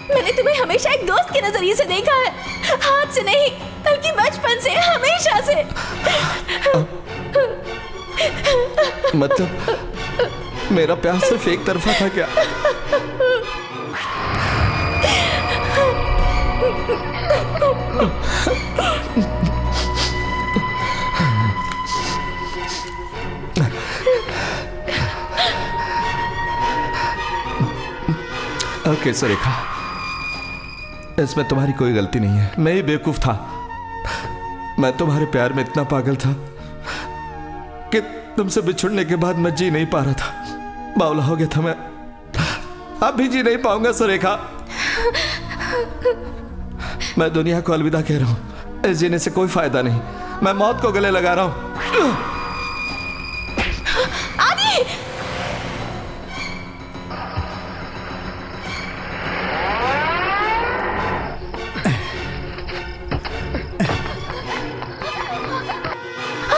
G: मैंने तुम्हें हमेशा एक दोस्त के नजरिए से देखा है, हाथ से नहीं बल्कि बचपन से, हमेशा से।
M: मतलब मेरा प्यार सिर्फ एक तरफा था क्या?
H: ओके सुरेखा, इसमें तुम्हारी कोई गलती नहीं है। मैं ही बेवकूफ था। मैं तुम्हारे प्यार में इतना पागल था कि तुमसे बिछुड़ने के बाद मैं जी नहीं पा रहा था। बावला हो गया था मैं। अब भी जी नहीं पाऊंगा सुरेखा। मैं दुनिया को अलविदा कह रहा हूं। इस जीने से कोई फायदा नहीं। मैं मौत को गले लगा रहा हूं।
G: आदि!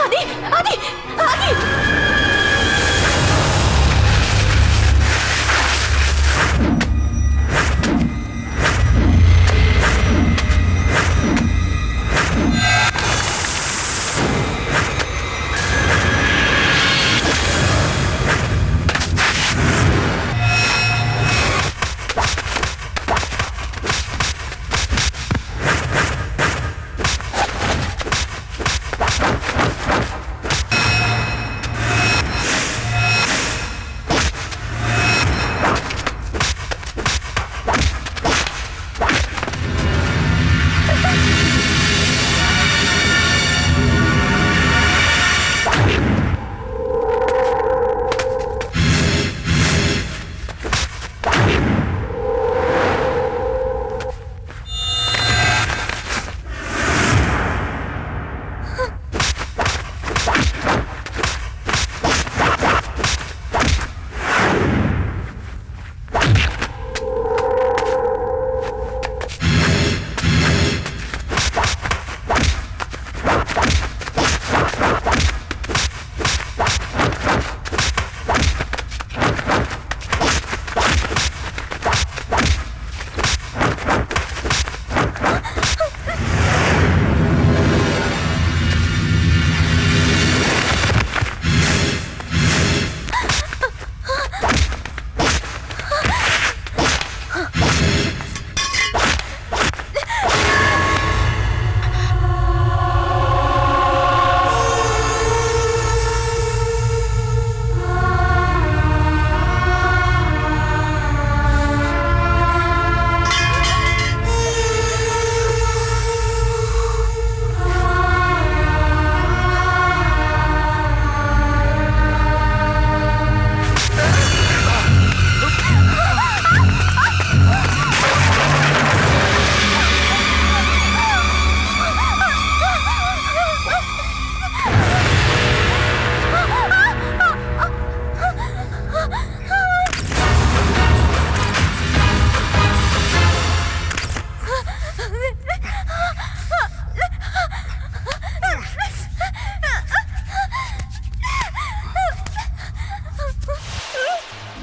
G: आदि! आदि! आदि!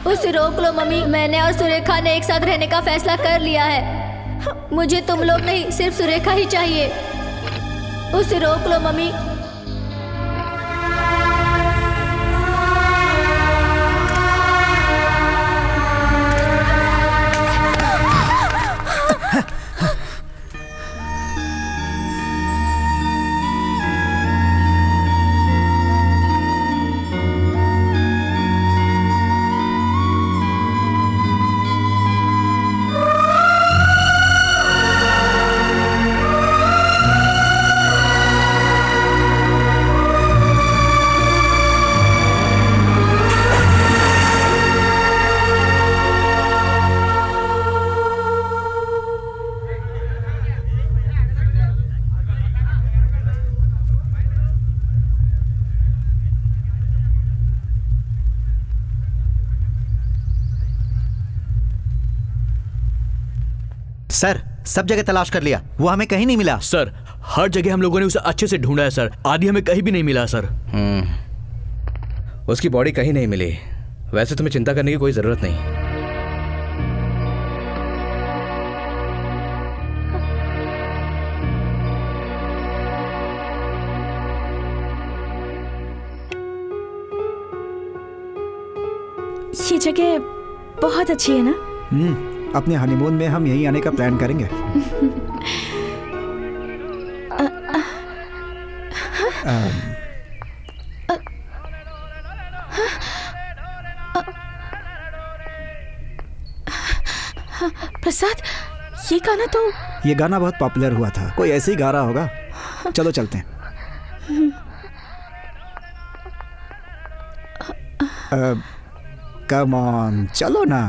J: उसे रोक लो मम्मी। मैंने और सुरेखा ने एक साथ रहने का फैसला कर लिया है। मुझे तुम लोग नहीं, सिर्फ सुरेखा ही चाहिए। उसे रोक लो मम्मी।
B: सर, सब जगह तलाश कर लिया, वो हमें कहीं नहीं मिला।
F: सर, हर जगह हम लोगों ने उसे अच्छे से ढूंढा है सर। आदि हमें कहीं भी नहीं मिला सर।
I: उसकी बॉडी कहीं नहीं मिली। वैसे तुम्हें चिंता करने की कोई जरूरत नहीं।
G: ये जगह बहुत अच्छी है ना?
D: अपने हनीमून में हम यहीं आने का प्लान करेंगे।
G: हाँ, प्रसाद, ये गाना तो
D: ये गाना बहुत पॉपुलर हुआ था, कोई ऐसे ही गा रहा होगा। चलो चलते हैं। कम ऑन, चलो ना।